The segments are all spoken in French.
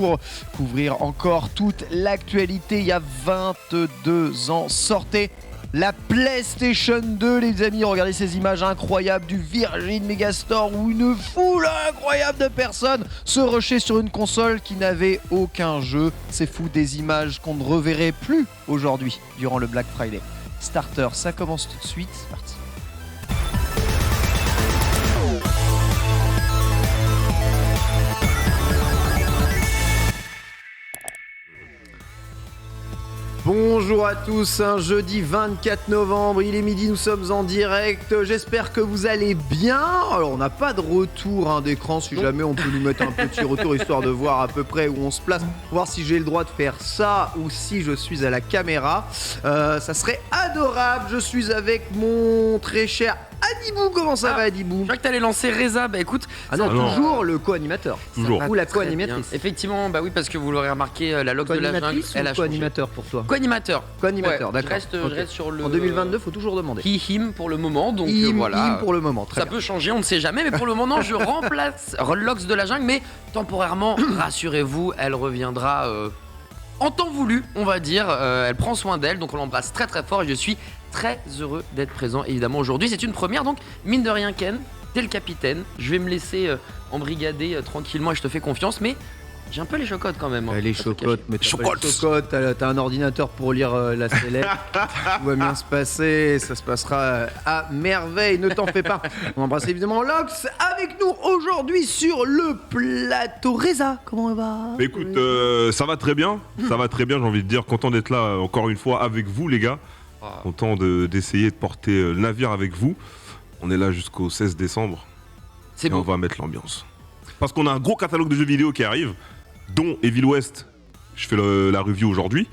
Pour couvrir encore toute l'actualité, il y a 22 ans, sortait la PlayStation 2, les amis. Regardez ces images incroyables du Virgin Megastore où une foule incroyable de personnes se rushaient sur une console qui n'avait aucun jeu. C'est fou, des images qu'on ne reverrait plus aujourd'hui durant le Black Friday. Starter, ça commence tout de suite, c'est parti. Bonjour à tous, un jeudi 24 novembre, il est midi, nous sommes en direct, j'espère que vous allez bien. Alors on n'a pas de retour d'écran, si jamais on peut nous mettre un petit retour histoire de voir à peu près où on se place, voir si j'ai le droit de faire ça ou si je suis à la caméra, ça serait adorable. Je suis avec mon très cher Adibou. Comment ça va, Adibou? Je crois que t'allais lancer Reza, bah écoute. Ah non, toujours le co-animateur. Toujours. Ou la co-animatrice. Effectivement, bah oui, parce que vous l'aurez remarqué, la loque de la jungle, elle a changé. Co-animateur pour toi? Co-animateur. Co-animateur, d'accord. Je reste sur le... En 2022, faut toujours demander. Him pour le moment, donc voilà. Him pour le moment, très ça bien. peut changer, on ne sait jamais, mais pour le moment, je remplace Lox de la jungle, mais temporairement, rassurez-vous, elle reviendra en temps voulu, on va dire. Elle prend soin d'elle, donc on l'embrasse très très fort et je suis très heureux d'être présent évidemment aujourd'hui. C'est une première, donc mine de rien, Ken, t'es le capitaine. Je vais me laisser embrigader tranquillement et je te fais confiance, mais j'ai un peu les chocottes quand même. Les chocottes, mais t'as un ordinateur pour lire la sellette. Tout va bien se passer, ça se passera à merveille, ne t'en fais pas. On embrasse évidemment Lox avec nous aujourd'hui sur le plateau. Reza, comment elle va? Bah écoute, ça va très bien, j'ai envie de dire, content d'être là encore une fois avec vous les gars. Content d'essayer de porter le navire avec vous. On est là jusqu'au 16 décembre. C'est beau. On va mettre l'ambiance. Parce qu'on a un gros catalogue de jeux vidéo qui arrive, dont Evil West, je fais la review aujourd'hui.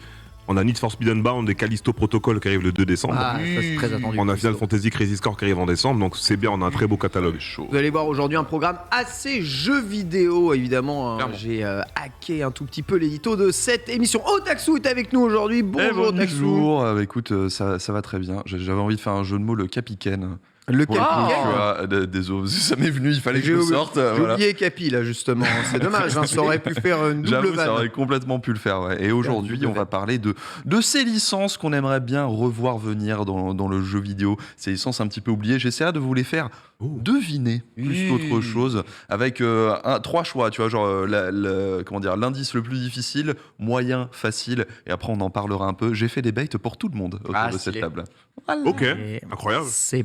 On a Need for Speed Unbound et Callisto Protocol qui arrive le 2 décembre. Ah, ça c'est très attendu. On a Final Fantasy Crisis Core qui arrive en décembre, donc c'est bien, on a un très beau catalogue. Vous allez voir aujourd'hui un programme assez jeux vidéo, évidemment. J'ai hacké un tout petit peu l'édito de cette émission. Otaxou est avec nous aujourd'hui. Bonjour Otaxou. Bonjour, écoute, ça va très bien. J'avais envie de faire un jeu de mots, le Capiken. Le Capi, désolé, ça m'est venu, il fallait que je le sorte. J'ai oublié Capi là justement, c'est dommage, ça aurait pu faire une double J'avoue, vanne. ça aurait complètement pu le faire, ouais. Et aujourd'hui, on va parler de ces licences qu'on aimerait bien revoir venir dans le jeu vidéo. Ces licences un petit peu oubliées, j'essaierai de vous les faire deviner plus qu'autre chose, avec 3 choix, tu vois, genre comment dire, l'indice le plus difficile, moyen, facile, et après on en parlera un peu. J'ai fait des baits pour tout le monde autour de cette table. Voilà. Ok, incroyable. C'est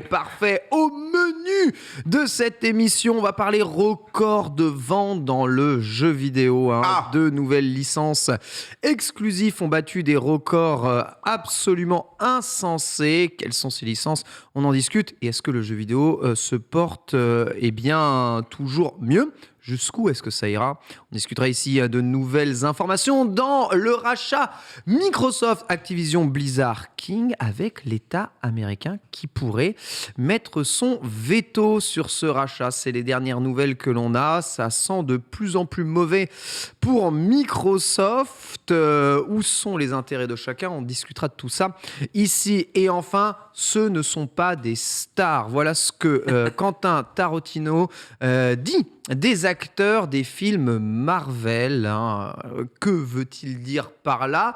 parfait. Au menu de cette émission, on va parler record de vente dans le jeu vidéo. Deux nouvelles licences exclusives ont battu des records absolument insensés. Quelles sont ces licences? On en discute. Et est-ce que le jeu vidéo se porte toujours mieux? Jusqu'où est-ce que ça ira? On discutera ici de nouvelles informations dans le rachat Microsoft Activision Blizzard King avec l'État américain qui pourrait mettre son veto sur ce rachat. C'est les dernières nouvelles que l'on a. Ça sent de plus en plus mauvais pour Microsoft. Où sont les intérêts de chacun? On discutera de tout ça ici. Et enfin, ce ne sont pas des stars. Voilà ce que Quentin Tarantino dit des acteurs des films Marvel. Que veut-il dire par là?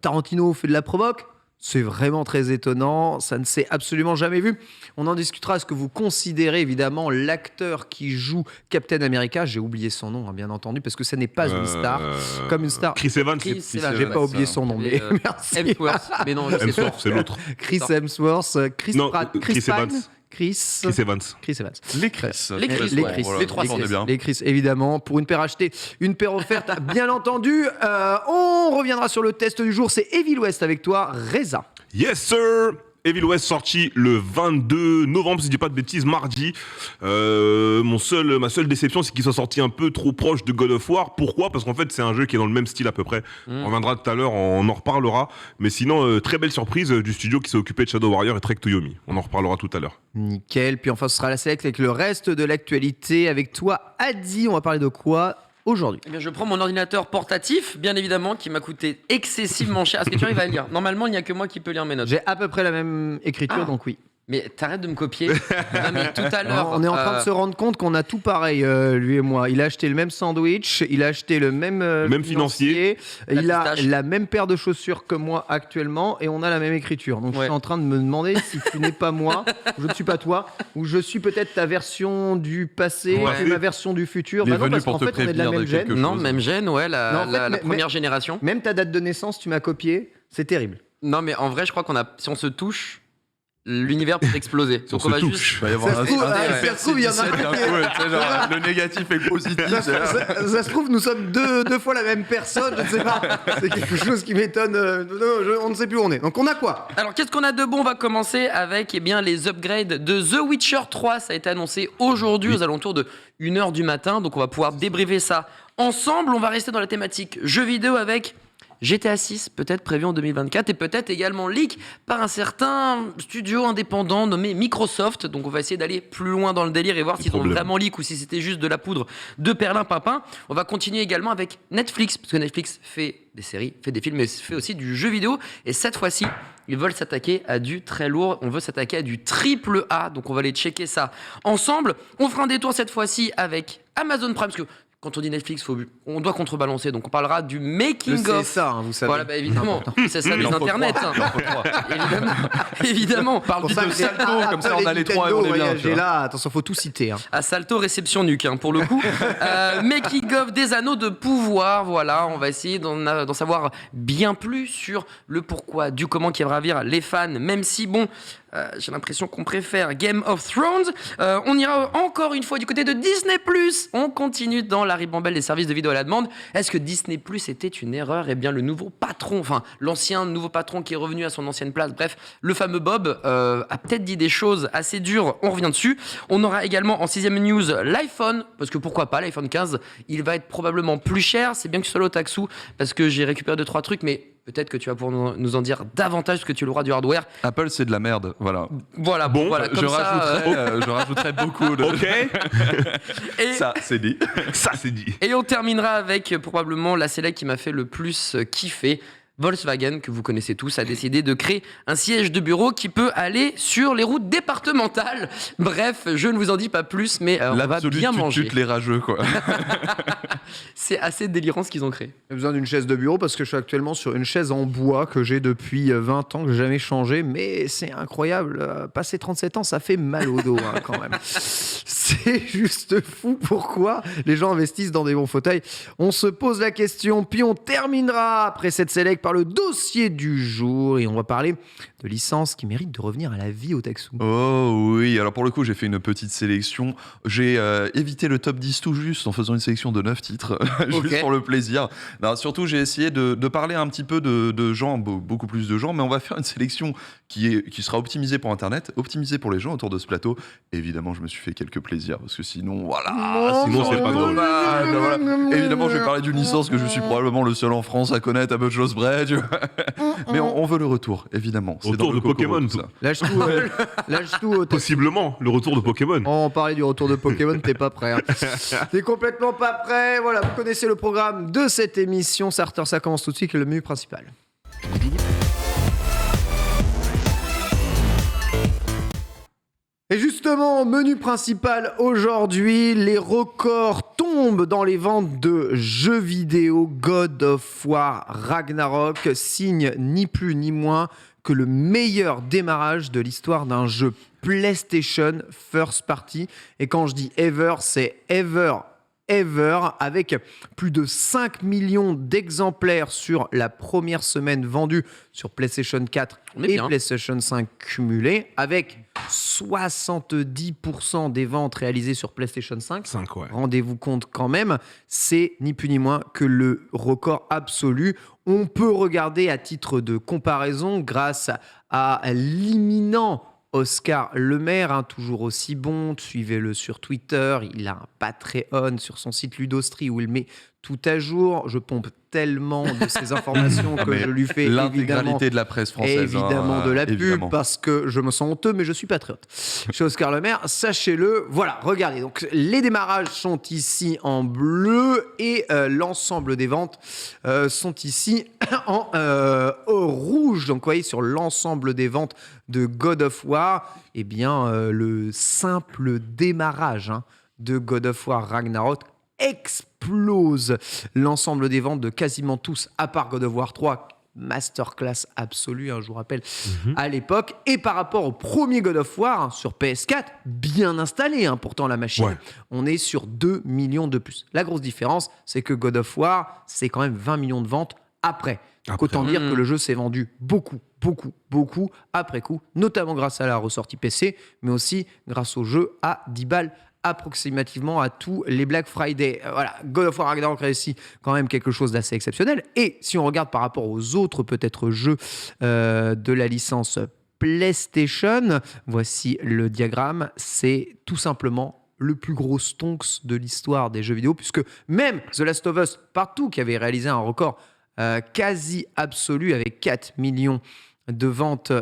Tarantino fait de la provoque? C'est vraiment très étonnant, ça ne s'est absolument jamais vu. On en discutera. Est-ce que vous considérez évidemment l'acteur qui joue Captain America? J'ai oublié son nom, bien entendu, parce que ça n'est pas une star. Comme une star. Chris Evans. J'ai pas oublié son nom, mais merci. Hemsworth, mais non, Hemsworth, c'est l'autre. Chris Hemsworth, Chris Pratt, Chris Evans. Chris Evans. Les Chris. Les trois on est bien. Les Chris, évidemment. Pour une paire achetée, une paire offerte, bien entendu. On reviendra sur le test du jour. C'est Evil West avec toi, Reza. Yes sir. Evil West sorti le 22 novembre, si je dis pas de bêtises, mardi. Ma seule déception, c'est qu'il soit sorti un peu trop proche de God of War. Pourquoi? Parce qu'en fait, c'est un jeu qui est dans le même style à peu près. On reviendra tout à l'heure, on en reparlera. Mais sinon, très belle surprise du studio qui s'est occupé de Shadow Warrior et Trek to Yomi. On en reparlera tout à l'heure. Nickel. Puis enfin, ce sera la sélection avec le reste de l'actualité. Avec toi, Adi, on va parler de quoi aujourd'hui? Eh bien, je prends mon ordinateur portatif, bien évidemment, qui m'a coûté excessivement cher. Est-ce que tu arrives à lire? Normalement, il n'y a que moi qui peux lire mes notes. J'ai à peu près la même écriture, donc oui. Mais t'arrêtes de me copier. Non, mais tout à l'heure. On est en train de se rendre compte qu'on a tout pareil, lui et moi. Il a acheté le même sandwich, il a acheté le même, financier, il a pistache. la même paire de chaussures que moi actuellement et on a la même écriture. Donc je suis en train de me demander si tu n'es pas moi, je ne suis pas toi, ou je suis peut-être ta version du passé, tu es ma version du futur. Il est non, venu parce pour qu'en te fait, on est de la prévenir même de quelque gène. chose. Non, même gêne, ouais, Non, en fait, la mais- première génération. Même ta date de naissance, tu m'as copié, c'est terrible. Non, mais en vrai, je crois si on se touche, l'univers peut exploser. On Donc se on va touche. juste. Il va y avoir Ça se trouve, super ça se trouve, il y en a 17 d'un un qui- coup, tu sais, genre, le négatif et le positif. Ça se trouve, nous sommes deux fois la même personne, je ne sais pas. C'est quelque chose qui m'étonne. On ne sait plus où on est. Donc on a quoi? Alors, qu'est-ce qu'on a de bon? On va commencer avec les upgrades de The Witcher 3. Ça a été annoncé aujourd'hui aux alentours de 1h du matin. Donc, on va pouvoir débriefer ça ensemble. On va rester dans la thématique jeux vidéo avec GTA 6, peut-être prévu en 2024, et peut-être également leak par un certain studio indépendant nommé Microsoft. Donc, on va essayer d'aller plus loin dans le délire et voir s'ils ont problème. vraiment leak ou si c'était juste de la poudre de perlimpinpin. On va continuer également avec Netflix, parce que Netflix fait des séries, fait des films, mais fait aussi du jeu vidéo. Et cette fois-ci, ils veulent s'attaquer à du très lourd. On veut s'attaquer à du triple A. Donc, on va aller checker ça ensemble. On fera un détour cette fois-ci avec Amazon Prime, parce que quand on dit Netflix, on doit contrebalancer. Donc, on parlera du making C'est of. ça, hein, vous savez. Voilà, bah évidemment, c'est ça les Il en faut internets. trois. hein. Il en faut trois. Évidemment. Parle Pour vite ça de que Salto, comme ça on a les trois et on est bien. tu J'ai vois. là, attention, faut tout citer. Hein. À Salto, réception nuque, pour le coup. Making of des anneaux de pouvoir, voilà. On va essayer d'en savoir bien plus sur le pourquoi, du comment qui va ravir les fans, même si, bon, j'ai l'impression qu'on préfère Game of Thrones. On ira encore une fois du côté de Disney+. On continue dans la ribambelle des services de vidéo à la demande. Est-ce que Disney+ était une erreur? Eh bien, le nouveau patron, enfin, l'ancien nouveau patron qui est revenu à son ancienne place, bref, le fameux Bob, a peut-être dit des choses assez dures. On revient dessus. On aura également en 6ème news l'iPhone, parce que pourquoi pas, l'iPhone 15, il va être probablement plus cher. C'est bien que tu sois là au Taxou, parce que j'ai récupéré 2-3 trucs, mais peut-être que tu vas pouvoir nous en dire davantage, parce que tu l'auras du hardware. Apple, c'est de la merde, voilà. Voilà, Bon, voilà, comme ça. Je rajouterai beaucoup de. Ok, Et, Ça, c'est dit. ça c'est dit. et on terminera avec probablement la select qui m'a fait le plus kiffer. Volkswagen, que vous connaissez tous, a décidé de créer un siège de bureau qui peut aller sur les routes départementales. Bref, je ne vous en dis pas plus, mais on va L'absolu bien manger. les rageux, quoi. C'est assez délirant ce qu'ils ont créé. J'ai besoin d'une chaise de bureau parce que je suis actuellement sur une chaise en bois que j'ai depuis 20 ans, que j'ai jamais changé. Mais c'est incroyable. Passer 37 ans, ça fait mal au dos hein, quand même. C'est juste fou. Pourquoi les gens investissent dans des bons fauteuils? On se pose la question. Puis on terminera après cette select par le dossier du jour. Et on va parler de licences qui méritent de revenir à la vie au Taxou. Oh oui, alors pour le coup, j'ai fait une petite sélection. J'ai évité le top 10 tout juste en faisant une sélection de 9 titres, juste Ok. pour le plaisir. Non, surtout, j'ai essayé de parler un petit peu de gens, beaucoup plus de gens, mais on va faire une sélection qui sera optimisée pour Internet, optimisée pour les gens autour de ce plateau. Évidemment, je me suis fait quelques plaisirs, parce que sinon, voilà, sinon, c'est pas drôle. Voilà. Évidemment, je vais parler d'une licence que je suis probablement le seul en France à connaître à peu de choses près, tu vois. Mais on veut le retour, évidemment. C'est Retour dans le de Pokémon, Kokoro, tout ça. Lâche tout au Taxou. Possiblement, le retour de Pokémon. On parlait du retour de Pokémon, t'es pas prêt. Hein. T'es complètement pas prêt. Voilà, vous connaissez le programme de cette émission. Starter, ça commence tout de suite, le menu principal. Et justement, menu principal aujourd'hui, les records tombent dans les ventes de jeux vidéo. God of War Ragnarok signe ni plus ni moins que le meilleur démarrage de l'histoire d'un jeu PlayStation First Party. Et quand je dis ever, c'est ever, avec plus de 5 millions d'exemplaires sur la première semaine vendue sur PlayStation 4 On est et bien. PlayStation 5 cumulés, avec 70% des ventes réalisées sur PlayStation 5. 5, ouais. Rendez-vous compte quand même, c'est ni plus ni moins que le record absolu. On peut regarder à titre de comparaison grâce à l'imminent Oscar Lemaire, toujours aussi bon, suivez-le sur Twitter, il a un Patreon sur son site Ludostri où il met tout à jour, je pompe tellement de ces informations que je lui fais évidemment L'intégralité de la presse française. évidemment de la évidemment. pub parce que je me sens honteux mais je suis patriote. Chez Oscar Lemaire, sachez-le. Voilà, regardez. Donc les démarrages sont ici en bleu et l'ensemble des ventes sont ici en rouge. Donc, vous voyez, sur l'ensemble des ventes de God of War, eh bien, le simple démarrage de God of War Ragnarok explose l'ensemble des ventes de quasiment tous, à part God of War 3, masterclass absolue, je vous rappelle, à l'époque. Et par rapport au premier God of War sur PS4, bien installé, pourtant la machine, on est sur 2 millions de plus. La grosse différence, c'est que God of War, c'est quand même 20 millions de ventes après. Donc autant dire que le jeu s'est vendu beaucoup après coup, notamment grâce à la ressortie PC, mais aussi grâce au jeu à 10 balles approximativement à tous les Black Friday. Voilà, God of War Ragnarok réussit quand même quelque chose d'assez exceptionnel. Et si on regarde par rapport aux autres peut-être jeux de la licence PlayStation, voici le diagramme. C'est tout simplement le plus gros stonks de l'histoire des jeux vidéo, puisque même The Last of Us Partout, qui avait réalisé un record quasi absolu avec 4 millions de ventes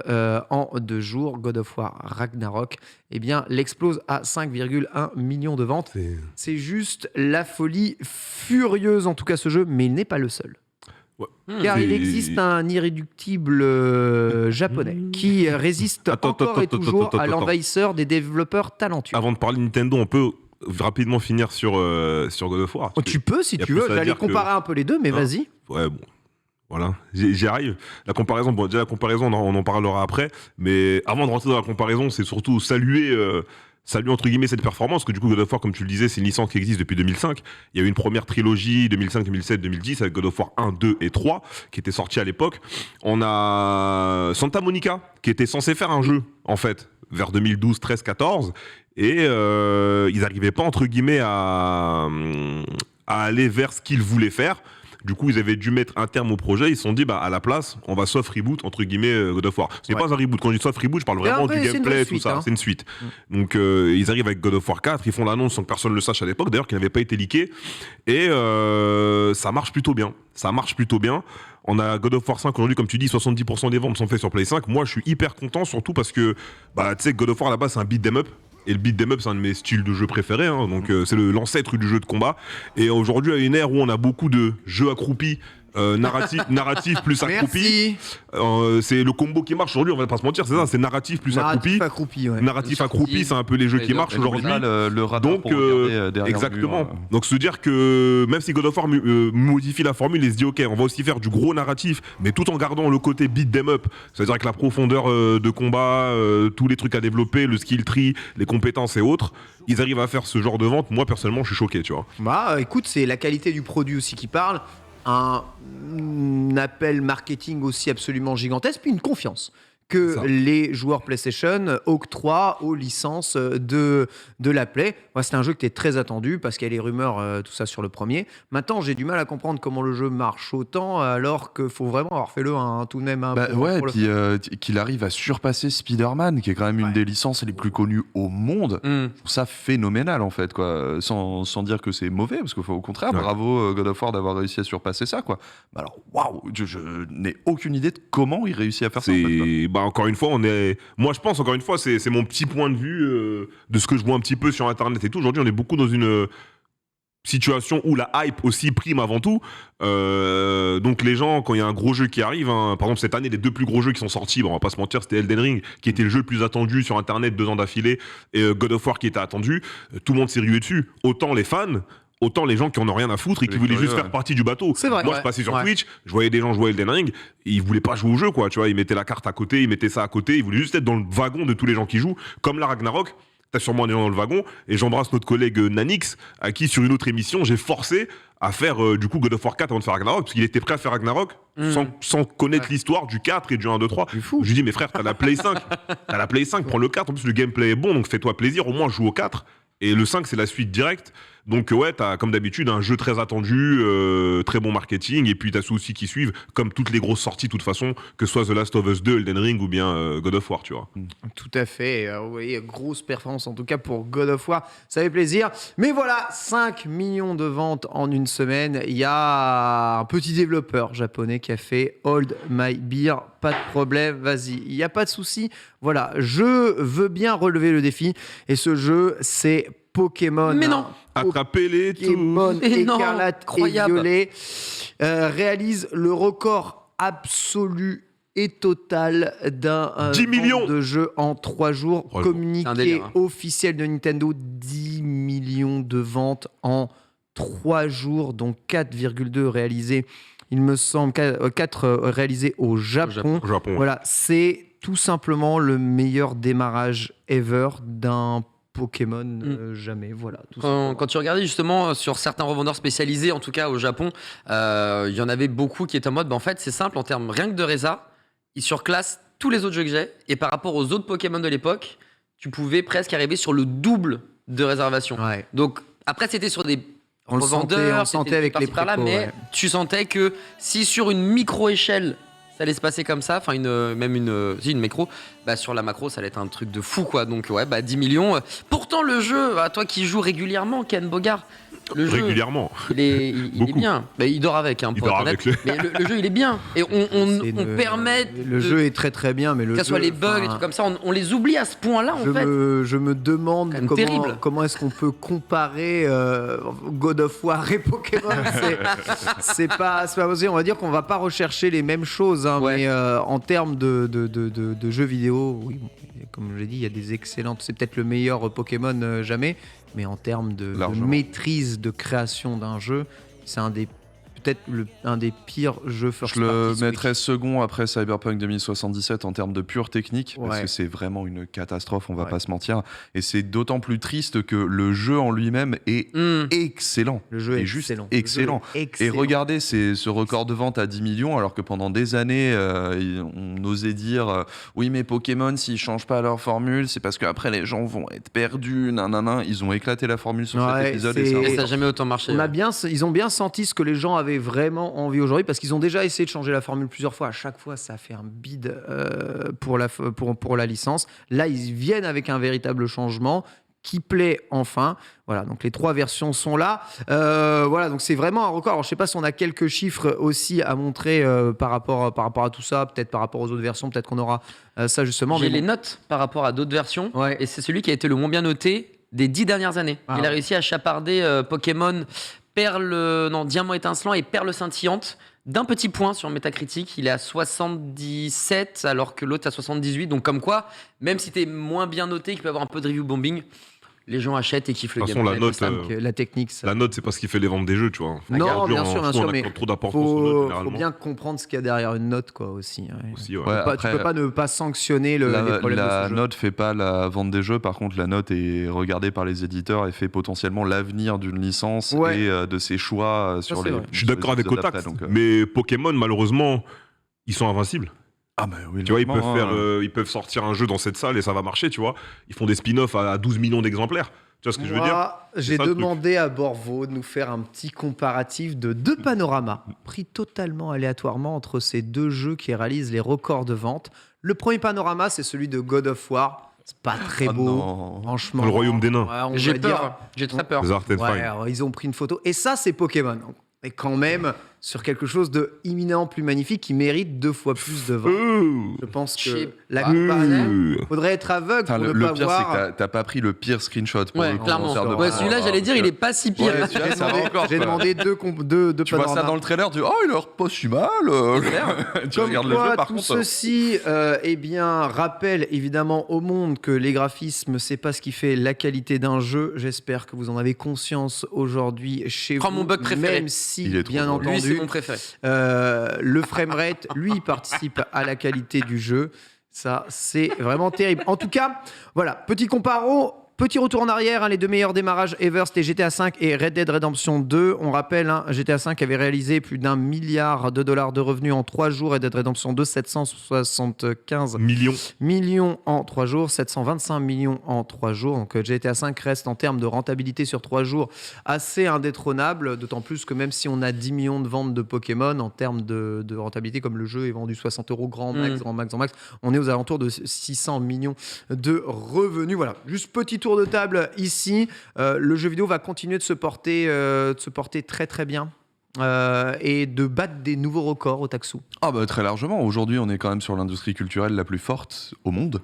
en 2 jours, God of War Ragnarok, eh bien, l'explose à 5,1 millions de ventes. C'est juste la folie furieuse, en tout cas, ce jeu, mais il n'est pas le seul. Car il existe un irréductible japonais qui résiste encore et toujours à l'envahisseur des développeurs talentueux. Avant de parler de Nintendo, on peut rapidement finir sur God of War. Tu peux, si tu veux. J'allais comparer un peu les deux, mais vas-y. Ouais, bon. Voilà, j'y arrive. La comparaison, on en parlera après. Mais avant de rentrer dans la comparaison, c'est surtout saluer entre guillemets cette performance, que du coup God of War, comme tu le disais, c'est une licence qui existe depuis 2005. Il y a eu une première trilogie 2005, 2007, 2010 avec God of War 1, 2 et 3 qui était sorti à l'époque. On a Santa Monica qui était censé faire un jeu en fait vers 2012, 13, 14 et ils n'arrivaient pas entre guillemets à aller vers ce qu'ils voulaient faire. Du coup, ils avaient dû mettre un terme au projet. Ils se sont dit, à la place, on va soft reboot, entre guillemets, God of War. Ce n'est pas un reboot. Quand je dis soft reboot, je parle vraiment du gameplay, tout ça. C'est une suite. Donc, ils arrivent avec God of War 4. Ils font l'annonce sans que personne ne le sache à l'époque, d'ailleurs, qui n'avait pas été leaké. Et ça marche plutôt bien. On a God of War 5 aujourd'hui, comme tu dis, 70% des ventes sont faites sur Play 5. Moi, je suis hyper content, surtout parce que, tu sais, God of War, là-bas, c'est un beat 'em up. Et le beat 'em up, c'est un de mes styles de jeu préférés, donc c'est l'ancêtre du jeu de combat. Et aujourd'hui, à une ère où on a beaucoup de jeux accroupis, narratif plus accroupi, c'est le combo qui marche aujourd'hui, on va pas se mentir, c'est ça, c'est narratif plus accroupi. Narratif accroupi, c'est un peu les jeux qui marchent aujourd'hui. Le radar donc, pour regarder derrière exactement. le mur. Donc se dire que même si God of War modifie la formule, il se dit ok, on va aussi faire du gros narratif, mais tout en gardant le côté beat 'em up, c'est-à-dire avec la profondeur de combat, tous les trucs à développer, le skill tree, les compétences et autres, ils arrivent à faire ce genre de vente. Moi personnellement, je suis choqué, tu vois. Écoute, c'est la qualité du produit aussi qui parle. Un appel marketing aussi absolument gigantesque, puis une confiance que les joueurs PlayStation octroient aux licences de la Play. C'est un jeu qui était très attendu parce qu'il y a les rumeurs, tout ça sur le premier. Maintenant, j'ai du mal à comprendre comment le jeu marche autant alors qu'il faut vraiment avoir fait le 1 tout de même. Qu'il arrive à surpasser Spider-Man, qui est quand même une des licences les plus connues au monde. Je trouve ça phénoménal en fait, quoi. Sans dire que c'est mauvais, parce qu'au contraire, bravo God of War d'avoir réussi à surpasser ça, quoi. Alors, waouh, je n'ai aucune idée de comment il réussit à faire ça. En fait, encore une fois, moi je pense, encore une fois, c'est mon petit point de vue de ce que je vois un petit peu sur Internet et tout. Aujourd'hui, on est beaucoup dans une situation où la hype aussi prime avant tout. Donc les gens, quand il y a un gros jeu qui arrive, par exemple cette année, les 2 plus gros jeux qui sont sortis, on va pas se mentir, c'était Elden Ring, qui était le jeu le plus attendu sur Internet 2 ans d'affilée, et God of War qui était attendu. Tout le monde s'est rué dessus. Autant les fans, autant les gens qui en ont rien à foutre et qui voulaient juste faire partie du bateau. C'est vrai. Moi, je passais sur Twitch, je voyais des gens jouer Elden Ring, et ils voulaient pas jouer au jeu, quoi. Tu vois, ils mettaient la carte à côté, ils mettaient ça à côté, ils voulaient juste être dans le wagon de tous les gens qui jouent. Comme la Ragnarok, t'as sûrement des gens dans le wagon, et j'embrasse notre collègue Nanix, à qui, sur une autre émission, j'ai forcé à faire du coup God of War 4 avant de faire Ragnarok, parce qu'il était prêt à faire Ragnarok sans connaître l'histoire du 4 et du 1, 2, 3. Je lui dis, mais frère, t'as la Play 5, prends le 4, en plus le gameplay est bon, donc fais-toi plaisir, au moins joue au 4. Et le 5, c'est la suite directe. Donc t'as comme d'habitude un jeu très attendu, très bon marketing, et puis t'as ceux aussi qui suivent, comme toutes les grosses sorties de toute façon, que ce soit The Last of Us 2, Elden Ring ou bien God of War, tu vois. Tout à fait, vous voyez, grosse performance en tout cas pour God of War, ça fait plaisir. Mais voilà, 5 millions de ventes en une semaine. Il y a un petit développeur japonais qui a fait Hold My Beer, pas de problème, vas-y, il n'y a pas de souci. Voilà, je veux bien relever le défi, et ce jeu, c'est Pokémon. Mais non. Attrapez-les Pokémon tous. Et non, écarlate et incroyable. violet réalise le record absolu et total d'un 10 millions de jeu en 3 jours. Oh, c'est un Communiqué délire, hein. officiel de Nintendo, 10 millions de ventes en 3 jours, dont 4,2 réalisés, il me semble, 4 réalisés au Japon. Au Japon. Voilà, c'est tout simplement le meilleur démarrage ever d'un Pokémon jamais. Voilà. Tout simplement. Quand tu regardais justement sur certains revendeurs spécialisés, en tout cas au Japon, il y en avait beaucoup qui étaient en mode, en fait, c'est simple, en termes rien que de résa, ils surclassent tous les autres jeux que j'ai, et par rapport aux autres Pokémon de l'époque, tu pouvais presque arriver sur le double de réservation. Ouais. Donc après, c'était sur des On le sentait revendeurs, avec c'était les par-ci, par-là, précos, mais ouais. tu sentais que si sur une micro-échelle, ça allait se passer comme ça, enfin une micro, bah sur la macro, ça allait être un truc de fou, quoi. Donc ouais, bah 10 millions. Pourtant, le jeu, à toi qui joues régulièrement, Ken Bogart, le jeu, Régulièrement. il est bien. Bah, il dort avec, hein, Il pour dort être honnête. avec Mais le jeu, il est bien. Et on permet Le jeu est très très bien, mais le que ce soit jeu, les bugs, enfin, et trucs comme ça, on les oublie à ce point-là, en fait. je me demande Quand même terrible. comment est-ce qu'on peut comparer God of War et Pokémon. c'est pas possible. On va dire qu'on va pas rechercher les mêmes choses, hein, Ouais. mais en termes de jeux vidéo, oui, comme je l'ai dit, il y a des excellentes. C'est peut-être le meilleur Pokémon jamais, mais en termes de Largement. maîtrise de création d'un jeu, c'est peut-être un des pires jeux first Je le party Switch. mettrais second après Cyberpunk 2077 en termes de pure technique, parce Ouais. que c'est vraiment une catastrophe, on va Ouais. pas se mentir. Et c'est d'autant plus triste que le jeu en lui-même est excellent. Le jeu est juste excellent. excellent. Le jeu est Et excellent. regardez ce record de vente à 10 millions, alors que pendant des années, on osait dire oui, mais Pokémon, s'ils changent pas leur formule, c'est parce qu'après les gens vont être perdus. Nanana. Ils ont éclaté la formule sur cet Ouais, épisode. c'est- Et Et ça ça n'a jamais autant marché. Ils ont bien senti ce que les gens avaient vraiment envie aujourd'hui, parce qu'ils ont déjà essayé de changer la formule plusieurs fois. À chaque fois, ça a fait un bide pour la licence. Là, ils viennent avec un véritable changement qui plaît enfin. Voilà, donc les 3 versions sont là. Voilà, donc c'est vraiment un record. Alors, je sais pas si on a quelques chiffres aussi à montrer par rapport à tout ça, peut-être par rapport aux autres versions, peut-être qu'on aura ça justement. J'ai mais les bon. notes par rapport à d'autres versions, Ouais. et c'est celui qui a été le moins bien noté des 10 dernières années. Ah Il a ouais. réussi à chaparder Pokémon Diamant étincelant et Perle scintillante d'un petit point sur Metacritic. Il est à 77 alors que l'autre à 78. Donc comme quoi, même si t'es moins bien noté, qu'il peut y avoir un peu de review bombing, les gens achètent et kiffent le De toute façon, gameplay. la note, Sam. Donc, la technique, ça. La note, c'est pas ce qui fait les ventes des jeux, tu vois. Non, Aujourd'hui, bien sûr, on mais accorde trop d'importance aux notes, faut généralement. bien comprendre ce qu'il y a derrière une note, quoi, aussi. Ouais. Aussi, ouais. Ouais, Tu après, peux pas ne pas sanctionner les problèmes la de ce jeu. note fait pas la vente des jeux, par contre la note est regardée par les éditeurs et fait potentiellement l'avenir d'une licence Ouais. et de ses choix sur c'est les. vrai. Je suis d'accord avec épisodes Kotak, d'après, donc, mais Pokémon, malheureusement, ils sont invincibles. Ah bah oui, Tu vois, logiquement, ils peuvent sortir un jeu dans cette salle et ça va marcher, tu vois. Ils font des spin-offs à 12 millions d'exemplaires. Tu vois ce que je veux dire? Moi, j'ai C'est ça, le demandé à Borvo de nous faire un petit comparatif de 2 panoramas pris totalement aléatoirement entre ces 2 jeux qui réalisent les records de vente. Le premier panorama, c'est celui de God of War. C'est pas très Oh beau, non. franchement. Le royaume des nains. Ouais, on J'ai va peur, dire- j'ai très peur. The Art and Ouais, Fine. alors, ils ont pris une photo. Et ça, c'est Pokémon. Donc, on est quand même sur quelque chose de imminemment plus magnifique qui mérite 2 fois plus de ventes. Je pense que Chez- la Ah, comparaison, faudrait être aveugle Putain, pour ne le pas pire, voir. c'est que t'as pas pris le pire screenshot. Pour Ouais, le coup, clairement. en termes de Ouais, Ouais, vente. celui-là, j'allais dire, il est pas si pire. Ouais, celui-là, ça va encore, J'ai quoi. demandé deux Tu vois ça panoramas. dans le trailer, tu dis oh il a l'air pas si mal. Tu Comme regardes quoi, le jeu par tout contre. ceci eh bien, rappelle évidemment au monde que les graphismes, c'est pas ce qui fait la qualité d'un jeu. J'espère que vous en avez conscience aujourd'hui chez Prends vous. mon bug préféré. Même si, Il est trop bien drôle. Lui, c'est entendu, mon préféré. le framerate, lui, participe à la qualité du jeu. Ça, c'est vraiment terrible. En tout cas, voilà, petit comparo. Petit retour en arrière, hein, les 2 meilleurs démarrages ever, c'était GTA V et Red Dead Redemption 2. On rappelle, hein, GTA V avait réalisé plus d'$1 milliard de revenus en 3 jours. Red Dead Redemption 2, 775 millions en 3 jours, 725 millions en 3 jours. Donc GTA V reste en termes de rentabilité sur 3 jours assez indétrônable, d'autant plus que même si on a 10 millions de ventes de Pokémon, en termes de rentabilité, comme le jeu est vendu 60 € grand max, grand max, grand max, on est aux alentours de 600 millions de revenus. Voilà, juste petit tour de table ici. Le jeu vidéo va continuer de se porter très très bien. Et de battre des nouveaux records au Taxou. Ah bah très largement. Aujourd'hui, on est quand même sur l'industrie culturelle la plus forte au monde.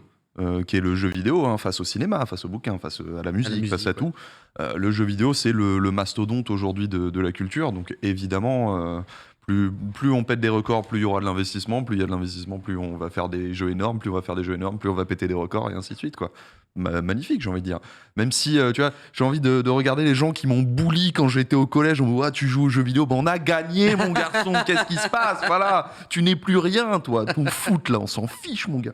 qui est le jeu vidéo, hein, face au cinéma, face au bouquin, face à la musique, face à tout. Le jeu vidéo, c'est le mastodonte aujourd'hui de la culture. Donc évidemment, plus on pète des records, plus il y aura de l'investissement. Plus il y a de l'investissement, plus on va faire des jeux énormes. Plus on va faire des jeux énormes, plus on va péter des records, et ainsi de suite, quoi. Magnifique, j'ai envie de dire. Même si, tu vois, j'ai envie de regarder les gens qui m'ont bully quand j'étais au collège. On me dit, tu joues aux jeux vidéo. On a gagné, mon garçon. Qu'est-ce qui se passe? Voilà. Tu n'es plus rien, toi. Ton foot, là, on s'en fiche, mon gars.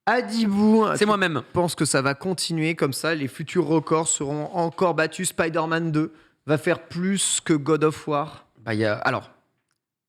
Adibou, C'est moi-même. je pense que ça va continuer comme ça. Les futurs records seront encore battus. Spider-Man 2 va faire plus que God of War. Alors,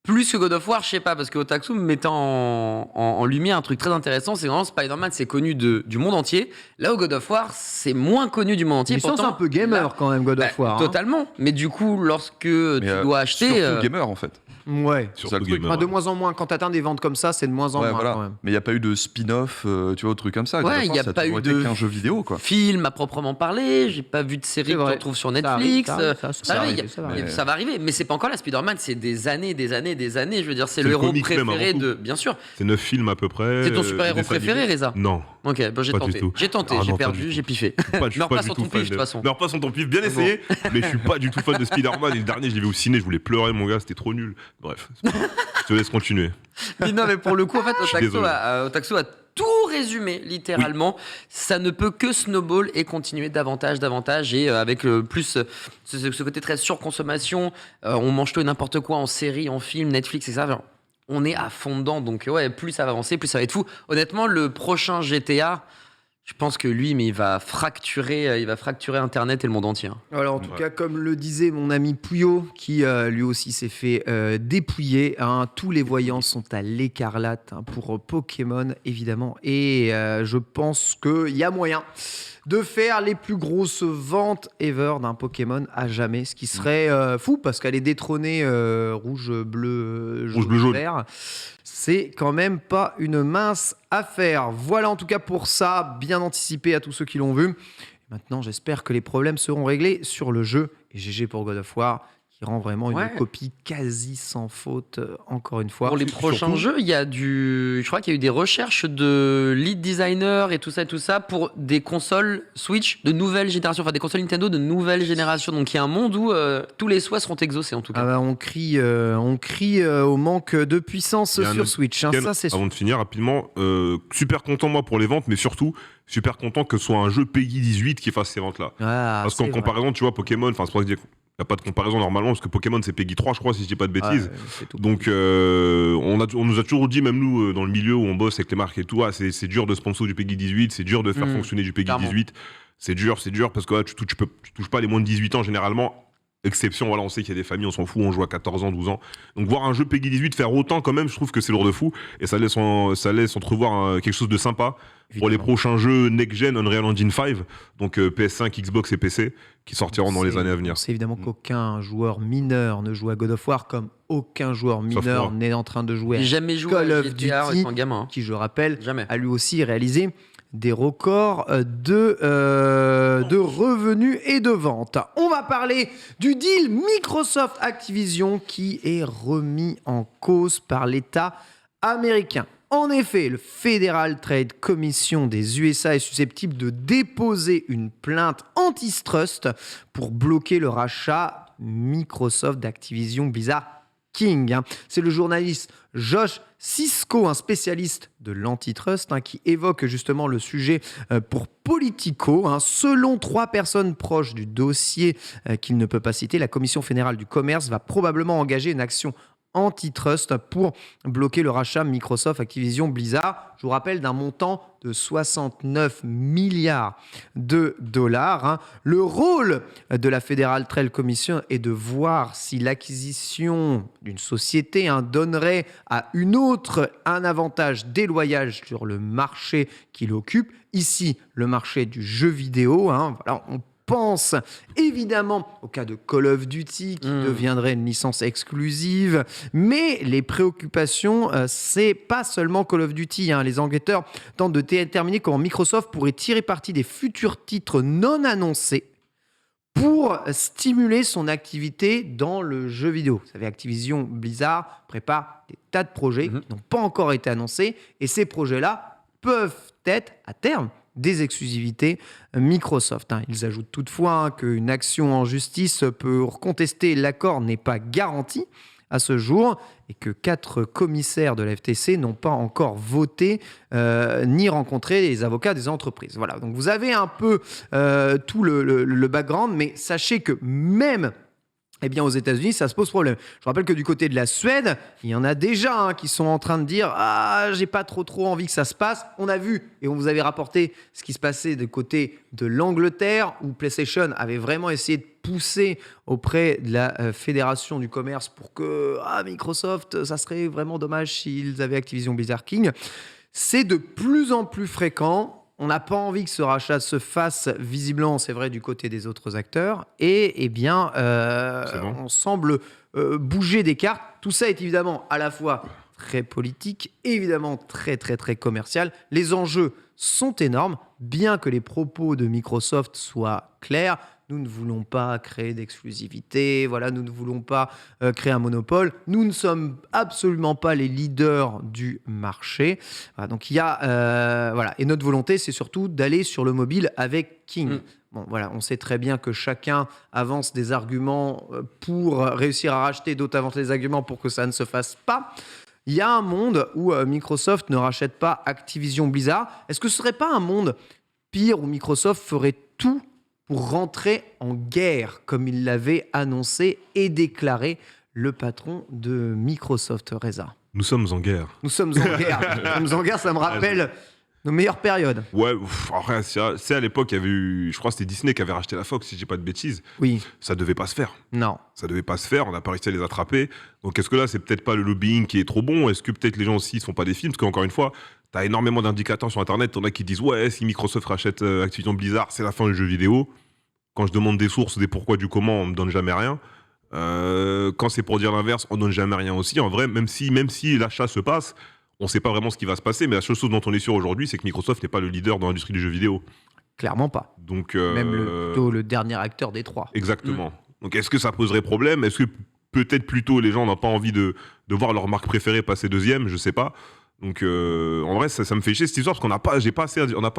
plus que God of War, je sais pas, parce que Otaksu me mettait en lumière un truc très intéressant, c'est que vraiment Spider-Man, c'est connu du monde entier. Là où God of War, c'est moins connu du monde entier. Licence un peu gamer quand même, God of War. Totalement. Mais du coup, lorsque tu dois acheter... Surtout gamer, en fait. Ouais. Sur ça, le le truc. gamer, Enfin, de moins en moins. Quand t'atteins des ventes comme ça, c'est de moins en Ouais, moins voilà. quand même. Mais il n'y a pas eu de spin-off, tu vois, au truc comme ça. Ouais, God of War, ça pas toujours eu été de qu'un jeu vidéo, quoi. film à proprement parler, j'ai pas vu de série C'est que tu vrai. retrouves sur Ça Netflix. arrive, Ça arrive, arrive, ça va arriver. Mais c'est pas encore la Spider-Man, c'est des années. Je veux dire, c'est C'est le le héros comics même, préféré avant tout. de. Bien sûr. C'est 9 films à peu près. C'est ton super-héros des préféré, animés. Reza? Non. Ok, bon, j'ai Pas du tenté. tout. J'ai tenté, Ah j'ai non, pas perdu, du j'ai tout. piffé. Je suis Meurs pas pas du sur tout ton fan pif, de toute façon. Meurs pas sur ton pif, bien essayé. Mais je suis pas du tout fan de Spider-Man. Et le dernier, je l'ai vu au ciné, je voulais pleurer, mon gars, c'était trop nul. Bref, je te laisse continuer. Mais non, mais pour le coup, en fait, suis désolé. Otaksu a tout résumé, littéralement. Ça ne peut que snowball et continuer davantage. Et avec plus ce côté très surconsommation, on mange tout et n'importe quoi en série, en film, Netflix, etc. Genre, on est à fond dedans. Donc, ouais, plus ça va avancer, plus ça va être fou. Honnêtement, le prochain GTA, je pense que lui, mais il va fracturer Internet et le monde entier. Alors, en tout cas, comme le disait mon ami Pouillot, qui lui aussi s'est fait dépouiller, hein, tous les voyants sont à l'écarlate pour Pokémon, évidemment. Et je pense qu'il y a moyen de faire les plus grosses ventes ever d'un Pokémon à jamais, ce qui serait fou, parce qu'elle est détrônée rouge, bleu, jaune. vert. C'est quand même pas une mince affaire. Voilà en tout cas pour ça, bien anticipé à tous ceux qui l'ont vu. Maintenant, j'espère que les problèmes seront réglés sur le jeu. Et GG pour God of War, qui rend vraiment une copie quasi sans faute, encore une fois. Pour les prochains jeux, il y a je crois qu'il y a eu des recherches de lead designer et tout ça pour des consoles Switch de nouvelle génération, enfin des consoles Nintendo de nouvelle génération. Donc il y a un monde où tous les souhaits seront exaucés en tout cas. Ah bah, on crie au manque de puissance Il y a un sur Switch. Hein, Ken, ça, c'est sûr. avant de finir rapidement, super content moi pour les ventes, mais surtout super content que ce soit un jeu PEGI 18 qui fasse ces ventes-là. Ah, Parce qu'en c'est vrai. comparaison, tu vois, Pokémon, enfin c'est pour ça que je dis qu'il n'y a pas de comparaison normalement, parce que Pokémon c'est PEGI 3, je crois, si je dis pas de bêtises. Ouais, c'est tout. Donc on nous a toujours dit, même nous dans le milieu où on bosse avec les marques et tout, c'est dur de sponsor du PEGI 18, c'est dur de faire fonctionner du PEGI clairement. 18. C'est dur parce que tu touches pas les moins de 18 ans généralement. Exception, voilà, on sait qu'il y a des familles, on s'en fout, on joue à 14 ans, 12 ans. Donc voir un jeu PEGI 18 faire autant quand même, je trouve que c'est lourd de fou. Et ça laisse entrevoir quelque chose de sympa pour les prochains jeux next-gen Unreal Engine 5, donc PS5, Xbox et PC, qui sortiront dans les années à venir. On sait évidemment qu'aucun joueur mineur ne joue à God of War, comme aucun joueur mineur moi. n'est en train de jouer J'ai à jamais joué Call à of GTA Duty, étant gamin. Hein. qui, je rappelle, Jamais. a lui aussi réalisé des records de revenus et de ventes. On va parler du deal Microsoft Activision qui est remis en cause par l'État américain. En effet, le Federal Trade Commission des USA est susceptible de déposer une plainte antitrust pour bloquer le rachat Microsoft d'Activision Blizzard King. C'est le journaliste Josh Cisco, un spécialiste de l'antitrust, qui évoque justement le sujet pour Politico. Selon 3 personnes proches du dossier qu'il ne peut pas citer, la Commission fédérale du commerce va probablement engager une action antitrust pour bloquer le rachat Microsoft Activision Blizzard. Je vous rappelle d'un montant de 69 milliards de dollars. Le rôle de la Federal Trade Commission est de voir si l'acquisition d'une société donnerait à une autre un avantage déloyal sur le marché qu'il occupe. Ici, le marché du jeu vidéo. Voilà, on pense évidemment au cas de Call of Duty qui deviendrait une licence exclusive, mais les préoccupations, c'est pas seulement Call of Duty. Les enquêteurs tentent de déterminer comment Microsoft pourrait tirer parti des futurs titres non annoncés pour stimuler son activité dans le jeu vidéo. Vous savez, Activision Blizzard prépare des tas de projets qui n'ont pas encore été annoncés et ces projets-là peuvent être, à terme, des exclusivités Microsoft. Ils ajoutent toutefois qu'une action en justice pour contester l'accord n'est pas garantie à ce jour et que 4 commissaires de la FTC n'ont pas encore voté ni rencontré les avocats des entreprises. Voilà, donc vous avez un peu tout le background, mais sachez que même aux États-Unis, ça se pose problème. Je rappelle que du côté de la Suède, il y en a déjà qui sont en train de dire « Ah, j'ai pas trop envie que ça se passe ». On a vu, et on vous avait rapporté ce qui se passait du côté de l'Angleterre, où PlayStation avait vraiment essayé de pousser auprès de la Fédération du commerce pour que Microsoft, ça serait vraiment dommage s'ils avaient Activision Blizzard King. C'est de plus en plus fréquent. On n'a pas envie que ce rachat se fasse, visiblement, c'est vrai, du côté des autres acteurs. Et on semble bouger des cartes. Tout ça est évidemment à la fois très politique, évidemment très commercial. Les enjeux sont énormes, bien que les propos de Microsoft soient clairs. Nous ne voulons pas créer d'exclusivité, nous ne voulons pas créer un monopole. Nous ne sommes absolument pas les leaders du marché. Voilà, donc il y a, et notre volonté, c'est surtout d'aller sur le mobile avec King. On sait très bien que chacun avance des arguments pour réussir à racheter, d'autres avancent des arguments pour que ça ne se fasse pas. Il y a un monde où Microsoft ne rachète pas Activision Blizzard. Est-ce que ce ne serait pas un monde pire où Microsoft ferait tout pour rentrer en guerre, comme il l'avait annoncé et déclaré le patron de Microsoft, Reza? Nous sommes en guerre. Nous sommes en guerre. Nous sommes en guerre, ça me rappelle nos meilleures périodes. Ouais, après, c'est à l'époque, il y avait eu, je crois que c'était Disney qui avait racheté la Fox, si je dis pas de bêtises. Oui. Ça devait pas se faire. Non. Ça devait pas se faire, on n'a pas réussi à les attraper. Donc est-ce que là, c'est peut-être pas le lobbying qui est trop bon? Est-ce que peut-être les gens aussi ne font pas des films? Parce qu'encore une fois, t'as énormément d'indicateurs sur Internet. T'en as qui disent ouais, si Microsoft rachète Activision Blizzard, c'est la fin du jeu vidéo. Quand je demande des sources, des pourquoi, du comment, on me donne jamais rien. Quand c'est pour dire l'inverse, on donne jamais rien aussi. En vrai, même si l'achat se passe, on sait pas vraiment ce qui va se passer. Mais la seule chose dont on est sûr aujourd'hui, c'est que Microsoft n'est pas le leader dans l'industrie du jeu vidéo. Clairement pas. Donc même plutôt le dernier acteur des trois. Exactement. Donc est-ce que ça poserait problème? Est-ce que peut-être plutôt les gens n'ont pas envie de voir leur marque préférée passer deuxième? Je sais pas. Donc en vrai ça me fait chier cette histoire parce qu'on n'a pas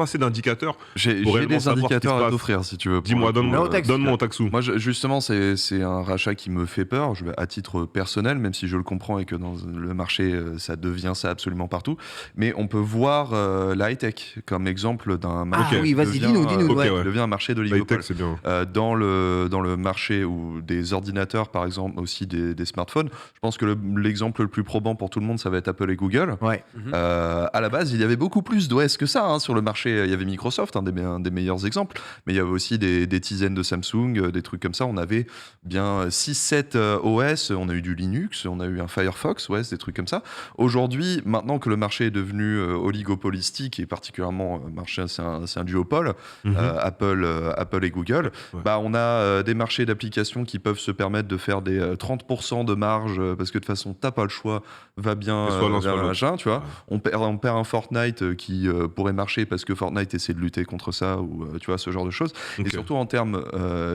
assez d'indicateurs. J'ai des indicateurs à t'offrir si tu veux. Dis-moi, donne-moi au Taxou. Moi justement c'est un rachat qui me fait peur, à titre personnel, même si je le comprends et que dans le marché ça devient ça absolument partout. Mais on peut voir la high-tech comme exemple d'un marché. Ah oui, vas-y, dis-nous. Devient un marché d'oligopole. C'est bien. Dans le marché où des ordinateurs par exemple, aussi des smartphones, je pense que l'exemple le plus probant pour tout le monde ça va être Apple et Google. Ouais. À la base, il y avait beaucoup plus d'OS que ça sur le marché. Il y avait Microsoft, un des meilleurs exemples, mais il y avait aussi des dizaines de Samsung, des trucs comme ça. On avait bien 6-7 OS, on a eu du Linux, on a eu un Firefox OS, des trucs comme ça. Aujourd'hui, maintenant que le marché est devenu oligopolistique et particulièrement marché, c'est un duopole, Apple et Google, on a des marchés d'applications qui peuvent se permettre de faire des 30% de marge parce que de toute façon, t'as pas le choix, va bien machin, tu vois. On perd un Fortnite qui pourrait marcher parce que Fortnite essaie de lutter contre ça ou tu vois ce genre de choses. Et surtout en termes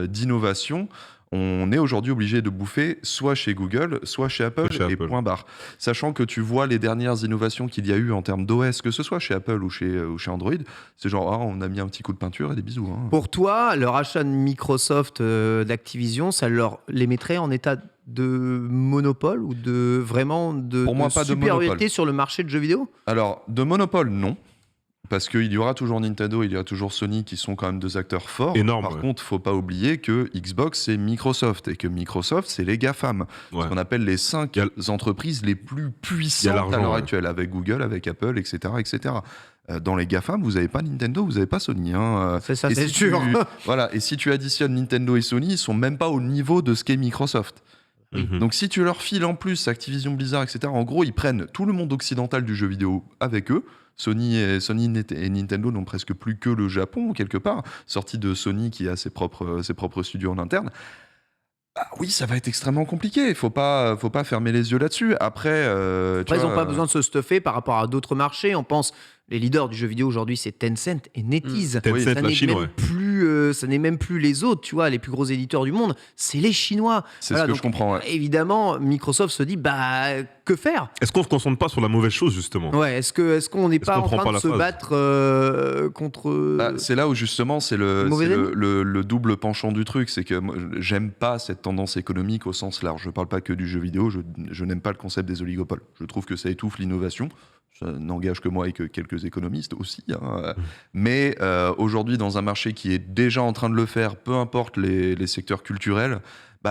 d'innovation, on est aujourd'hui obligé de bouffer soit chez Google, soit chez Apple, point barre. Sachant que tu vois les dernières innovations qu'il y a eu en termes d'OS, que ce soit chez Apple ou chez Android, c'est genre on a mis un petit coup de peinture et des bisous. Pour toi, le rachat de Microsoft d'Activision, ça les mettrait en état de monopole ou de supériorité sur le marché de jeux vidéo? Alors, de monopole, non. Parce qu'il y aura toujours Nintendo, il y aura toujours Sony qui sont quand même deux acteurs forts. Énorme, Par contre, il ne faut pas oublier que Xbox, c'est Microsoft. Et que Microsoft, c'est les GAFAM. Ce qu'on appelle les 5 entreprises les plus puissantes à l'heure actuelle. Avec Google, avec Apple, etc. etc. Dans les GAFAM, vous n'avez pas Nintendo, vous n'avez pas Sony. C'est ça, c'est sûr. Voilà. Et si tu additionnes Nintendo et Sony, ils ne sont même pas au niveau de ce qu'est Microsoft. Donc si tu leur files en plus Activision Blizzard, etc., en gros, ils prennent tout le monde occidental du jeu vidéo avec eux. Sony et Nintendo n'ont presque plus que le Japon, quelque part, sorti de Sony qui a ses propres studios en interne. Oui, ça va être extrêmement compliqué. Il faut pas fermer les yeux là-dessus. Après, ils n'ont pas besoin de se stuffer par rapport à d'autres marchés. On pense, les leaders du jeu vidéo aujourd'hui, c'est Tencent et NetEase. Tencent, ça la Chine, n'est même plus ça n'est même plus les autres, tu vois, les plus gros éditeurs du monde, c'est les Chinois. C'est ce que je comprends. Ouais. Évidemment, Microsoft se dit, que faire ? Est-ce qu'on se concentre pas sur la mauvaise chose, justement ? Ouais, est-ce qu'on n'est pas en train de se battre contre... C'est là où justement c'est le double penchant du truc, c'est que moi, j'aime pas cette tendance économique au sens large. Je parle pas que du jeu vidéo, je n'aime pas le concept des oligopoles. Je trouve que ça étouffe l'innovation. Ça n'engage que moi et que quelques économistes aussi. Mais aujourd'hui, dans un marché qui est déjà en train de le faire, peu importe les secteurs culturels,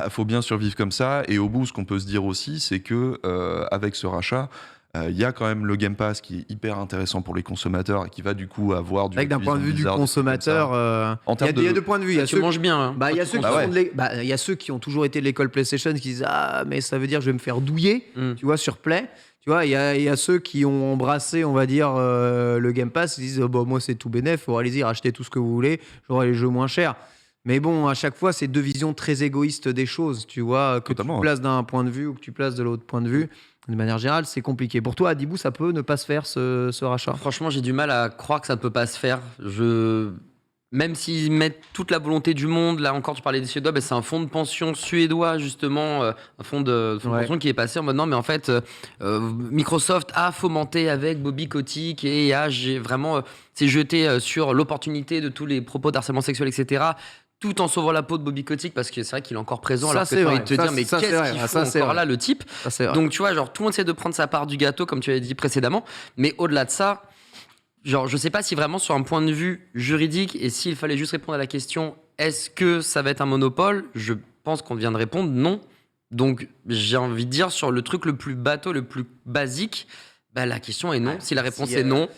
faut bien survivre comme ça. Et au bout, ce qu'on peut se dire aussi, c'est que avec ce rachat, il y a quand même le Game Pass qui est hyper intéressant pour les consommateurs et qui va du coup avoir du... Avec d'un point de vue du consommateur, il y a deux points de vue. Tu manges bien. Il y a ceux qui ont toujours été de l'école PlayStation qui disent « Ah, mais ça veut dire que je vais me faire douiller tu vois, sur Play ». Tu vois, il y a ceux qui ont embrassé, on va dire, le Game Pass, ils disent moi c'est tout bénef, allez-y, rachetez tout ce que vous voulez, j'aurai les jeux moins chers. Mais bon, à chaque fois, c'est deux visions très égoïstes des choses, tu vois, que tu places d'un point de vue ou que tu places de l'autre point de vue. De manière générale, c'est compliqué. Pour toi, Adibou, ça peut ne pas se faire, ce rachat ? Franchement, j'ai du mal à croire que ça ne peut pas se faire. Même s'ils mettent toute la volonté du monde, là encore, tu parlais des Suédois, c'est un fonds de pension suédois, justement, un fonds de pension qui est passé en mode non, mais en fait, Microsoft a fomenté avec Bobby Kotick et s'est jeté sur l'opportunité de tous les propos d'harcèlement sexuel, etc., tout en sauvant la peau de Bobby Kotick, parce que c'est vrai qu'il est encore présent. Ça, alors c'est vrai. te dire, mais qu'est-ce qu'il fait encore là, le type ? Donc, tu vois, genre, tout le monde essaie de prendre sa part du gâteau, comme tu avais dit précédemment, mais au-delà de ça, genre, je sais pas si vraiment sur un point de vue juridique et s'il fallait juste répondre à la question est-ce que ça va être un monopole, je pense qu'on vient de répondre non. Donc j'ai envie de dire sur le truc le plus bateau, le plus basique, la question est non. Si la réponse est non,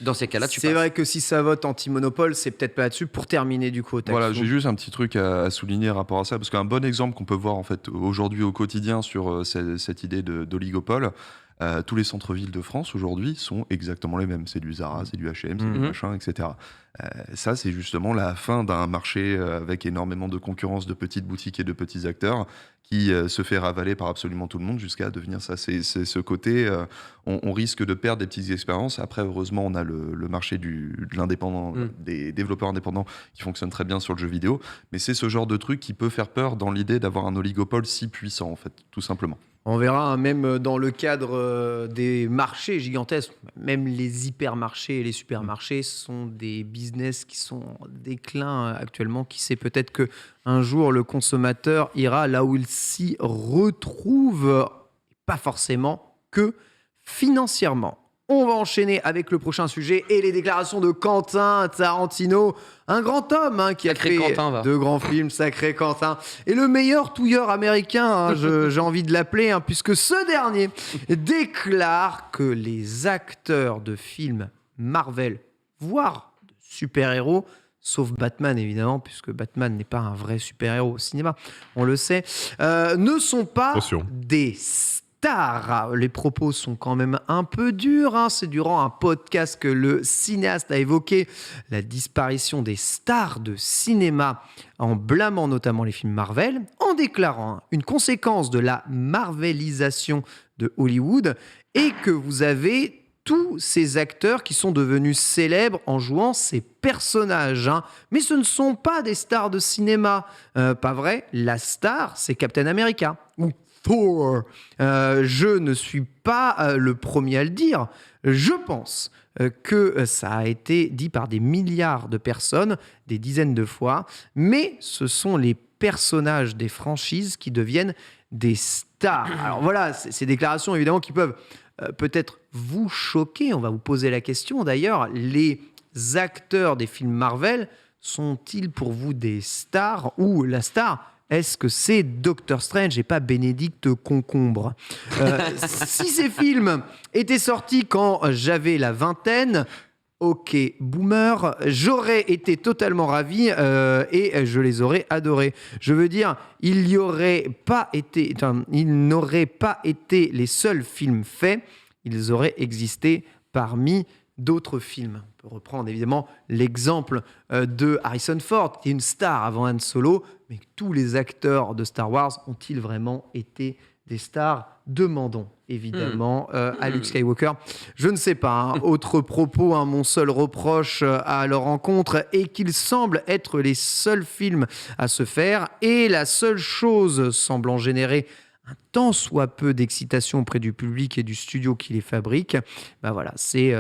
dans ces cas-là, tu passes. C'est vrai que si ça vote anti-monopole, c'est peut-être pas là-dessus. Pour terminer du coup au texte. Voilà, j'ai juste un petit truc à souligner par rapport à ça, parce qu'un bon exemple qu'on peut voir en fait aujourd'hui au quotidien sur cette idée d'oligopole, tous les centres-villes de France aujourd'hui sont exactement les mêmes. C'est du Zara, c'est du H&M, c'est du machin, etc. Ça, c'est justement la fin d'un marché avec énormément de concurrence de petites boutiques et de petits acteurs qui se fait ravaler par absolument tout le monde jusqu'à devenir ça. C'est ce côté, on risque de perdre des petites expériences. Après, heureusement, on a le marché de l'indépendant, des développeurs indépendants qui fonctionne très bien sur le jeu vidéo. Mais c'est ce genre de truc qui peut faire peur dans l'idée d'avoir un oligopole si puissant, en fait, tout simplement. On verra, même dans le cadre des marchés gigantesques, même les hypermarchés et les supermarchés sont des business qui sont en déclin actuellement. Qui sait, peut-être qu'un jour, le consommateur ira là où il s'y retrouve, pas forcément que financièrement. On va enchaîner avec le prochain sujet et les déclarations de Quentin Tarantino, un grand homme qui a fait de grands films, sacré Quentin, et le meilleur touilleur américain, j'ai envie de l'appeler, puisque ce dernier déclare que les acteurs de films Marvel, voire de super-héros, sauf Batman évidemment, puisque Batman n'est pas un vrai super-héros au cinéma, on le sait, ne sont pas des stars. Les propos sont quand même un peu durs. C'est durant un podcast que le cinéaste a évoqué la disparition des stars de cinéma en blâmant notamment les films Marvel, en déclarant une conséquence de la marvelisation de Hollywood et que vous avez tous ces acteurs qui sont devenus célèbres en jouant ces personnages. Mais ce ne sont pas des stars de cinéma. Pas vrai ? La star, c'est Captain America ou Thor. Je ne suis pas le premier à le dire. Je pense que ça a été dit par des milliards de personnes, des dizaines de fois, mais ce sont les personnages des franchises qui deviennent des stars. Alors voilà, ces déclarations évidemment qui peuvent peut-être vous choquer. On va vous poser la question d'ailleurs. Les acteurs des films Marvel sont-ils pour vous des stars ou la star ? Est-ce que c'est Doctor Strange et pas Bénédicte Concombre ? Si ces films étaient sortis quand j'avais la vingtaine, ok, boomer, j'aurais été totalement ravi et je les aurais adorés. Je veux dire, ils n'auraient pas été les seuls films faits, ils auraient existé parmi d'autres films. On peut reprendre évidemment l'exemple de Harrison Ford, qui est une star avant Han Solo, mais tous les acteurs de Star Wars ont-ils vraiment été des stars, demandons évidemment à Luke Skywalker. Je ne sais pas, autre propos, mon seul reproche à leur encontre est qu'ils semblent être les seuls films à se faire et la seule chose semblant générer un tant soit peu d'excitation auprès du public et du studio qui les fabrique, c'est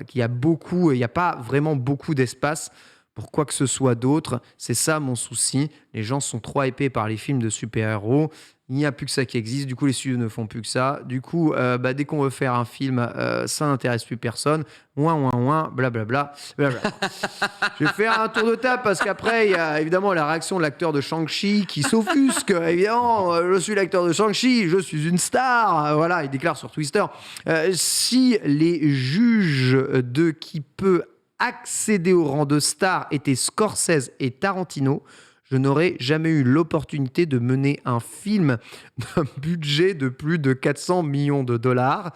qu'il y a beaucoup, il n'y a pas vraiment beaucoup d'espace pour quoi que ce soit d'autre. C'est ça mon souci. Les gens sont trop hypés par les films de super-héros. Il n'y a plus que ça qui existe. Du coup, les studios ne font plus que ça. Du coup, dès qu'on veut faire un film, ça n'intéresse plus personne. Blablabla. Je vais faire un tour de table parce qu'après, il y a évidemment la réaction de l'acteur de Shang-Chi qui s'offusque. Évidemment, je suis l'acteur de Shang-Chi, je suis une star. Voilà, il déclare sur Twitter. Si les juges de qui peut accéder au rang de star étaient Scorsese et Tarantino, je n'aurais jamais eu l'opportunité de mener un film d'un budget de plus de 400 millions de dollars.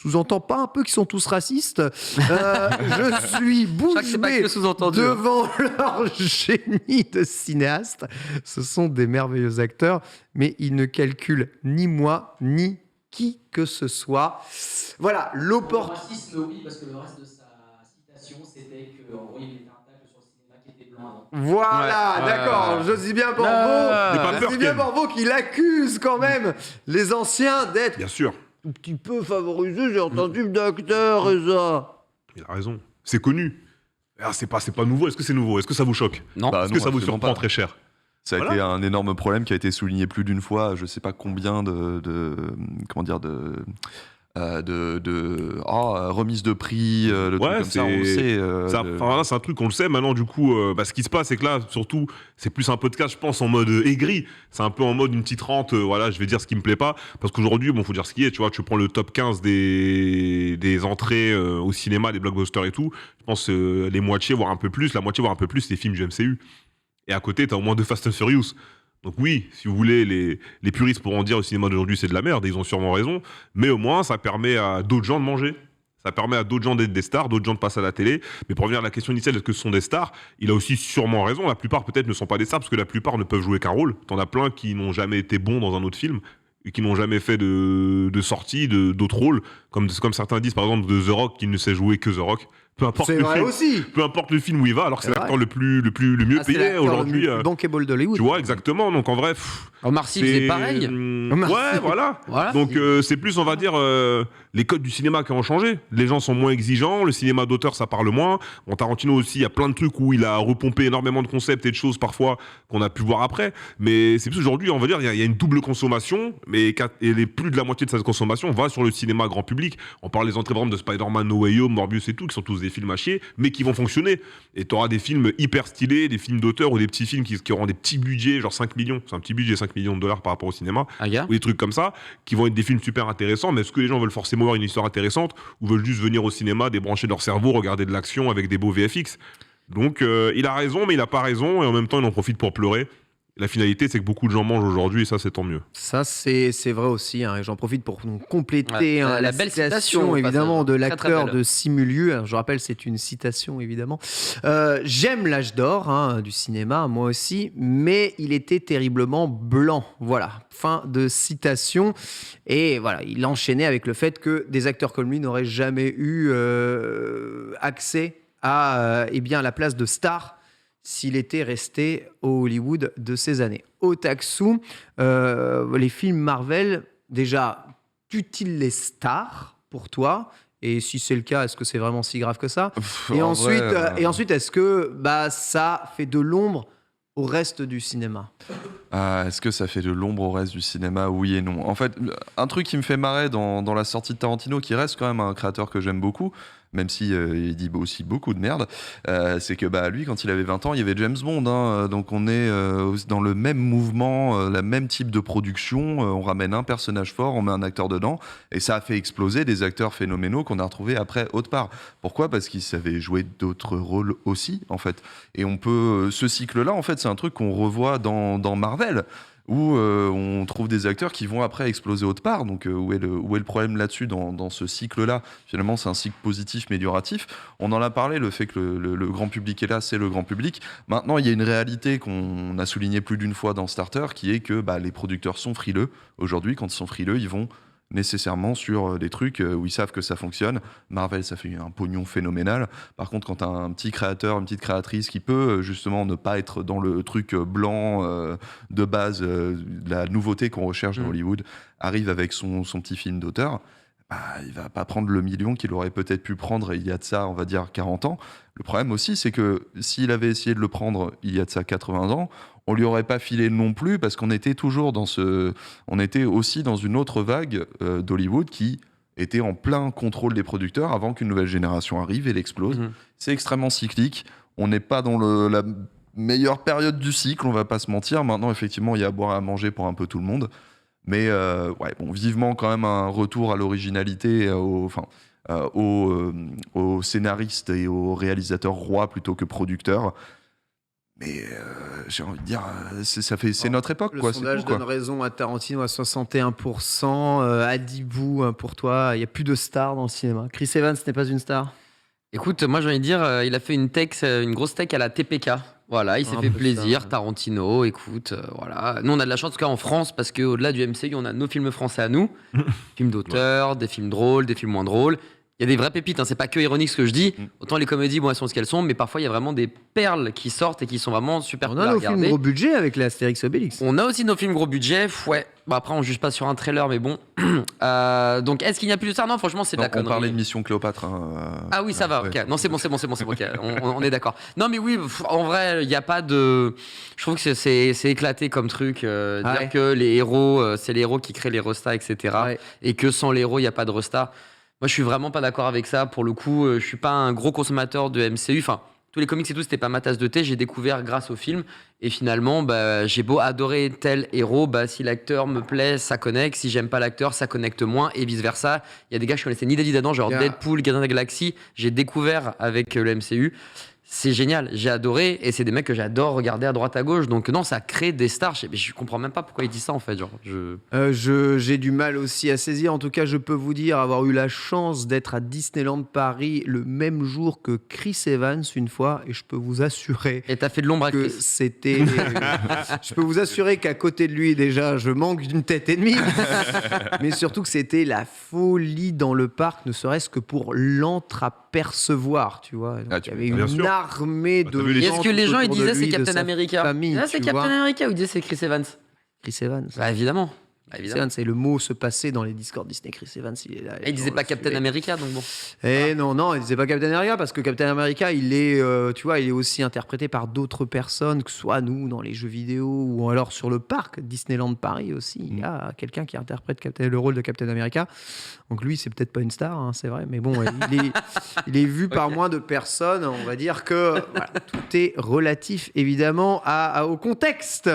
Sous-entend pas un peu qu'ils sont tous racistes. Je suis bouche bée devant leur génie de cinéaste. Ce sont des merveilleux acteurs, mais ils ne calculent ni moi, ni qui que ce soit. Voilà, l'opportunité... Racisme, oui, parce que le reste de sa citation, c'était qu'en gros, il y avait un tâche sur le cinéma qui était blanc avant. Voilà, d'accord. Je dis bien pour vous. Je dis bien pour vous qu'il accuse quand même les anciens d'être... Bien sûr. Un petit peu favorisé certains types d'acteurs et ça. Il a raison. C'est connu. C'est pas nouveau. Est-ce que c'est nouveau? Est-ce que ça vous choque? Non. Est-ce que ça vous surprend très cher? Ça a été un énorme problème qui a été souligné plus d'une fois. Je sais pas combien remise de prix, trucs comme ça, on le sait. C'est un truc qu'on le sait maintenant, du coup, ce qui se passe, c'est que là, surtout, c'est plus un podcast, je pense, en mode aigri. C'est un peu en mode une petite rente, je vais dire ce qui me plaît pas. Parce qu'aujourd'hui, faut dire ce qui est, tu vois, tu prends le top 15 des entrées au cinéma, des blockbusters et tout, je pense les moitiés, voire un peu plus, c'est des films du MCU. Et à côté, t'as au moins 2 Fast and Furious. Donc oui, si vous voulez, les puristes pourront dire au cinéma d'aujourd'hui c'est de la merde, et ils ont sûrement raison, mais au moins ça permet à d'autres gens de manger. Ça permet à d'autres gens d'être des stars, d'autres gens de passer à la télé. Mais pour revenir à la question initiale, est-ce que ce sont des stars? Il a aussi sûrement raison. La plupart peut-être ne sont pas des stars, parce que la plupart ne peuvent jouer qu'un rôle. T'en as plein qui n'ont jamais été bons dans un autre film, et qui n'ont jamais fait de sortie, d'autres rôles. Comme certains disent par exemple de The Rock, qu'il ne sait jouer que The Rock. Peu importe le film où il va, alors que c'est l'acteur le mieux payé aujourd'hui. Le plus bankable d'Hollywood. Tu vois, exactement. Donc en vrai, Omar Sy faisait pareil. Ouais, voilà. Donc c'est plus, on va dire, les codes du cinéma qui ont changé. Les gens sont moins exigeants, le cinéma d'auteur ça parle moins. Bon, Tarantino aussi, il y a plein de trucs où il a repompé énormément de concepts et de choses parfois qu'on a pu voir après. Mais c'est plus aujourd'hui, on va dire, il y a une double consommation, mais plus de la moitié de cette consommation va sur le cinéma grand public. On parle des entrées par exemple de Spider-Man, No Way Home, Morbius et tout, qui sont tous des films à chier, mais qui vont fonctionner. Et t'auras des films hyper stylés, des films d'auteur ou des petits films qui auront des petits budgets, genre 5 millions. C'est un petit budget, 5 millions de dollars par rapport au cinéma. Ou des trucs comme ça, qui vont être des films super intéressants. Mais est-ce que les gens veulent forcément voir une histoire intéressante ou veulent juste venir au cinéma, débrancher leur cerveau, regarder de l'action avec des beaux VFX? Donc il a raison, mais il a pas raison, et en même temps il en profite pour pleurer. La finalité, c'est que beaucoup de gens mangent aujourd'hui, et ça, c'est tant mieux. Ça, c'est vrai aussi. Et j'en profite pour nous compléter la belle citation, évidemment, de l'acteur de Simu Liu. Alors, je rappelle, c'est une citation, évidemment. J'aime l'âge d'or du cinéma, moi aussi, mais il était terriblement blanc. Voilà, fin de citation. Et voilà, il enchaînait avec le fait que des acteurs comme lui n'auraient jamais eu accès à la place de star s'il était resté au Hollywood de ces années. Otaksu, les films Marvel, déjà, tuent-ils les stars pour toi? Et si c'est le cas, est-ce que c'est vraiment si grave que ça? Et ensuite, est-ce que ça fait de l'ombre au reste du cinéma? Est-ce que ça fait de l'ombre au reste du cinéma? Oui et non. En fait, un truc qui me fait marrer dans la sortie de Tarantino, qui reste quand même un créateur que j'aime beaucoup, même si il dit aussi beaucoup de merde, c'est que lui, quand il avait 20 ans, il y avait James Bond, donc on est dans le même mouvement, le même type de production, on ramène un personnage fort, on met un acteur dedans, et ça a fait exploser des acteurs phénoménaux qu'on a retrouvés après autre part. Pourquoi? Parce qu'ils savaient jouer d'autres rôles aussi, en fait. Et ce cycle-là, en fait, c'est un truc qu'on revoit dans Marvel. où on trouve des acteurs qui vont après exploser autre part. Donc où est le problème là-dessus dans ce cycle-là? Finalement, c'est un cycle positif, médioratif. On en a parlé, le fait que le grand public est là, c'est le grand public. Maintenant, il y a une réalité qu'on a soulignée plus d'une fois dans Starter, qui est que les producteurs sont frileux. Aujourd'hui, quand ils sont frileux, ils vont nécessairement sur des trucs où ils savent que ça fonctionne. Marvel, ça fait un pognon phénoménal. Par contre, quand tu as un petit créateur, une petite créatrice qui peut justement ne pas être dans le truc blanc de base, la nouveauté qu'on recherche dans Hollywood, arrive avec son petit film d'auteur, il va pas prendre le million qu'il aurait peut-être pu prendre il y a de ça, on va dire, 40 ans. Le problème aussi, c'est que s'il avait essayé de le prendre il y a de ça 80 ans, on lui aurait pas filé non plus, parce qu'on était toujours on était aussi dans une autre vague d'Hollywood qui était en plein contrôle des producteurs avant qu'une nouvelle génération arrive et l'explose. C'est extrêmement cyclique. On n'est pas dans la meilleure période du cycle, on va pas se mentir. Maintenant, effectivement, il y a à boire et à manger pour un peu tout le monde. Mais vivement quand même un retour à l'originalité, aux scénaristes et aux réalisateurs rois plutôt que producteurs. Mais j'ai envie de dire, c'est notre époque. Le quoi. sondage donne raison à Tarantino à 61%, à Dibou, pour toi, il n'y a plus de stars dans le cinéma. Chris Evans n'est pas une star? Écoute, moi j'ai envie de dire, il a fait une grosse tech à la TPK. Voilà, il s'est fait plaisir, ça. Tarantino, écoute, voilà. Nous on a de la chance en tout cas en France, parce qu'au-delà du MCU, on a nos films français à nous. Films d'auteur, des films drôles, des films moins drôles. Il y a des vraies pépites, c'est pas que ironique ce que je dis. Autant les comédies, elles sont ce qu'elles sont, mais parfois il y a vraiment des perles qui sortent et qui sont vraiment super cool à regarder. On a nos films gros budget avec les Astérix Obélix. On a aussi nos films gros budget, ouais. Après on juge pas sur un trailer, mais bon. Donc est-ce qu'il n'y a plus de ça? Non, franchement c'est de la connerie. On parlait de Mission Cléopâtre. Ah oui, ça va, ok. Non, c'est bon, okay. on est d'accord. Non mais oui, en vrai, il n'y a pas de... Je trouve que c'est éclaté comme truc, dire que les héros, c'est les héros qui créent les restas, etc. Ouais. Et que sans les héros, il n'y a pas de restas. Moi, je suis vraiment pas d'accord avec ça. Pour le coup, je suis pas un gros consommateur de MCU. Enfin, tous les comics et tout, c'était pas ma tasse de thé. J'ai découvert grâce au film. Et finalement, j'ai beau adorer tel héros, si l'acteur me plaît, ça connecte. Si j'aime pas l'acteur, ça connecte moins et vice versa. Il y a des gars que je connaissais ni David Adam, genre Deadpool, Gardien de la Galaxie. J'ai découvert avec le MCU. C'est génial, j'ai adoré, et c'est des mecs que j'adore regarder à droite à gauche, donc non, ça crée des stars. Je comprends même pas pourquoi ils disent ça en fait. J'ai du mal aussi à saisir. En tout cas, je peux vous dire avoir eu la chance d'être à Disneyland Paris le même jour que Chris Evans une fois, et je peux vous assurer. Et t'as fait de l'ombre à Chris. C'était. Je peux vous assurer qu'à côté de lui, déjà, je manque d'une tête et demie, mais surtout que c'était la folie dans le parc, ne serait-ce que pour l'entreapercevoir, tu vois. Donc, il y avait une armée de gens. Est-ce que les gens ils disaient c'est Captain America? C'est Captain America ou ils disaient c'est Chris Evans? Chris Evans. Évidemment. Chris Evans, c'est le mot se passer dans les Discord Disney. Chris Evans, il est là. Et il disait pas Captain America, donc bon. Non, il disait pas Captain America, parce que Captain America, il est, il est aussi interprété par d'autres personnes, que ce soit nous dans les jeux vidéo ou alors sur le parc Disneyland Paris aussi. Il y a quelqu'un qui interprète le rôle de Captain America. Donc lui, c'est peut-être pas une star, c'est vrai, mais bon, il est vu par moins de personnes. On va dire que tout est relatif, évidemment, au contexte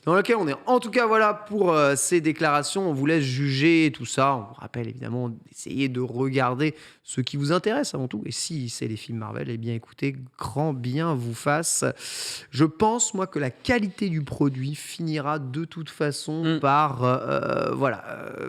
dans lequel on est. En tout cas, voilà pour ces déclarations. On vous laisse juger tout ça. On vous rappelle évidemment d'essayer de regarder ce qui vous intéresse avant tout. Et si c'est les films Marvel, eh bien écoutez, grand bien vous fasse. Je pense, moi, que la qualité du produit finira de toute façon par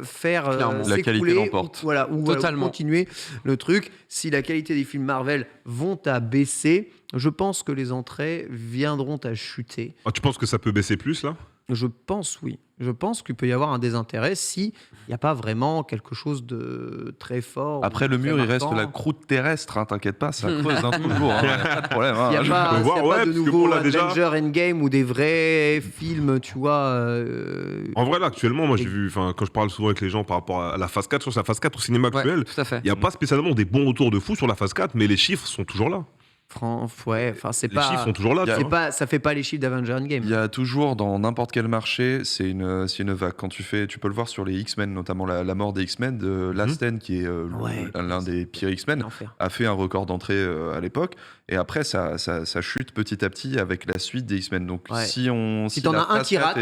faire la qualité l'emporte. Ou continuer le truc. Si la qualité des films Marvel vont à baisser, je pense que les entrées viendront à chuter. Ah, tu penses que ça peut baisser plus là ? Je pense, oui. Je pense qu'il peut y avoir un désintérêt s'il n'y a pas vraiment quelque chose de très fort. Après, le mur, il reste la croûte terrestre, t'inquiète pas, ça creuse toujours, y a pas de problème. Il n'y a pas de nouveau Avenger Endgame ou des vrais films, tu vois. En vrai, là, actuellement, moi, j'ai vu, quand je parle souvent avec les gens par rapport à la phase 4, sur la phase 4 au cinéma actuel, il n'y a pas spécialement des bons retours de fou sur la phase 4, mais les chiffres sont toujours là. C'est les chiffres sont toujours là. Ça fait pas les chiffres d'Avenger Endgame. Il y a toujours dans n'importe quel marché, c'est une vague. Quand tu peux le voir sur les X-Men, notamment la mort des X-Men de Lasten, qui est l'un des pires X-Men, a fait un record d'entrée à l'époque. Et après, ça chute petit à petit avec la suite des X-Men. Donc si t'en as un qui rate,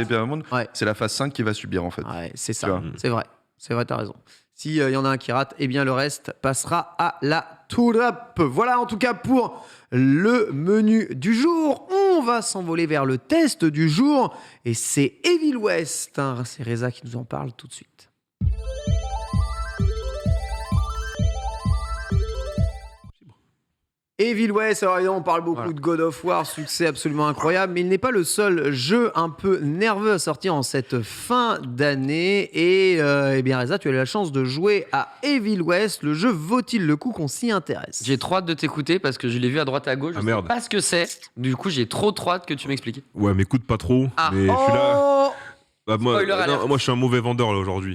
c'est la phase 5 qui va subir en fait. Ouais, c'est ça. C'est vrai, t'as raison. S'il y en a un qui rate, eh bien le reste passera à la tourap. Voilà en tout cas pour le menu du jour. On on va s'envoler vers le test du jour et c'est Evil West. C'est Reza qui nous en parle tout de suite. Evil West, alors évidemment, on parle beaucoup de God of War, succès absolument incroyable, mais il n'est pas le seul jeu un peu nerveux à sortir en cette fin d'année. Et eh bien Reza, tu as eu la chance de jouer à Evil West. Le jeu vaut-il le coup qu'on s'y intéresse? J'ai trop hâte de t'écouter parce que je l'ai vu à droite à gauche. Je sais pas ce que c'est. Du coup, j'ai trop hâte que tu m'expliques. Ouais, m'écoute pas trop. Ah. Mais je suis là. Bah, moi, Spoiler alert. moi, je suis un mauvais vendeur là aujourd'hui.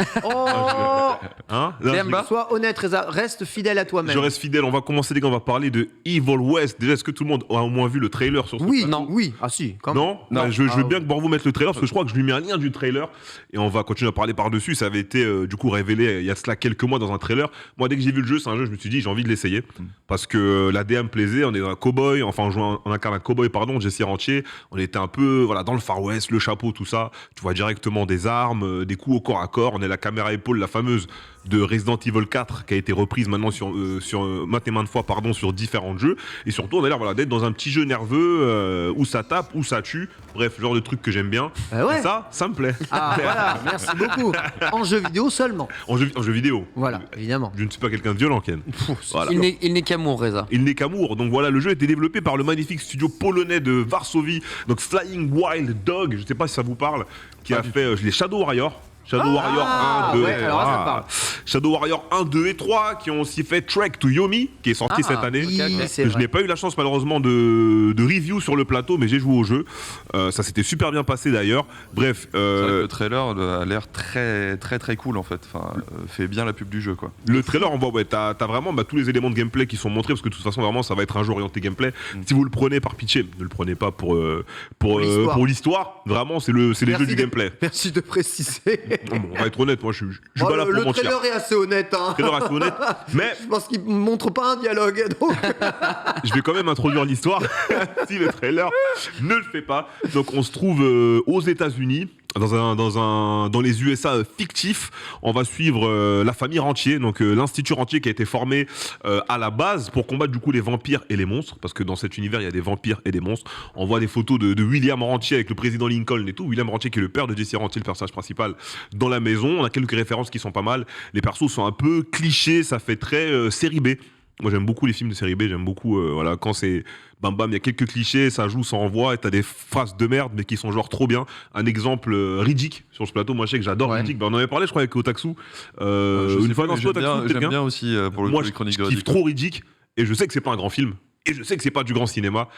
Hein? Là, Demba. Sois honnête Reza, reste fidèle à toi-même. je reste fidèle. On va commencer, les gars. On va parler de Evil West. Déjà, est-ce que tout le monde a au moins vu le trailer sur ce Oui, plateau non. Oui, ah si, quand même. Non, Bah, je veux bien que vous mettre le trailer parce que je crois que je lui mets un lien du trailer et on va continuer à parler par-dessus. Ça avait été du coup révélé il y a cela quelques mois dans un trailer. Moi, dès que j'ai vu le jeu, c'est un jeu, je me suis dit j'ai envie de l'essayer parce que la DA me plaisait. On est dans un cowboy, enfin on incarne un cowboy, pardon, Jesse Rentier. On était un peu dans le Far West, le chapeau, tout ça. Tu vois directement des armes, des coups au corps à corps. On est la caméra à épaule, la fameuse de Resident Evil 4 qui a été reprise maintenant sur maintes et maintes fois sur différents jeux. Et surtout, on a l'air d'être dans un petit jeu nerveux où ça tape, où ça tue. Bref, le genre de truc que j'aime bien. Ouais. Et ça me plaît. Ah voilà, merci beaucoup. En jeu vidéo seulement. En jeu vidéo. Voilà, évidemment. Je ne suis pas quelqu'un de violent, Ken. Voilà. Il n'est qu'amour, Reza. Il n'est qu'amour. Donc voilà, le jeu a été développé par le magnifique studio polonais de Varsovie, donc Flying Wild Dog, je ne sais pas si ça vous parle, qui a fait les Shadow Warrior. Warrior 1, 2, ouais, alors là, ça me parle. Shadow Warrior 1, 2 et 3 qui ont aussi fait Trek to Yomi qui est sorti cette année. c'est Je vrai. n'ai pas eu la chance malheureusement de review sur le plateau, mais j'ai joué au jeu. Ça s'était super bien passé d'ailleurs. Bref, C'est vrai que le trailer a l'air très très très cool en fait. Enfin, fait bien la pub du jeu quoi. le trailer on voit t'as vraiment tous les éléments de gameplay qui sont montrés parce que de toute façon vraiment ça va être un jeu orienté gameplay. Si vous le prenez par pitié, ne le prenez pas pour l'histoire. Vraiment c'est les jeux du gameplay. Merci de préciser. Non, bon, on va être honnête, moi je suis pas là pour le mentir. trailer est assez honnête. Hein. Le trailer est assez honnête, mais Je pense qu'il montre pas un dialogue. Donc... je vais quand même introduire l'histoire si le trailer ne le fait pas. Donc on se trouve aux États-Unis. Dans les USA fictifs, on va suivre la famille Rentier, donc l'institut Rentier qui a été formé à la base pour combattre du coup les vampires et les monstres, parce que dans cet univers il y a des vampires et des monstres. On voit des photos de William Rentier avec le président Lincoln et tout. William Rentier qui est le père de Jesse Rentier, le personnage principal dans la maison. On a quelques références qui sont pas mal. Les persos sont un peu clichés, ça fait très série B. Moi j'aime beaucoup les films de série B, j'aime beaucoup quand c'est bam bam, il y a quelques clichés, ça joue, ça envoie et t'as des phrases de merde mais qui sont genre trop bien. Un exemple Riddick sur ce plateau, moi je sais que j'adore Riddick, on en avait parlé je crois avec Otaksu une fois, j'aime bien aussi pour moi les chroniques de je kiffe Riddick. trop Riddick et je sais que c'est pas un grand film et je sais que c'est pas du grand cinéma.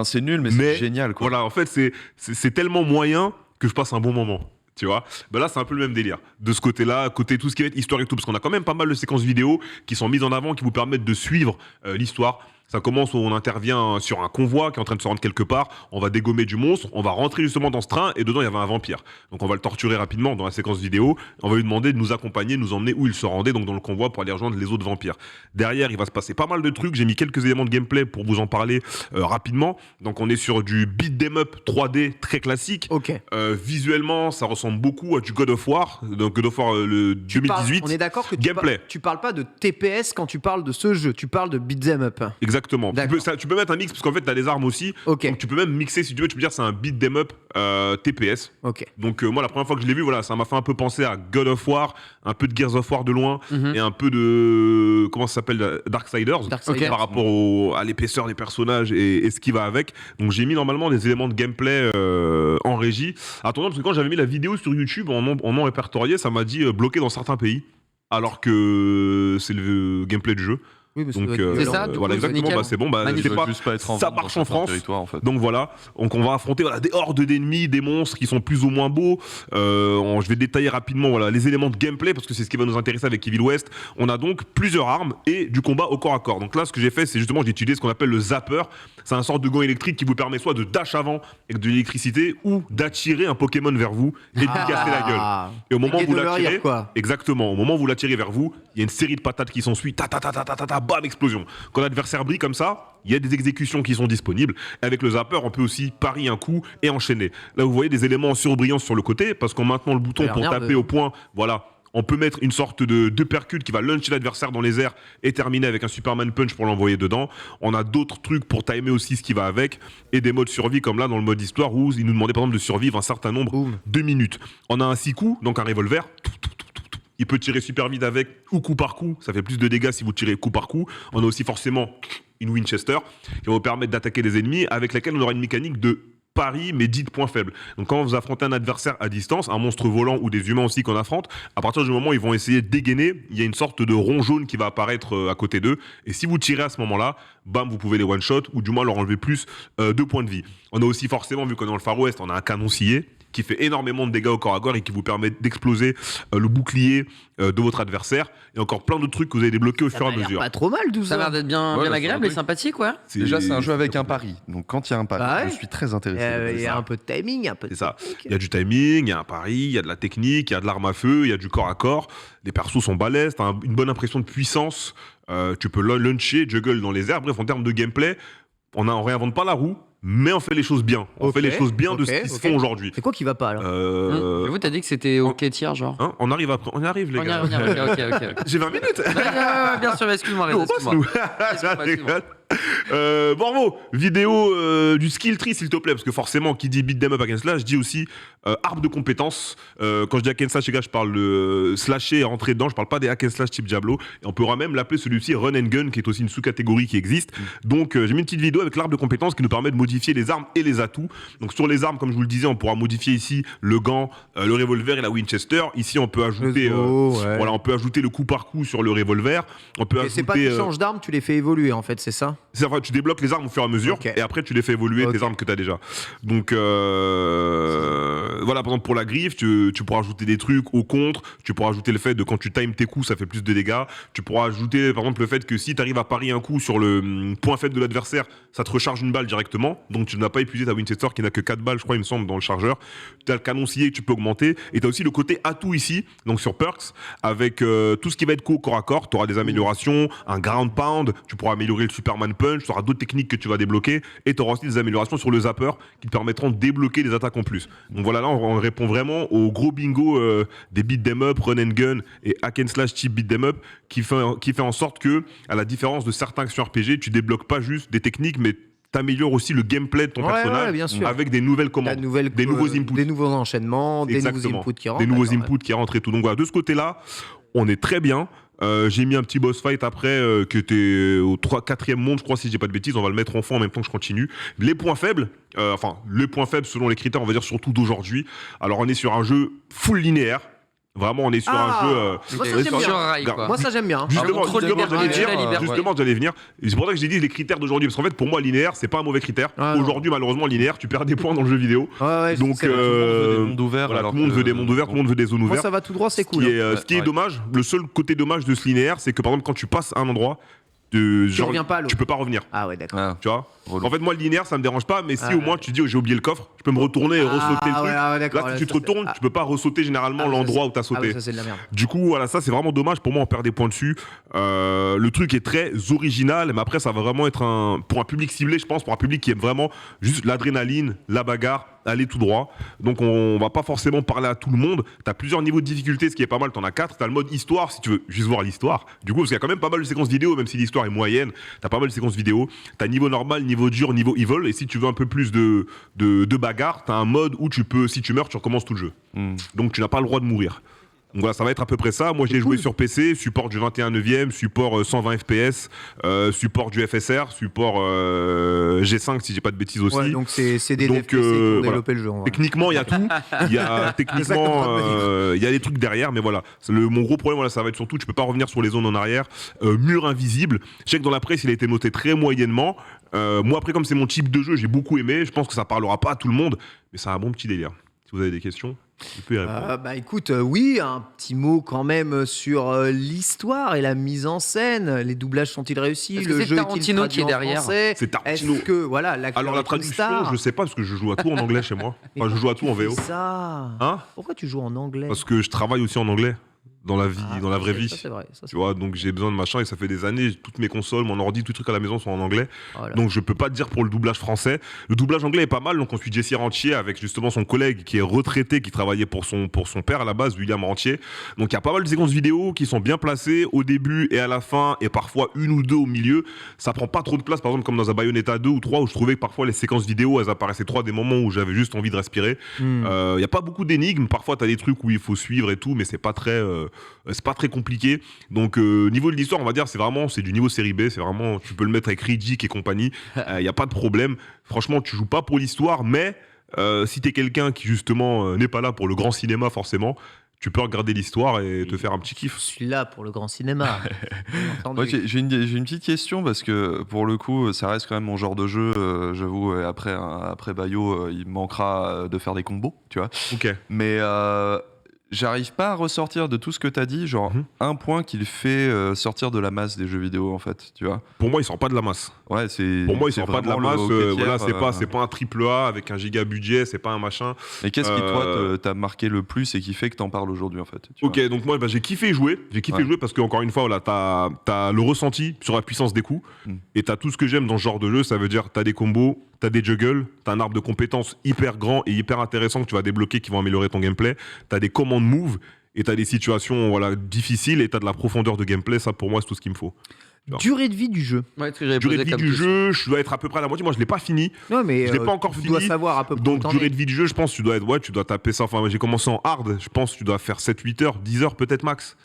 C'est nul mais c'est génial quoi. Voilà, en fait c'est tellement moyen que je passe un bon moment. Tu vois, ben là c'est un peu le même délire. De ce côté-là, côté tout ce qui va être histoire et tout, parce qu'on a quand même pas mal de séquences vidéo qui sont mises en avant, qui vous permettent de suivre l'histoire. Ça commence où on intervient sur un convoi qui est en train de se rendre quelque part, on va dégommer du monstre, on va rentrer justement dans ce train et dedans il y avait un vampire. Donc on va le torturer rapidement dans la séquence vidéo, on va lui demander de nous accompagner, de nous emmener où il se rendait, donc dans le convoi pour aller rejoindre les autres vampires. Derrière il va se passer pas mal de trucs, j'ai mis quelques éléments de gameplay pour vous en parler rapidement. Donc on est sur du beat 'em up 3D très classique. Ok. Visuellement ça ressemble beaucoup à du God of War, donc God of War le 2018. On est d'accord que gameplay. tu parles pas de TPS quand tu parles de ce jeu, tu parles de beat'em up. Exactement. Tu peux mettre un mix parce qu'en fait t'as des armes aussi. Ok. Donc tu peux même mixer si tu veux. Tu peux dire c'est un beat 'em up TPS. Ok. Donc moi la première fois que je l'ai vu, voilà, ça m'a fait un peu penser à God of War, un peu de Gears of War de loin et un peu de comment ça s'appelle Darksiders par rapport à l'épaisseur des personnages et ce qui va avec. Donc j'ai mis normalement des éléments de gameplay en régie. Attendant parce que quand j'avais mis la vidéo sur YouTube en non répertorié, ça m'a dit bloqué dans certains pays. Alors que c'est le gameplay du jeu. Oui, parce donc que c'est ça, voilà exactement, c'est bon, Magnifique. c'est pas, ça marche en France. En fait. Donc voilà, donc on va affronter des hordes d'ennemis, des monstres qui sont plus ou moins beaux. Je vais détailler rapidement les éléments de gameplay parce que c'est ce qui va nous intéresser avec Evil West. On a donc plusieurs armes et du combat au corps à corps. Donc là, ce que j'ai fait, c'est justement j'ai utilisé ce qu'on appelle le zapper. C'est un sorte de gant électrique qui vous permet soit de dash avant avec de l'électricité ou d'attirer un Pokémon vers vous et de lui casser la gueule. Et au moment où vous l'attirez, exactement, au moment où vous l'attirez vers vous, il y a une série de patates qui s'ensuit, bam, explosion. Quand l'adversaire brille comme ça, il y a des exécutions qui sont disponibles. Et avec le zapper, on peut aussi parier un coup et enchaîner. Là, vous voyez des éléments en surbrillance sur le côté, parce qu'en maintenant le bouton pour taper au point, voilà, On peut mettre une sorte de percute qui va luncher l'adversaire dans les airs et terminer avec un Superman Punch pour l'envoyer dedans. On a d'autres trucs pour timer aussi ce qui va avec et des modes survie comme là dans le mode histoire où il nous demandait par exemple de survivre un certain nombre de minutes. On a un 6 coups, donc un revolver. Il peut tirer super vite avec ou coup par coup. Ça fait plus de dégâts si vous tirez coup par coup. On a aussi forcément une Winchester qui va vous permettre d'attaquer des ennemis avec laquelle on aura une mécanique de pari mais dit de point faible. Donc quand vous affrontez un adversaire à distance, un monstre volant ou des humains aussi qu'on affronte, à partir du moment où ils vont essayer de dégainer, il y a une sorte de rond jaune qui va apparaître à côté d'eux. Et si vous tirez à ce moment-là, bam, vous pouvez les one-shot ou du moins leur enlever plus de points de vie. On a aussi forcément, vu qu'on est dans le Far West, on a un canon scié qui fait énormément de dégâts au corps à corps et qui vous permet d'exploser le bouclier de votre adversaire et encore plein d'autres trucs que vous allez débloquer au fur et à mesure. Pas trop mal tout Ça a ça. l'air d'être bien agréable et sympathique, ouais. Déjà, c'est un jeu avec un pari. Donc, quand il y a un pari, Bah ouais. je suis très intéressé. Il y a un peu de timing, un peu de C'est ça. technique. Il y a du timing, il y a un pari, il y a de la technique, il y a de l'arme à feu, il y a du corps à corps. Les persos sont balèzes, t'as une bonne impression de puissance. Tu peux luncher, juggle dans les airs. Bref, en termes de gameplay, on réinvente pas la roue, mais on fait les choses bien. On fait les choses bien de ce qui se font aujourd'hui. C'est quoi qui va pas là Et vous, t'as dit que c'était OK tier, genre. Hein, on arrive après, on y arrive les gars. Ok. J'ai 20 minutes. Bien sûr, excuse-moi. On passe, nous. Je rigole. Borvo, vidéo du skill tree s'il te plaît, parce que forcément qui dit beat them up against slash, je dis aussi arbre de compétences. Quand je dis hack and slash, les gars, je parle de slasher et rentrer dedans, je parle pas des hack and slash type Diablo, et on pourra même l'appeler celui-ci run and gun, qui est aussi une sous-catégorie qui existe. Donc j'ai mis une petite vidéo avec l'arbre de compétences qui nous permet de modifier les armes et les atouts. Donc sur les armes, comme je vous le disais, on pourra modifier ici le gant, le revolver et la Winchester. Ici on peut ajouter voilà, on peut ajouter le coup par coup sur le revolver. On peut ajouter, c'est pas que tu changes d'arme, tu les fais évoluer en fait, c'est ça? c'est vrai, tu débloques les armes au fur et à mesure et après tu les fais évoluer tes armes que tu as déjà. Donc voilà, par exemple pour la griffe, tu pourras ajouter des trucs au contre, tu pourras ajouter le fait de quand tu times tes coups, ça fait plus de dégâts. Tu pourras ajouter par exemple le fait que si tu arrives à parier un coup sur le point faible de l'adversaire, ça te recharge une balle directement. Donc tu n'as pas épuisé ta Winchester qui n'a que 4 balles, je crois, il me semble, dans le chargeur. Tu as le canon scié que tu peux augmenter et tu as aussi le côté atout ici, donc sur Perks, avec tout ce qui va être corps à corps. Tu auras des améliorations, un ground pound, tu pourras améliorer le Superman Punch, tu auras d'autres techniques que tu vas débloquer et tu auras aussi des améliorations sur le zapper qui te permettront de débloquer des attaques en plus. Donc voilà, là on répond vraiment au gros bingo des beat them up, run and gun et hack and slash type beat them up qui fait en sorte que, à la différence de certains actions RPG, tu débloques pas juste des techniques mais t'améliores aussi le gameplay de ton personnage bien sûr. avec des nouvelles commandes, des nouveaux inputs. Des nouveaux enchaînements, des nouveaux inputs qui rentrent. Des nouveaux inputs qui rentrent et tout. Donc voilà, de ce côté-là, on est très bien. J'ai mis un petit boss fight après qui était au 4e monde, je crois, si j'ai pas de bêtises. On va le mettre en fond en même temps que je continue. Les points faibles, les points faibles selon les critères, on va dire surtout d'aujourd'hui. Alors on est sur un jeu full linéaire. Vraiment, on est sur un jeu. Moi, ça, j'aime bien. rail, quoi. Moi, ça, j'aime bien. Justement, j'allais venir. Et c'est pour ça que j'ai dit les critères d'aujourd'hui. Parce qu'en fait, pour moi, linéaire, c'est pas un mauvais critère. Aujourd'hui, malheureusement, linéaire, tu perds des points dans le jeu vidéo. Donc, tout le monde veut des mondes ouverts. Tout le monde veut des zones ouvertes. Moi, ça va tout droit, c'est cool. Ce qui est dommage, le seul côté dommage de ce linéaire, c'est que par exemple, quand tu passes à un endroit, tu peux pas revenir. Ah ouais, d'accord. Tu vois. En fait, moi, le linéaire, ça me dérange pas, mais si au moins tu te dis, j'ai oublié le coffre, je peux me retourner et ressauter le truc. Là, si tu te retournes, tu peux pas ressauter généralement l'endroit où t'as sauté. Ça, c'est de la merde. Du coup, voilà, ça, c'est vraiment dommage. Pour moi, on perd des points dessus. Le truc est très original, mais après, ça va vraiment être pour un public ciblé, je pense, pour un public qui aime vraiment juste l'adrénaline, la bagarre, aller tout droit. Donc, on va pas forcément parler à tout le monde. T'as plusieurs niveaux de difficulté, ce qui est pas mal. T'en as 4. T'as le mode histoire, si tu veux juste voir l'histoire. Du coup, parce qu'il y a quand même pas mal de séquences vidéo, même si l'histoire est moyenne. T'as pas mal de séquences vidéo. T'as niveau normal, niveau dur, niveau evil. Et si tu veux un peu plus de bagarre, t'as un mode où tu peux, si tu meurs, tu recommences tout le jeu. Donc tu n'as pas le droit de mourir. Donc voilà, ça va être à peu près ça. Moi, je l'ai joué sur PC, support du 21/9, support 120 FPS, support du FSR, support G5 si j'ai pas de bêtises aussi. Ouais, donc c'est des devs qui ont développé le jeu. Techniquement, il y a tout. Il y a il y a des trucs derrière, mais voilà. Mon gros problème, voilà, ça va être surtout, tu peux pas revenir sur les zones en arrière. Mur invisible. Je sais que dans la presse, il a été noté très moyennement. Moi, après, comme c'est mon type de jeu, j'ai beaucoup aimé. Je pense que ça parlera pas à tout le monde, mais c'est un bon petit délire. Si vous avez des questions, vous pouvez y répondre. Écoute, oui, un petit mot quand même sur l'histoire et la mise en scène. Les doublages sont-ils réussis? Le jeu Tarantino qui est derrière. C'est Tarantino. Est-ce que voilà, alors la traduction, je sais pas parce que je joue à tout en anglais chez moi. Enfin, je joue à tout en VO. Ça. Hein? Pourquoi tu joues en anglais? Parce que je travaille aussi en anglais. dans la vie, dans la vraie vie. Ça, c'est vrai. Ça, c'est Tu vois, donc j'ai besoin de machin et ça fait des années, toutes mes consoles, mon ordi, tout truc à la maison sont en anglais. Voilà. Donc je peux pas te dire pour le doublage français. Le doublage anglais est pas mal, donc on suit Jesse Rentier avec justement son collègue qui est retraité, qui travaillait pour son père à la base, William Rentier. Donc il y a pas mal de séquences vidéo qui sont bien placées au début et à la fin, et parfois une ou deux au milieu. Ça prend pas trop de place, par exemple comme dans un Bayonetta 2 ou 3 où je trouvais que parfois les séquences vidéo, elles apparaissaient trop à des moments où j'avais juste envie de respirer. Il y a pas beaucoup d'énigmes, parfois t'as des trucs où il faut suivre et tout, mais c'est pas très compliqué. Donc niveau de l'histoire, on va dire c'est du niveau série B, c'est vraiment, tu peux le mettre avec Riddick et compagnie, il y a pas de problème. Franchement, tu joues pas pour l'histoire, mais si t'es quelqu'un qui justement n'est pas là pour le grand cinéma forcément, tu peux regarder l'histoire et te faire un petit kiff. Je suis là pour le grand cinéma. Ouais, j'ai une petite question parce que pour le coup, ça reste quand même mon genre de jeu. J'avoue, après Bayo, il me manquera de faire des combos, tu vois. Ok. Mais j'arrive pas à ressortir de tout ce que t'as dit, genre un point qui le fait sortir de la masse des jeux vidéo en fait, tu vois. Pour moi, il sort pas de la masse. Ouais, Pour moi, il sort pas de la masse. Voilà, c'est pas. pas un triple A avec un giga budget, c'est pas un machin. Et qu'est-ce qui toi t'a marqué le plus et qui fait que t'en parles aujourd'hui en fait, tu vois. Donc moi j'ai kiffé jouer. J'ai kiffé jouer parce que encore une fois, voilà, t'as le ressenti sur la puissance des coups et t'as tout ce que j'aime dans ce genre de jeu. Ça veut dire t'as des combos, t'as des juggles, t'as un arbre de compétences hyper grand et hyper intéressant que tu vas débloquer qui vont améliorer ton gameplay. T'as des commandes move et t'as des situations difficiles et t'as de la profondeur de gameplay. Ça pour moi c'est tout ce qu'il me faut. Durée de vie du jeu. Ouais, ce que j'avais Durée posé de vie comme du question. jeu, je dois être à peu près à la moitié. Moi je l'ai pas fini. Non, mais Je l'ai pas encore tu fini. dois savoir à peu près. Donc où t'en durée es. de vie du jeu, je pense que tu dois taper ça. Enfin, j'ai commencé en hard. Je pense que tu dois faire 7-8 heures, 10 heures peut-être max.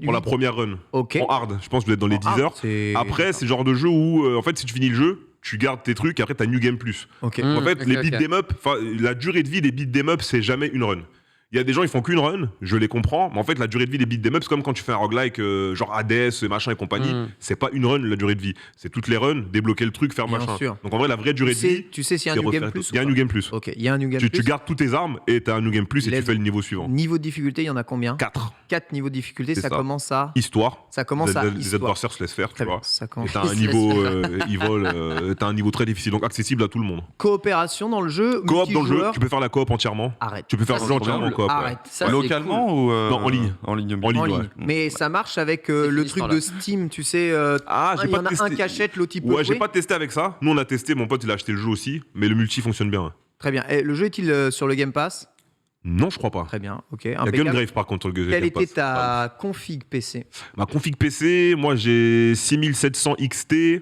Pour la première run. Ok. En hard, je pense que je dois être dans les En 10 hard, heures. c'est- Après, c'est le genre de jeu où, en fait, si tu finis le jeu, tu gardes tes trucs et après, t'as New Game Plus. Ok. En fait, ok, les ok. beat 'em up, la durée de vie des beat 'em up, c'est jamais une run. Il y a des gens, ils font qu'une run, je les comprends, mais en fait, la durée de vie des beat 'em up, c'est comme quand tu fais un roguelike, genre Hades, machin et compagnie, c'est pas une run, la durée de vie. C'est toutes les runs, débloquer le truc, faire Bien machin. sûr. Donc en vrai, la vraie durée de vie, Tu sais s'il y a un c'est New Game refaire- Plus il y a un ou New pas Game Plus. Ok, il y a un New Game Tu Plus. gardes toutes tes armes et t'as un New Game Plus et Let's- tu fais le niveau suivant. Niveau de difficulté, il y en a combien 4. 4 niveaux de difficulté, C'est ça ça. commence à. Histoire. Ça commence à. Les histoire. adversaires se laissent faire, Très tu bien, vois. ça Et commence. t'as un niveau, t'as un niveau très difficile, donc accessible à tout le monde. Coopération dans le jeu. Coop dans le jeu, multijoueur. tu peux faire la coop entièrement. Arrête. Tu peux faire Ça, le jeu c'est entièrement en cool. coop. ouais. Arrête. Ça, c'est Localement cool. ou Non, en ligne. En ligne. En ligne, En ouais. ligne. Mais ça marche avec C'est le une truc histoire, de là. Steam, tu sais. Ah, j'ai il y pas en a testé. un cachette, l'autre il peut Ouais, j'ai jouer. pas testé avec ça. Nous, on a testé, mon pote, il a acheté le jeu aussi, mais le multi fonctionne bien. Très bien. Et le jeu est-il sur le Game Pass? Non, je crois pas. Très bien. Ok. Il y a Impeccable. Gungrave par contre sur le Quelle Game était Pass. ta config PC? Ma config PC, moi j'ai 6700 XT,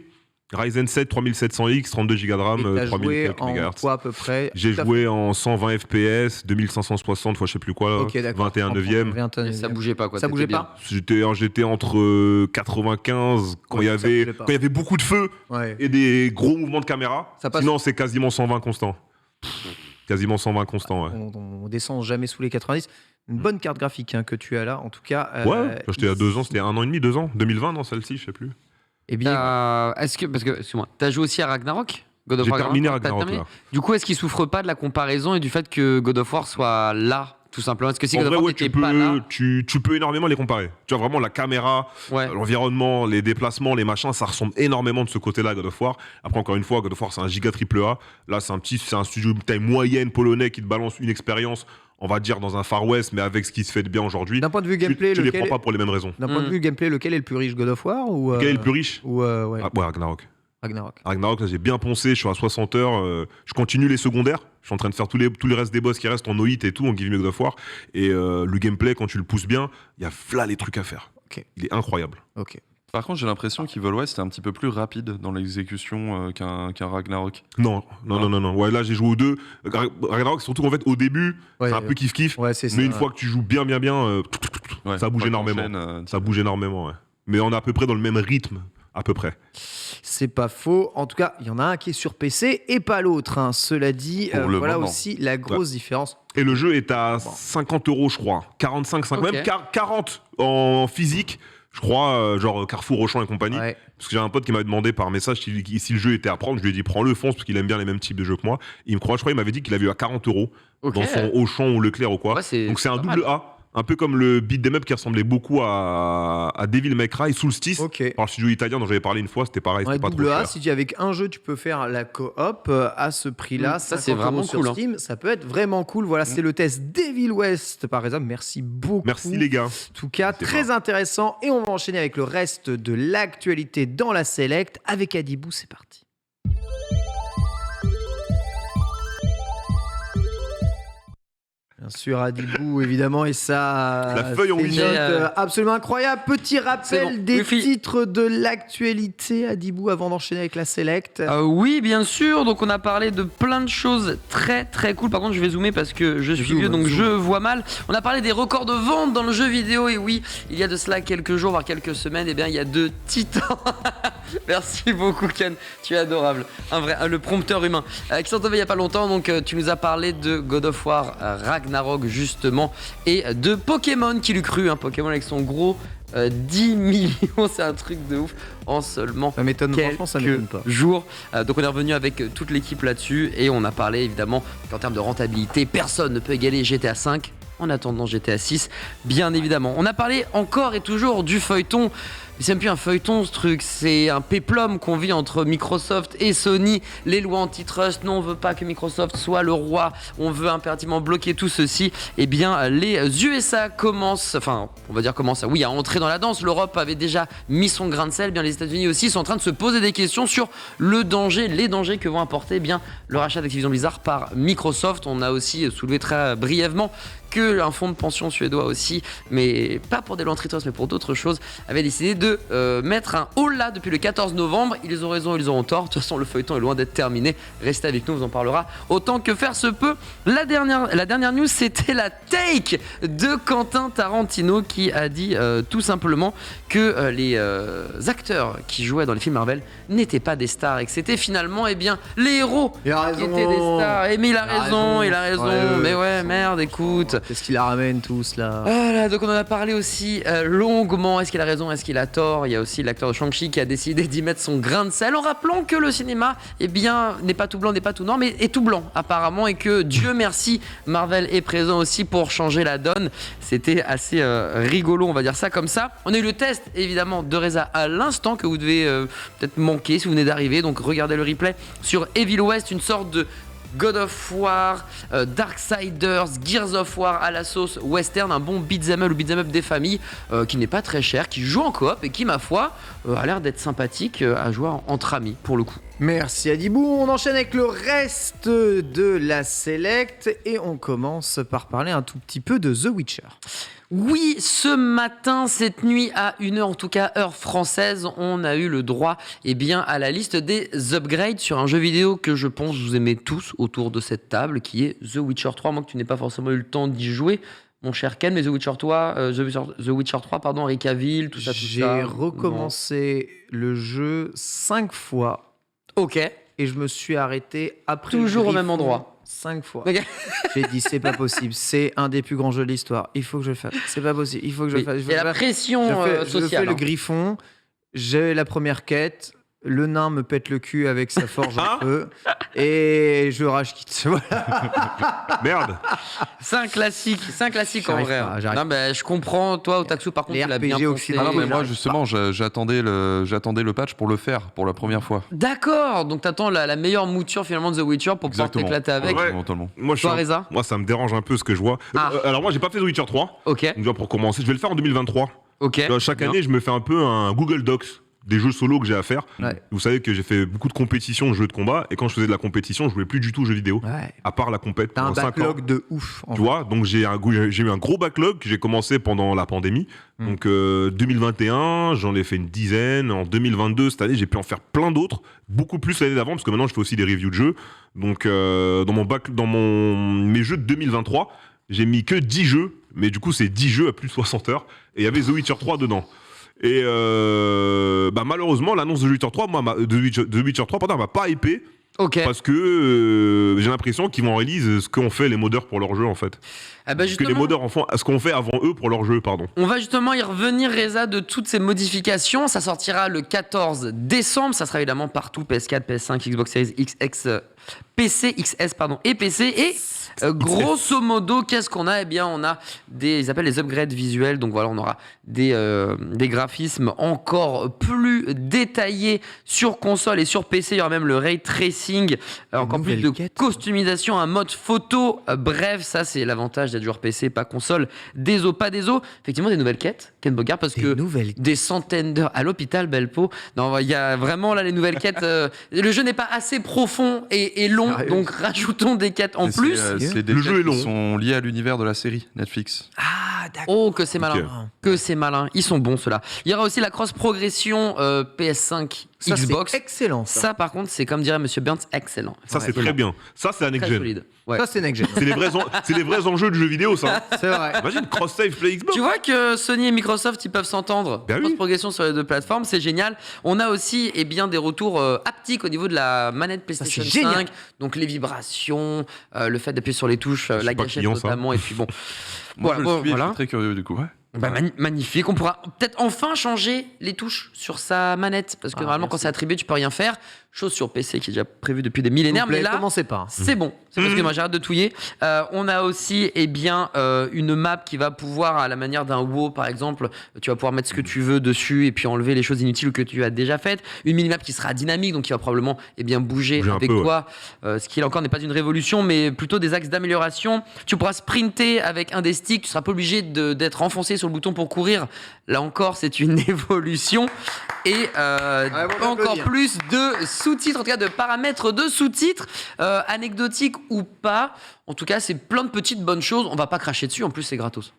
Ryzen 7 3700X, 32 Go de RAM, Et t'as 3000 joué quelques en mégahertz. quoi à peu près? J'ai Tout à joué en 120 FPS, 2560 fois je sais plus quoi, là, fait. Ok, d'accord. 21 neuvième. 21 Et ça bougeait pas, quoi. Ça t'étais bougeait bien. pas? J'étais entre 95 quand Ouais, il y ça avait bougeait pas. quand il y avait beaucoup de feu Ouais. et des gros mouvements de caméra. Ça passe. Sinon c'est quasiment 120 constant. Quasiment 120 constant, ouais. On descend jamais sous les 90. Une bonne carte graphique hein, que tu as là, en tout cas. Ouais, j'étais il y a 2 ans, c'était 1 an et demi, 2 ans. 2020 dans celle-ci, je sais plus. Eh bien, Parce que, excuse-moi, t'as joué aussi à Ragnarok? God of J'ai War terminé t'as Ragnarok terminé là. Du coup, est-ce qu'il souffre pas de la comparaison et du fait que God of War soit là, tout simplement? Est-ce que si En God of vrai, War ouais, n'était pas là, tu peux énormément les comparer. Tu vois vraiment la caméra, ouais. l'environnement, les déplacements, les machins, ça ressemble énormément de ce côté-là à God of War. Après, encore une fois, God of War, c'est un giga triple A. Là, c'est un studio de taille moyenne polonais qui te balance une expérience, on va dire, dans un Far West, mais avec ce qui se fait de bien aujourd'hui. d'un point de vue gameplay, Tu les lequel, prends pas pour les mêmes raisons. d'un point de vue gameplay, lequel est le plus riche, God of War ou Quel est le plus riche ou ouais, Ouais, Ragnarok. Ragnarok. Ragnarok, là, j'ai bien poncé, je suis à 60 heures. Je continue les secondaires. Je suis en train de faire tous les restes des boss qui restent en no hit et tout, en Give Me God of War. Et le gameplay, quand tu le pousses bien, il y a là les trucs à faire. Ok. Il est incroyable. Ok. Ah. Par contre, j'ai l'impression qu'Evil West est un petit peu plus rapide dans l'exécution qu'un Ragnarok. Non. Ouais, là, j'ai joué aux deux. Ragnarok, surtout qu'en fait, au début, Ouais, c'est un peu kiff-kiff. Ouais, c'est ça. Mais une fois que tu joues bien, Ouais, ça bouge quand énormément. t'enchaînes, Ça bouge énormément, ouais. Mais on est à peu près dans le même rythme, à peu près. C'est pas faux. En tout cas, il y en a un qui est sur PC et pas l'autre. Hein. Cela dit, Pour le voilà moment. aussi la grosse différence. Et le jeu est à 50 €, je crois. 45, 50, Ok. même 40 en physique, je crois, genre Carrefour, Auchan et compagnie. Ouais. Parce que j'ai un pote qui m'avait demandé par message si le jeu était à prendre. Je lui ai dit prends-le, fonce, parce qu'il aime bien les mêmes types de jeux que moi. Je crois qu'il m'avait dit qu'il avait eu à 40 € Ok. dans son Auchan ou Leclerc ou quoi. Ouais, Donc c'est un pas double mal. A. un peu comme le beat 'em up qui ressemblait beaucoup à Devil May Cry, Solstice, par le studio italien dont j'avais parlé une fois, c'était pareil, c'était pas trop cher. Si tu avec un jeu, tu peux faire la coop à ce prix-là, ça c'est vraiment sur cool. Steam, ça peut être vraiment cool. Voilà, c'est le test Devil West par exemple. Merci beaucoup. Merci les gars. En tout cas, très intéressant. Et on va enchaîner avec le reste de l'actualité dans la Select avec Adibou. C'est parti. Bien sûr, Adibou, évidemment, et ça. La feuille en absolument incroyable. Petit rappel des titres de l'actualité, Adibou, avant d'enchaîner avec la Select. Oui, bien sûr. Donc, on a parlé de plein de choses très très cool. Par contre, je vais zoomer parce que je suis vieux, donc je vois mal. On a parlé des records de vente dans le jeu vidéo. Et oui, il y a de cela quelques jours, voire quelques semaines, et bien, il y a 2 titans. Merci beaucoup, Ken. Tu es adorable. Le prompteur humain. Qui sont tombés il n'y a pas longtemps. Donc, tu nous as parlé de God of War Ragnarok justement et de Pokémon, qui l'eût cru, Pokémon avec son gros 10 millions, c'est un truc de ouf en seulement quelques jours. Donc on est revenu avec toute l'équipe là-dessus et on a parlé évidemment qu'en termes de rentabilité, personne ne peut égaler GTA 5 en attendant GTA 6, bien évidemment. On a parlé encore et toujours du feuilleton. Mais c'est même plus un feuilleton ce truc, c'est un péplum qu'on vit entre Microsoft et Sony. Les lois antitrust, non, on veut pas que Microsoft soit le roi, on veut impérativement bloquer tout ceci. Eh bien, les USA commencent à entrer dans la danse. L'Europe avait déjà mis son grain de sel, bien les États-Unis aussi sont en train de se poser des questions sur les dangers que vont apporter le rachat d'Activision Blizzard par Microsoft. On a aussi soulevé très brièvement qu'un fonds de pension suédois aussi, mais pas pour des lois antitrust, mais pour d'autres choses, avait décidé de mettre un holà depuis le 14 novembre. Ils ont raison, ils auront tort. De toute façon, le feuilleton est loin d'être terminé. Restez avec nous, on vous en parlera autant que faire se peut. La dernière news, c'était la take de Quentin Tarantino qui a dit tout simplement que les acteurs qui jouaient dans les films Marvel n'étaient pas des stars et que c'était finalement les héros qui étaient des stars. Mais il a raison. Mais ouais, merde, écoute. Qu'est-ce qu'il la ramène tous là? Voilà, donc on en a parlé aussi longuement. Est-ce qu'il a raison? Est-ce qu'il a tort? Il y a aussi l'acteur de Shang-Chi qui a décidé d'y mettre son grain de sel en rappelant que le cinéma n'est pas tout blanc, n'est pas tout noir, mais est tout blanc apparemment, et que Dieu merci, Marvel est présent aussi pour changer la donne. C'était assez rigolo, on va dire ça comme ça. On a eu le test évidemment de Reza à l'instant que vous devez peut-être manquer si vous venez d'arriver, donc regardez le replay sur Evil West, une sorte de God of War, Darksiders, Gears of War à la sauce western, un bon beat'em up ou beat'em up des familles qui n'est pas très cher, qui joue en coop et qui, ma foi, a l'air d'être sympathique à jouer entre amis pour le coup. Merci Adibou, on enchaîne avec le reste de la Select et on commence par parler un tout petit peu de The Witcher. Oui, ce matin, cette nuit, à 1h, en tout cas heure française, on a eu le droit à la liste des upgrades sur un jeu vidéo que je pense vous aimez tous autour de cette table, qui est The Witcher 3. Moi, que tu n'aies pas forcément eu le temps d'y jouer, mon cher Ken, mais The Witcher 3, Henry Cavill, tout ça. J'ai recommencé le jeu 5 fois. Ok. Et je me suis arrêté après. Toujours au même endroit. 5 fois. Okay. J'ai dit c'est pas possible, c'est un des plus grands jeux de l'histoire. Il faut que je le fasse. C'est pas possible, il faut que je le fasse. Il y a la pression sociale. Je fais le griffon, j'ai la première quête, le nain me pète le cul avec sa forge en feu et je rage quitte. Voilà. Merde. C'est un classique en vrai. Non, mais je comprends, toi Otaksu par contre tu l'as bien pensé. Non, mais moi justement j'attendais le patch pour le faire pour la première fois. D'accord, donc t'attends la meilleure mouture finalement de The Witcher pour pouvoir t'éclater avec. Ouais. Moi ça me dérange un peu ce que je vois. Alors moi j'ai pas fait The Witcher 3. Ok. Donc pour commencer, je vais le faire en 2023. Ok. Chaque année je me fais un peu un Google Docs des jeux solo que j'ai à faire. Ouais. Vous savez que j'ai fait beaucoup de compétitions de jeux de combat, et quand je faisais de la compétition, je jouais plus du tout aux jeux vidéo, à part la compète. T'as un backlog de ouf. Tu vois, donc j'ai eu un gros backlog que j'ai commencé pendant la pandémie. Donc 2021, j'en ai fait une dizaine. En 2022, cette année, j'ai pu en faire plein d'autres, beaucoup plus l'année d'avant, parce que maintenant je fais aussi des reviews de jeux. Donc dans mes jeux de 2023, j'ai mis que 10 jeux, mais du coup c'est 10 jeux à plus de 60 heures, et il y avait The Witcher 3 dedans. Et malheureusement, l'annonce de The Witcher 3, m'a pas hypé. Okay. Parce que j'ai l'impression qu'ils vont réaliser ce qu'ont fait les modeurs pour leur jeu en fait. Que les modeurs en font ce qu'on fait avant eux pour leur jeu, pardon. On va justement y revenir, Reza, de toutes ces modifications. Ça sortira le 14 décembre. Ça sera évidemment partout, PS4, PS5, Xbox Series X, PC, XS pardon, et PC. Et grosso modo, qu'est-ce qu'on a ? Eh bien, on a ils appellent les upgrades visuels. Donc voilà, on aura des graphismes encore plus détaillés sur console et sur PC. Il y aura même le ray tracing, encore plus de customisation, un mode photo. Bref, ça c'est l'avantage d'être joueur PC, pas console. Pas des os. Effectivement, des nouvelles quêtes, Ken Bogard, parce que des centaines d'heures à l'hôpital Belpo. Non, il y a vraiment là les nouvelles quêtes. Le jeu n'est pas assez profond et long, donc rajoutons des quêtes en plus. C'est des quêtes qui sont liées à l'univers de la série Netflix. Ah, d'accord. Oh, que c'est malin. Que c'est malin. Ils sont bons, ceux-là. Il y aura aussi la cross-progression PS5, ça, Xbox. C'est excellent, ça. Par contre, c'est comme dirait Monsieur Burns, excellent. Ça, c'est très bien. Ça, c'est un Très next-gen. solide. Ouais. Ça, c'est next-gen. C'est les vrais enjeux du jeu vidéo, ça. C'est vrai. Imagine, cross-save Play Xbox. Tu vois que Sony et Microsoft, ils peuvent s'entendre. Ben oui. Cross-progression sur les deux plateformes, c'est génial. On a aussi des retours haptiques au niveau de la manette PlayStation 5. Génial. Donc les vibrations, le fait d'appuyer sur les touches, la gâchette client, notamment. Et puis bon. Moi, je suis très curieux du coup. Ouais. Bah, magnifique, on pourra peut-être enfin changer les touches sur sa manette parce que normalement quand c'est attribué tu peux rien faire, chose sur PC qui est déjà prévue depuis des millénaires, mais là commencez pas. c'est bon, c'est parce que moi j'arrête de touiller. On a aussi une map qui va pouvoir, à la manière d'un WoW par exemple, tu vas pouvoir mettre ce que tu veux dessus et puis enlever les choses inutiles que tu as déjà faites. Une minimap qui sera dynamique, donc qui va probablement bouger avec toi, ce qui là encore n'est pas une révolution mais plutôt des axes d'amélioration. Tu pourras sprinter avec un des sticks, tu seras pas obligé d'être enfoncé sur le bouton pour courir. Là encore, c'est une évolution. Et encore plus de sous-titres, en tout cas de paramètres de sous-titres, anecdotiques ou pas. En tout cas, c'est plein de petites bonnes choses. On va pas cracher dessus, en plus c'est gratos.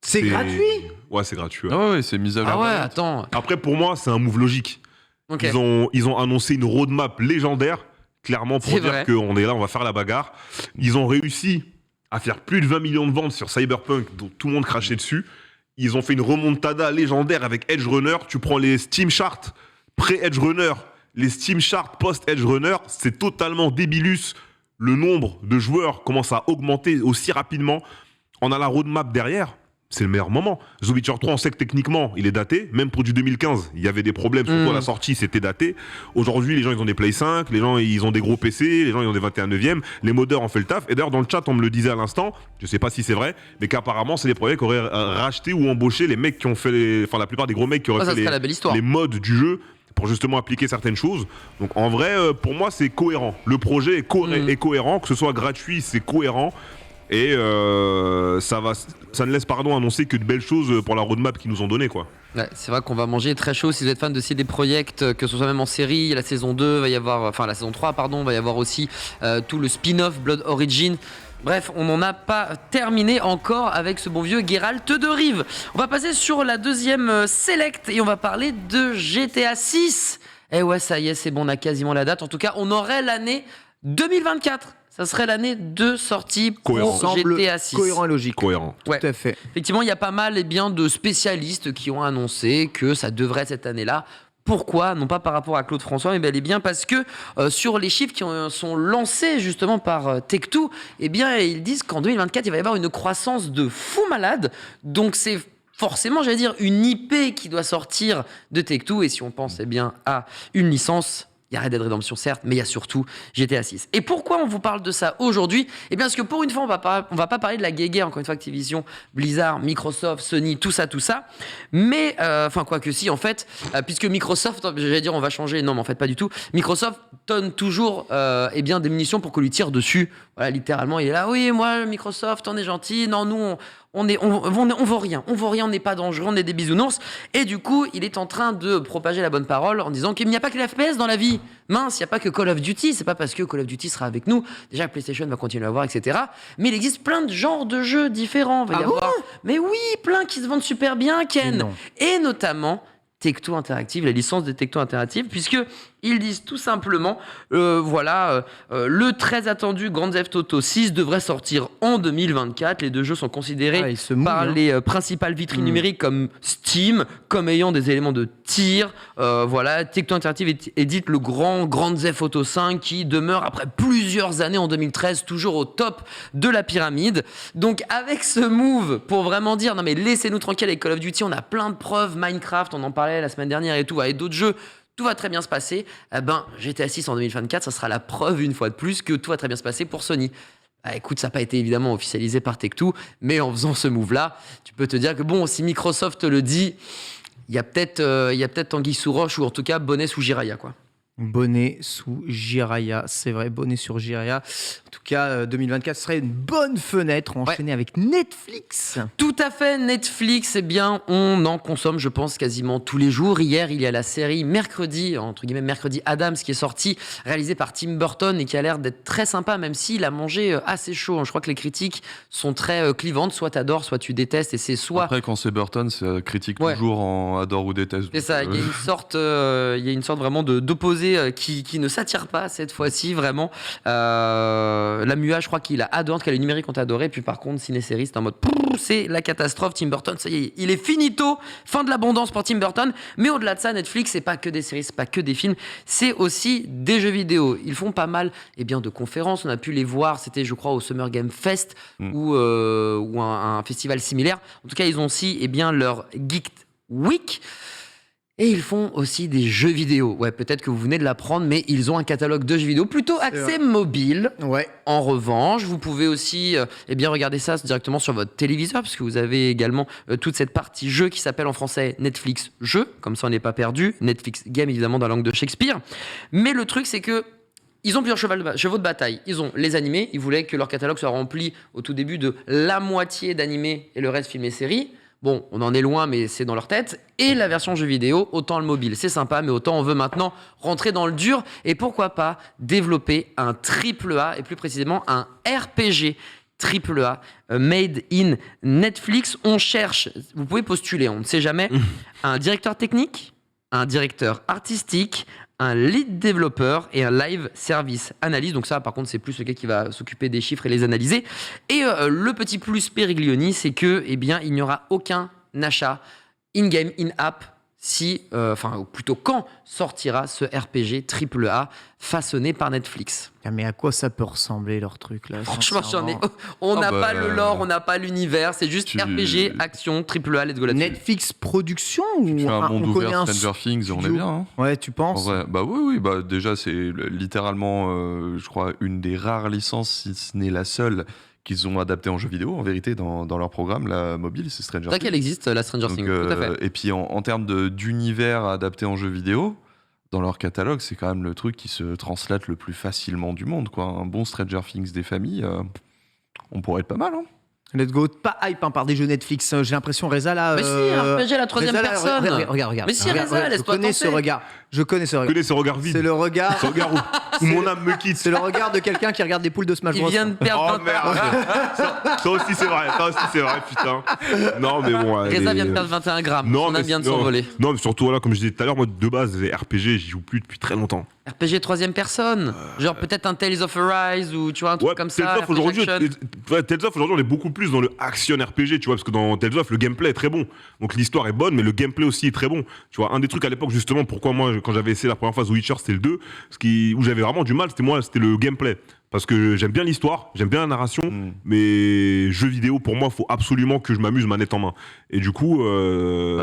C'est gratuit. Ouais, c'est gratuit. Ah ouais, c'est mis à l'heure. Ah ouais, attends. Après, pour moi, c'est un move logique. Okay. Ils ont annoncé une roadmap légendaire, clairement, pour dire qu'on est là, on va faire la bagarre. Ils ont réussi à faire plus de 20 millions de ventes sur Cyberpunk, dont tout le monde crachait dessus. Ils ont fait une remontada légendaire avec Edge Runner. Tu prends les Steam Charts pré-Edge Runner, les Steam Charts post-Edge Runner, c'est totalement débilus. Le nombre de joueurs commence à augmenter aussi rapidement. On a la roadmap derrière. C'est le meilleur moment. The Witcher 3, on sait que techniquement, il est daté. Même pour du 2015, il y avait des problèmes. Surtout à la sortie, c'était daté. Aujourd'hui, les gens, ils ont des Play 5. Les gens, ils ont des gros PC. Les gens, ils ont des 21/9e. Les modeurs ont fait le taf. Et d'ailleurs, dans le chat, on me le disait à l'instant. Je sais pas si c'est vrai. Mais qu'apparemment, c'est des projets qui auraient racheté ou embauché les mecs qui ont fait la plupart des gros mecs qui auraient fait les mods du jeu pour justement appliquer certaines choses. Donc, en vrai, pour moi, c'est cohérent. Le projet est cohérent. Que ce soit gratuit, c'est cohérent. Et ça ne laisse annoncer que de belles choses pour la roadmap qu'ils nous ont donnée, quoi. Ouais, c'est vrai qu'on va manger très chaud si vous êtes fan de CD Projekt, que ce soit même en série. La saison 2 va y avoir, enfin la saison 3 pardon, va y avoir aussi tout le spin-off Blood Origin. Bref, on n'en a pas terminé encore avec ce bon vieux Geralt de Rive. On va passer sur la deuxième select et on va parler de GTA 6. Eh ouais, ça y est, c'est bon, on a quasiment la date. En tout cas, on aurait l'année 2024. Ça serait l'année de sortie pour GTA 6. Cohérent et logique. Cohérent. Ouais. Tout à fait. Effectivement, il y a pas mal de spécialistes qui ont annoncé que ça devrait être cette année-là. Pourquoi ? Non pas par rapport à Claude François, mais bel et bien parce que sur les chiffres qui sont lancés justement par Tech2, eh bien, ils disent qu'en 2024, il va y avoir une croissance de fou malade. Donc c'est forcément, j'allais dire, une IP qui doit sortir de Tech2. Et si on pense à une licence... Il y a Red Dead Redemption, certes, mais il y a surtout GTA 6. Et pourquoi on vous parle de ça aujourd'hui ? Eh bien, parce que pour une fois, on va pas parler de la guéguerre, encore une fois, Activision, Blizzard, Microsoft, Sony, tout ça. Mais, quoique si, en fait, puisque Microsoft, j'allais dire, on va changer. Non, mais en fait, pas du tout. Microsoft donne toujours, des munitions pour qu'on lui tire dessus. Voilà, littéralement, il est là. Oui, moi, Microsoft, on est gentil. Non, nous, on vaut rien, on n'est pas dangereux, on est des bisounours. Et du coup, il est en train de propager la bonne parole en disant qu'il n'y a pas que les FPS dans la vie. Mince, il n'y a pas que Call of Duty, c'est pas parce que Call of Duty sera avec nous. Déjà, PlayStation va continuer à avoir, etc. Mais il existe plein de genres de jeux différents. Mais oui, plein qui se vendent super bien, Ken. Et notamment Tech2 Interactive, la licence de Tech2 Interactive, puisque ils disent tout simplement, le très attendu Grand Theft Auto 6 devrait sortir en 2024. Les deux jeux sont considérés par les principales vitrines numériques comme Steam, comme ayant des éléments de tir. Tech2 Interactive édite le Grand Theft Auto 5 qui demeure après plusieurs années en 2013 toujours au top de la pyramide. Donc avec ce move pour vraiment dire non mais laissez-nous tranquille avec Call of Duty, on a plein de preuves, Minecraft, on en parlait la semaine dernière et tout, avec d'autres jeux. tout va très bien se passer. Eh ben, GTA 6 en 2024, ça sera la preuve une fois de plus que tout va très bien se passer pour Sony. Ah, écoute, ça n'a pas été évidemment officialisé par Take-Two, mais en faisant ce move-là, tu peux te dire que bon, si Microsoft le dit, il y a peut-être Tanguy sous roche ou en tout cas bonnet sous Jiraya, quoi. Bonnet sous Jiraya, c'est vrai, bonnet sur Jiraya. En tout cas, 2024 serait une bonne fenêtre enchaînée avec Netflix. Tout à fait, Netflix, eh bien, on en consomme, je pense, quasiment tous les jours. Hier, il y a la série Mercredi, entre guillemets Mercredi Addams, qui est sortie, réalisée par Tim Burton et qui a l'air d'être très sympa, même s'il a mangé assez chaud. Je crois que les critiques sont très clivantes, soit t'adores, soit tu détestes, et c'est soit... Après, quand c'est Burton, c'est critique toujours en adore ou déteste. C'est ça, il y a une sorte vraiment d'opposé qui ne s'attire pas cette fois-ci, vraiment. La MUA, je crois qu'il a adoré, qu'elle est numérique, on t'a adoré. Puis par contre, ciné-série, c'est en mode c'est la catastrophe. Tim Burton, ça y est, il est finito. Fin de l'abondance pour Tim Burton. Mais au-delà de ça, Netflix, c'est pas que des séries, c'est pas que des films, c'est aussi des jeux vidéo. Ils font pas mal de conférences. On a pu les voir, c'était, je crois, au Summer Game Fest ou un festival similaire. En tout cas, ils ont aussi leur Geek Week. Et ils font aussi des jeux vidéo. Ouais, peut-être que vous venez de l'apprendre, mais ils ont un catalogue de jeux vidéo plutôt axé mobile. Ouais. En revanche, vous pouvez aussi regarder ça directement sur votre téléviseur, parce que vous avez également toute cette partie jeu qui s'appelle en français Netflix Jeux, comme ça on n'est pas perdu. Netflix Game, évidemment, dans la langue de Shakespeare. Mais le truc, c'est que ils ont plusieurs chevaux de bataille. Ils ont les animés. Ils voulaient que leur catalogue soit rempli au tout début de la moitié d'animés et le reste film et série. Bon, on en est loin, mais c'est dans leur tête. Et la version jeu vidéo, autant le mobile, c'est sympa, mais autant on veut maintenant rentrer dans le dur. Et pourquoi pas développer un AAA, et plus précisément un RPG AAA, made in Netflix. On cherche, vous pouvez postuler, on ne sait jamais, un directeur technique, un directeur artistique, un lead développeur et un live service analyse. Donc ça, par contre, c'est plus le gars qui va s'occuper des chiffres et les analyser. Et le petit plus Périglioni, c'est que, il n'y aura aucun achat in-game, in-app, ou plutôt quand sortira ce RPG AAA façonné par Netflix. Mais à quoi ça peut ressembler leur truc là? Franchement, on n'a pas le lore, on n'a pas l'univers, c'est juste RPG, action, AAA, let's go là-dessus. Netflix Production ou tu fais un monde on ouvert Stranger Things, on est bien. Hein. Ouais, tu penses? En vrai, bah oui, déjà c'est littéralement, je crois, une des rares licences, si ce n'est la seule, qu'ils ont adapté en jeu vidéo, en vérité, dans leur programme, la mobile, c'est Stranger Things. C'est vrai qu'elle existe, la Stranger Things, tout à fait. Et puis en termes d'univers adapté en jeu vidéo, dans leur catalogue, c'est quand même le truc qui se translate le plus facilement du monde, quoi. Un bon Stranger Things des familles, on pourrait être pas mal, hein. Let's go, pas hype par des jeux Netflix. J'ai l'impression, Reza là. Mais si, RPG à la troisième personne. Regarde. Mais si, Reza, laisse-toi tenter. Je connais ce regard. Je connais ce regard vide. C'est le regard. Ce regard où mon âme me quitte. C'est le regard de quelqu'un qui regarde des poules de Smash Bros. Il vient de perdre 20 merde. Ça aussi c'est vrai, putain. Non mais bon. Reza vient de perdre 21 grammes. Son âme vient de s'envoler. Non mais surtout voilà, comme je disais tout à l'heure, moi de base les RPG, j'y joue plus depuis très longtemps. RPG troisième personne, genre peut-être un Tales of Arise ou tu vois un truc comme ça. Tales of aujourd'hui, on est beaucoup plus dans le action RPG, tu vois, parce que dans Tales of le gameplay est très bon. Donc l'histoire est bonne, mais le gameplay aussi est très bon. Tu vois, un des trucs à l'époque justement, pourquoi moi quand j'avais essayé la première fois The Witcher, c'était le 2, où j'avais vraiment du mal, c'était le gameplay. Parce que j'aime bien l'histoire, j'aime bien la narration, mais jeux vidéo, pour moi, il faut absolument que je m'amuse manette en main. Et du coup...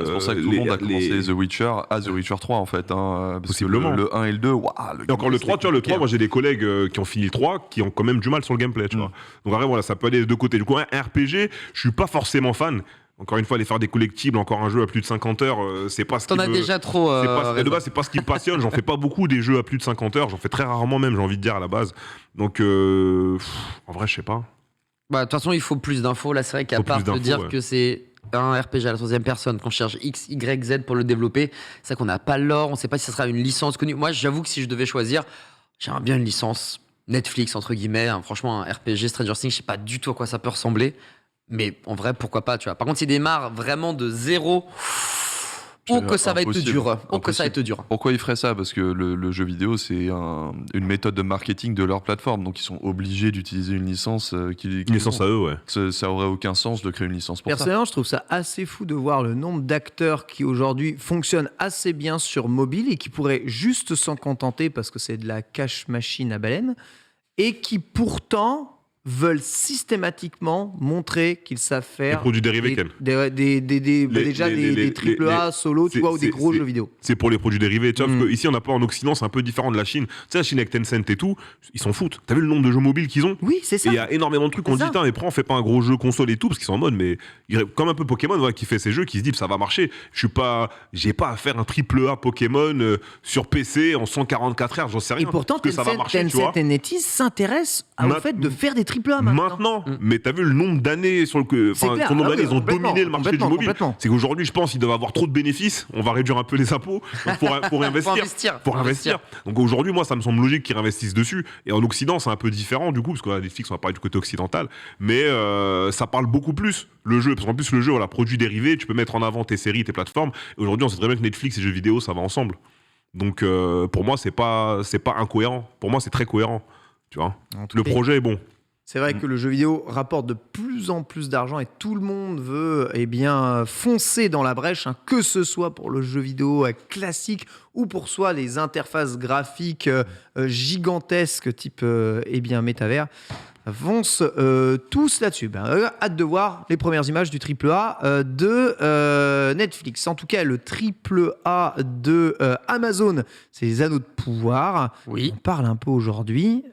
c'est pour ça que tout le monde a commencé The Witcher à The Witcher 3, en fait. Hein, possiblement. Le 1 et le 2, et encore le 3, tu vois, le 3, moi j'ai des collègues qui ont fini le 3, qui ont quand même du mal sur le gameplay, tu vois. Donc après, voilà, ça peut aller des deux côtés. Du coup, un RPG, je suis pas forcément fan. Encore une fois, aller faire des collectibles, encore un jeu à plus de 50 heures, c'est pas ce qui T'en as déjà trop. de base, c'est pas ce qui me passionne. J'en fais pas beaucoup des jeux à plus de 50 heures. J'en fais très rarement même, j'ai envie de dire à la base. Donc, en vrai, je sais pas. De toute façon, il faut plus d'infos. Là, c'est vrai qu'à part de dire que c'est un RPG à la troisième personne, qu'on cherche X, Y, Z pour le développer, c'est vrai qu'on n'a pas le lore, on sait pas si ça sera une licence connue. Moi, j'avoue que si je devais choisir, j'aimerais bien une licence Netflix, entre guillemets. Franchement, un RPG Stranger Things, je sais pas du tout à quoi ça peut ressembler. Mais en vrai, pourquoi pas, tu vois. Par contre, s'il démarre vraiment de zéro, que ça va être dur. Que ça va être dur. Pourquoi ils feraient ça? Parce que le jeu vidéo, c'est une méthode de marketing de leur plateforme. Donc, ils sont obligés d'utiliser une licence une licence à eux, ouais. Ça aurait aucun sens de créer une licence pour ça. Personnellement, je trouve ça assez fou de voir le nombre d'acteurs qui, aujourd'hui, fonctionnent assez bien sur mobile et qui pourraient juste s'en contenter parce que c'est de la cash machine à baleine et qui, pourtant... veulent systématiquement montrer qu'ils savent faire Les produits dérivés, Ken. des triple A solo, tu vois, ou des gros jeux vidéo. C'est pour les produits dérivés, tu vois, parce qu'ici on n'a pas en Occident, c'est un peu différent de la Chine. Tu sais, la Chine avec Tencent et tout, ils s'en foutent. T'as vu le nombre de jeux mobiles qu'ils ont? Oui, c'est ça. Il y a énormément de trucs, on dit, mais pourquoi on fait pas un gros jeu console et tout, parce qu'ils sont en mode, mais comme un peu Pokémon, ouais, qui fait ces jeux, qui se dit, ça va marcher. J'ai pas à faire un triple A Pokémon sur PC en 144 Hz, j'en sais rien. Et pourtant, que ça va marcher, tu vois. Tencent et NetEase s'intéressent au fait de faire des triple A maintenant. Mais t'as vu le nombre d'années sur le nombre d'années, ils ont dominé le marché du mobile. C'est qu'aujourd'hui, je pense qu'ils doivent avoir trop de bénéfices. On va réduire un peu les impôts pour investir. Pour investir. Donc aujourd'hui, moi, ça me semble logique qu'ils réinvestissent dessus. Et en Occident, c'est un peu différent du coup, parce que la Netflix, on va parler du côté occidental. Mais ça parle beaucoup plus le jeu, parce qu'en plus le jeu, voilà, produit dérivé, tu peux mettre en avant tes séries, tes plateformes. Et aujourd'hui, on sait très bien que Netflix et jeux vidéo, ça va ensemble. Donc pour moi, c'est pas incohérent. Pour moi, c'est très cohérent. Tu vois. Le projet est bon. C'est vrai que le jeu vidéo rapporte de plus en plus d'argent et tout le monde veut foncer dans la brèche, que ce soit pour le jeu vidéo classique ou pour soi les interfaces graphiques gigantesques type métavers. Foncent tous là-dessus. Hâte de voir les premières images du AAA de Netflix. En tout cas, le AAA de Amazon, c'est les Anneaux de pouvoir. Oui. On parle un peu aujourd'hui.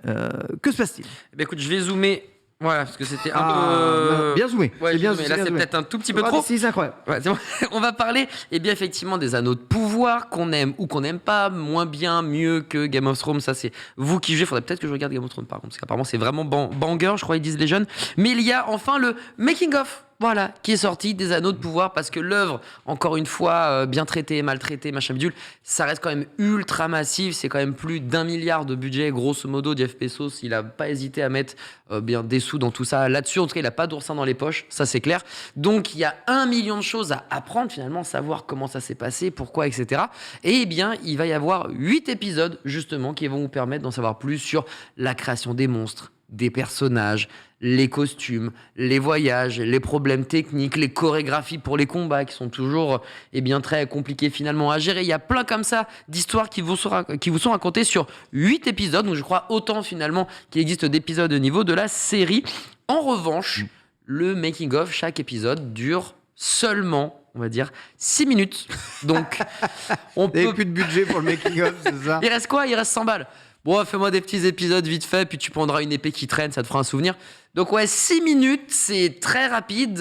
Que se passe-t-il ? Écoute, je vais zoomer. Voilà, parce que c'était un peu... Bien zoomé. Ouais, c'est bien zoomé. Là, c'est peut-être un tout petit peu trop. trop. C'est incroyable. Ouais, c'est bon. On va parler, effectivement, des Anneaux de pouvoir qu'on aime ou qu'on n'aime pas, moins bien, mieux que Game of Thrones. Ça, c'est vous qui jugez. Faudrait peut-être que je regarde Game of Thrones, par contre, parce qu'apparemment, c'est vraiment banger, je crois, ils disent les jeunes. Mais il y a enfin le making-of. Voilà, qui est sorti des Anneaux de pouvoir, parce que l'œuvre, encore une fois, bien traitée, maltraitée, machin bidule, ça reste quand même ultra massif. C'est quand même plus d'1 milliard de budget, grosso modo. Jeff Bezos, il a pas hésité à mettre bien des sous dans tout ça. Là-dessus, en tout cas, il a pas d'oursin dans les poches, ça c'est clair. Donc, il y a 1 million de choses à apprendre, finalement, savoir comment ça s'est passé, pourquoi, etc. Et bien, il va y avoir 8 épisodes, justement, qui vont vous permettre d'en savoir plus sur la création des monstres, des personnages, les costumes, les voyages, les problèmes techniques, les chorégraphies pour les combats qui sont toujours très compliqués finalement à gérer. Il y a plein comme ça d'histoires qui vous sont racontées sur 8 épisodes. Donc je crois autant finalement qu'il existe d'épisodes au niveau de la série. En revanche, le making-of, chaque épisode dure seulement, on va dire, 6 minutes. Donc on peut... plus de budget pour le making-of, c'est ça ? Il reste quoi ? Il reste 100 balles. Bon, fais-moi des petits épisodes vite fait, puis tu prendras une épée qui traîne, ça te fera un souvenir. Donc ouais, 6 minutes, c'est très rapide.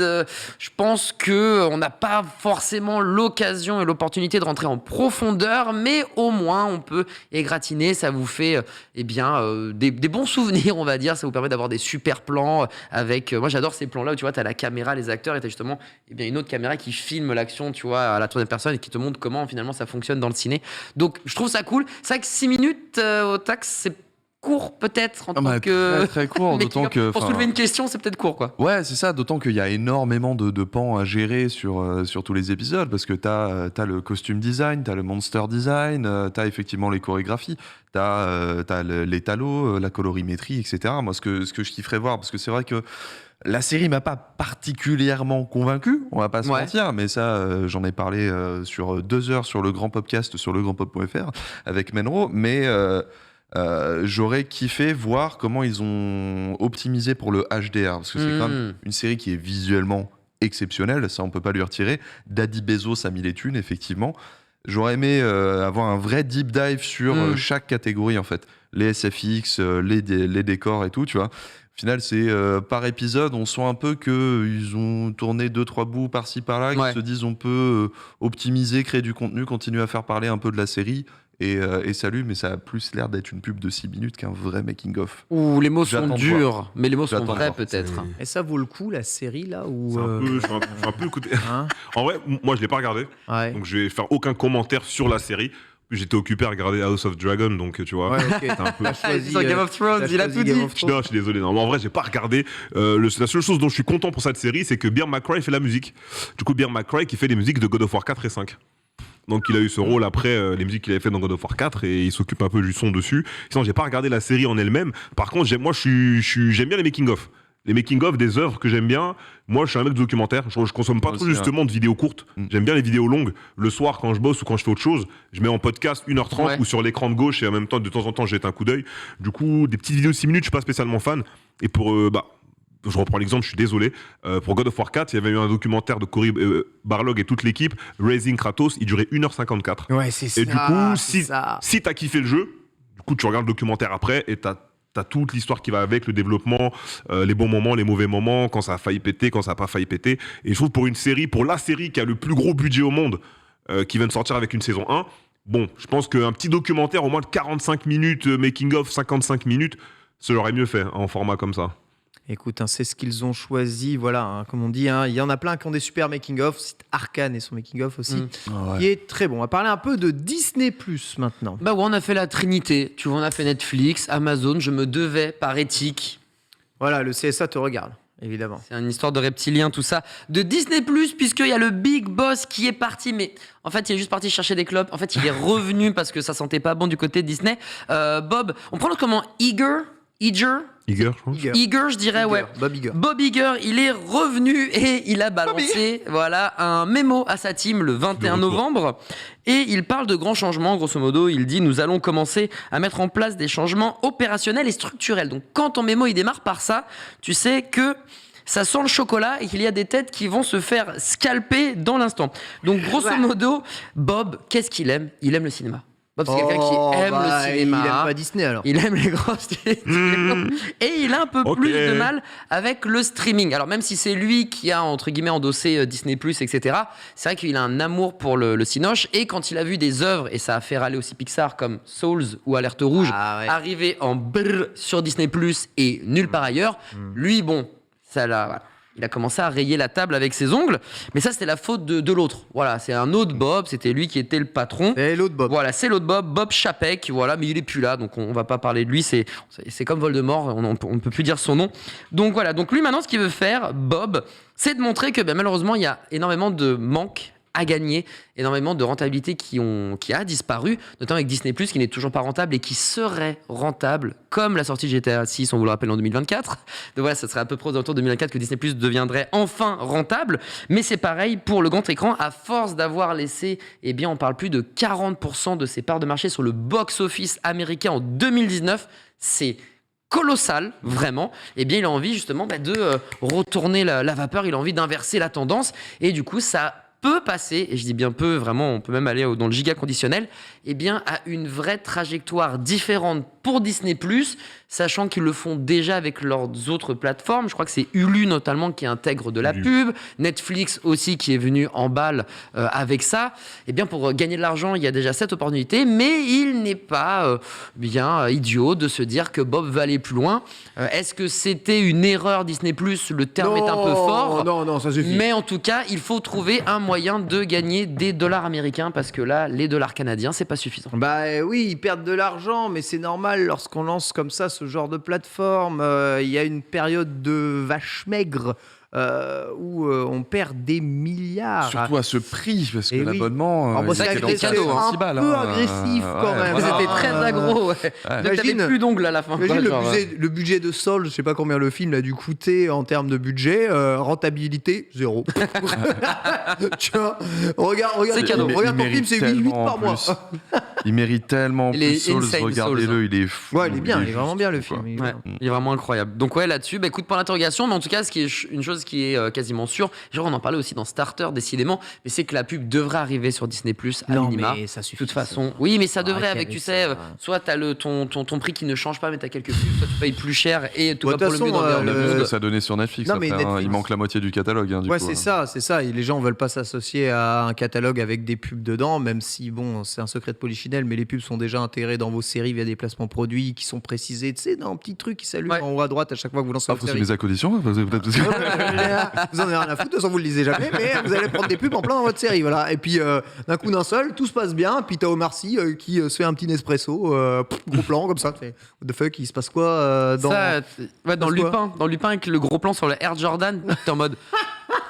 Je pense qu'on n'a pas forcément l'occasion et l'opportunité de rentrer en profondeur, mais au moins on peut égratigner. Ça vous fait des bons souvenirs, on va dire. Ça vous permet d'avoir des super plans avec... moi, j'adore ces plans-là où tu vois, tu as la caméra, les acteurs, et tu as justement une autre caméra qui filme l'action, tu vois, à la troisième personne et qui te montre comment finalement ça fonctionne dans le ciné. Donc je trouve ça cool. C'est vrai que 6 minutes au tax, c'est court peut-être en tant que très court, d'autant que pour soulever une question, c'est peut-être court quoi. Ouais, c'est ça, d'autant qu'il y a énormément de pans à gérer sur tous les épisodes, parce que t'as le costume design, t'as le monster design, t'as effectivement les chorégraphies, t'as les talos, la colorimétrie, etc. Moi, ce que je kifferais voir, parce que c'est vrai que la série m'a pas particulièrement convaincu, on va pas se mentir, mais ça, j'en ai parlé sur 2 heures sur le grand podcast, sur legrandpop.fr avec Menro, mais j'aurais kiffé voir comment ils ont optimisé pour le HDR, parce que c'est quand même une série qui est visuellement exceptionnelle, ça on peut pas lui retirer. Daddy Bezos a mis les thunes, effectivement. J'aurais aimé avoir un vrai deep dive sur chaque catégorie en fait, les SFX, les décors et tout, tu vois. Au final, c'est par épisode, on sent un peu qu'ils ont tourné 2-3 bouts par-ci par-là, qui se disent on peut optimiser, créer du contenu, continuer à faire parler un peu de la série. Et salut, mais ça a plus l'air d'être une pub de 6 minutes qu'un vrai making-of. Ouh, les mots sont durs, mais les mots sont vrais peut-être. Et ça vaut le coup, la série, là où je suis un peu écouté. En vrai, moi, je l'ai pas regardé. Ouais. Donc, je vais faire aucun commentaire sur la série. J'étais occupé à regarder House of Dragon, donc tu vois. Ouais, okay. C'est un peu... Sur Game of Thrones, il a tout dit. Non, je suis désolé. Non, mais en vrai, j'ai pas regardé. La seule chose dont je suis content pour cette série, c'est que Bear McCreary fait la musique. Du coup, Bear McCreary qui fait les musiques de God of War 4 et 5. Donc il a eu ce rôle après les musiques qu'il avait fait dans God of War 4 et il s'occupe un peu du son dessus. Sinon j'ai pas regardé la série en elle-même. Par contre j'aime bien les making of. les making-of des œuvres que j'aime bien. Moi, je suis un mec de documentaire. Je consomme pas trop justement de vidéos courtes. J'aime bien les vidéos longues. Le soir, quand je bosse ou quand je fais autre chose, je mets en podcast 1h30 ou sur l'écran de gauche et en même temps, de temps en temps, je jette un coup d'œil. Du coup, des petites vidéos de 6 minutes, je suis pas spécialement fan. Et pour, je reprends l'exemple, je suis désolé. Pour God of War 4, il y avait eu un documentaire de Cory Barlog et toute l'équipe, Raising Kratos, il durait 1h54. Ouais, c'est ça. Et du coup, si t'as kiffé le jeu, du coup, tu regardes le documentaire après et t'as toute l'histoire qui va avec, le développement, les bons moments, les mauvais moments, quand ça a failli péter, quand ça n'a pas failli péter. Et je trouve pour la série qui a le plus gros budget au monde, qui vient de sortir avec une saison 1, bon, je pense qu'un petit documentaire, au moins de 45 minutes, making of 55 minutes, ça l'aurait mieux fait en format comme ça. Écoute, c'est ce qu'ils ont choisi, voilà, comme on dit, il y en a plein qui ont des super making-of, c'est Arcane et son making-of aussi, qui est très bon. On va parler un peu de Disney+, maintenant. Bah ouais, on a fait la Trinité, tu vois, on a fait Netflix, Amazon, je me devais, par éthique. Voilà, le CSA te regarde, évidemment. C'est une histoire de reptiliens, tout ça. De Disney+, puisqu'il y a le Big Boss qui est parti, mais en fait, il est juste parti chercher des clopes. En fait, il est revenu parce que ça sentait pas bon du côté de Disney. Bob, on prend comment Iger, Iger, je pense. Iger, je dirais, ouais. Bob Iger, il est revenu et il a balancé un mémo à sa team le 21 novembre. Et il parle de grands changements, grosso modo. Il dit, nous allons commencer à mettre en place des changements opérationnels et structurels. Donc, quand ton mémo, il démarre par ça, tu sais que ça sent le chocolat et qu'il y a des têtes qui vont se faire scalper dans l'instant. Donc, grosso modo, Bob, qu'est-ce qu'il aime ? Il aime le cinéma. Bob, c'est quelqu'un qui aime le cinéma. Il aime pas Disney, alors. Il aime les grosses studios. Et il a un peu plus de mal avec le streaming. Alors, même si c'est lui qui a, entre guillemets, endossé Disney+, etc., c'est vrai qu'il a un amour pour le cinoche. Et quand il a vu des œuvres, et ça a fait râler aussi Pixar, comme Souls ou Alerte Rouge, arriver en brrr sur Disney+, et nulle part ailleurs, lui, bon, ça l'a... Voilà. Il a commencé à rayer la table avec ses ongles, mais ça, c'était la faute de l'autre. Voilà, c'est un autre Bob, c'était lui qui était le patron. C'est l'autre Bob. Voilà, c'est l'autre Bob, Bob Chapek, voilà, mais il est plus là, donc on va pas parler de lui, c'est comme Voldemort, on ne peut plus dire son nom. Donc voilà, donc lui maintenant, ce qu'il veut faire, Bob, c'est de montrer que malheureusement, il y a énormément de manques à gagner, énormément de rentabilité qui a disparu, notamment avec Disney+, qui n'est toujours pas rentable et qui serait rentable, comme la sortie de GTA 6, on vous le rappelle, en 2024. Donc voilà, ça serait à peu près aux alentours de 2024 que Disney+ deviendrait enfin rentable. Mais c'est pareil pour le grand écran, à force d'avoir laissé, on parle plus de 40% de ses parts de marché sur le box-office américain en 2019. C'est colossal, vraiment. Il a envie justement de retourner la vapeur, il a envie d'inverser la tendance, et du coup, ça peut passer, et je dis bien peu, vraiment, on peut même aller dans le giga conditionnel, à une vraie trajectoire différente pour Disney+, sachant qu'ils le font déjà avec leurs autres plateformes. Je crois que c'est Hulu notamment qui intègre de la pub, Netflix aussi qui est venu en balle avec ça. Pour gagner de l'argent, il y a déjà cette opportunité, mais il n'est pas idiot de se dire que Bob veut aller plus loin. Est-ce que c'était une erreur Disney+? Le terme est un peu fort. Non, ça suffit. Mais en tout cas, il faut trouver un moyen de gagner des dollars américains, parce que là, les dollars canadiens, c'est pas suffisant. Oui, ils perdent de l'argent, mais c'est normal lorsqu'on lance comme ça ce genre de plateforme. Il y a une période de vache maigre où on perd des milliards. Surtout à ce prix, parce que l'abonnement, c'est un peu agressif quand même. C'était très agro. Donc t'avais plus d'ongles à la fin. Imagine le budget de Sol, je sais pas combien le film a dû coûter en termes de budget, rentabilité 0. Tu vois, regarde ton film, c'est 8 par mois. Il mérite tellement plus. Souls, regardez-le, Souls. Il est fou. Ouais, il est vraiment bien le film. Il est vraiment incroyable. Donc là-dessus, écoute, pour l'interrogation, mais en tout cas, ce qui est une chose qui est quasiment sûre, on en parlait aussi dans Starter, décidément, mais c'est que la pub devrait arriver sur Disney+, à minima. Mais ça suffit. De toute façon, oui, mais ça devrait, avec, tu sais, soit t'as ton prix qui ne change pas, mais t'as quelques pubs, soit tu payes plus cher et tout va pour le mieux dans le monde. Ça donnait sur Netflix. Non, mais Netflix, il manque la moitié du catalogue. Du coup, c'est ça. Et les gens veulent pas s'associer à un catalogue avec des pubs dedans, même si, c'est un secret de polichinelle, mais les pubs sont déjà intégrées dans vos séries via des placements produits qui sont précisés, tu sais, dans un petit truc qui s'allume en haut à droite à chaque fois que vous lancez une série. Faut soumettre à condition. Vous en avez rien à foutre, de toute façon vous le lisez jamais, mais vous allez prendre des pubs en plein dans votre série, voilà. Et puis d'un coup d'un seul, tout se passe bien, puis t'as Omar Sy qui se fait un petit Nespresso, gros plan comme ça, tu fais what the fuck, il se passe quoi dans Lupin, avec le gros plan sur le Air Jordan, t'es en mode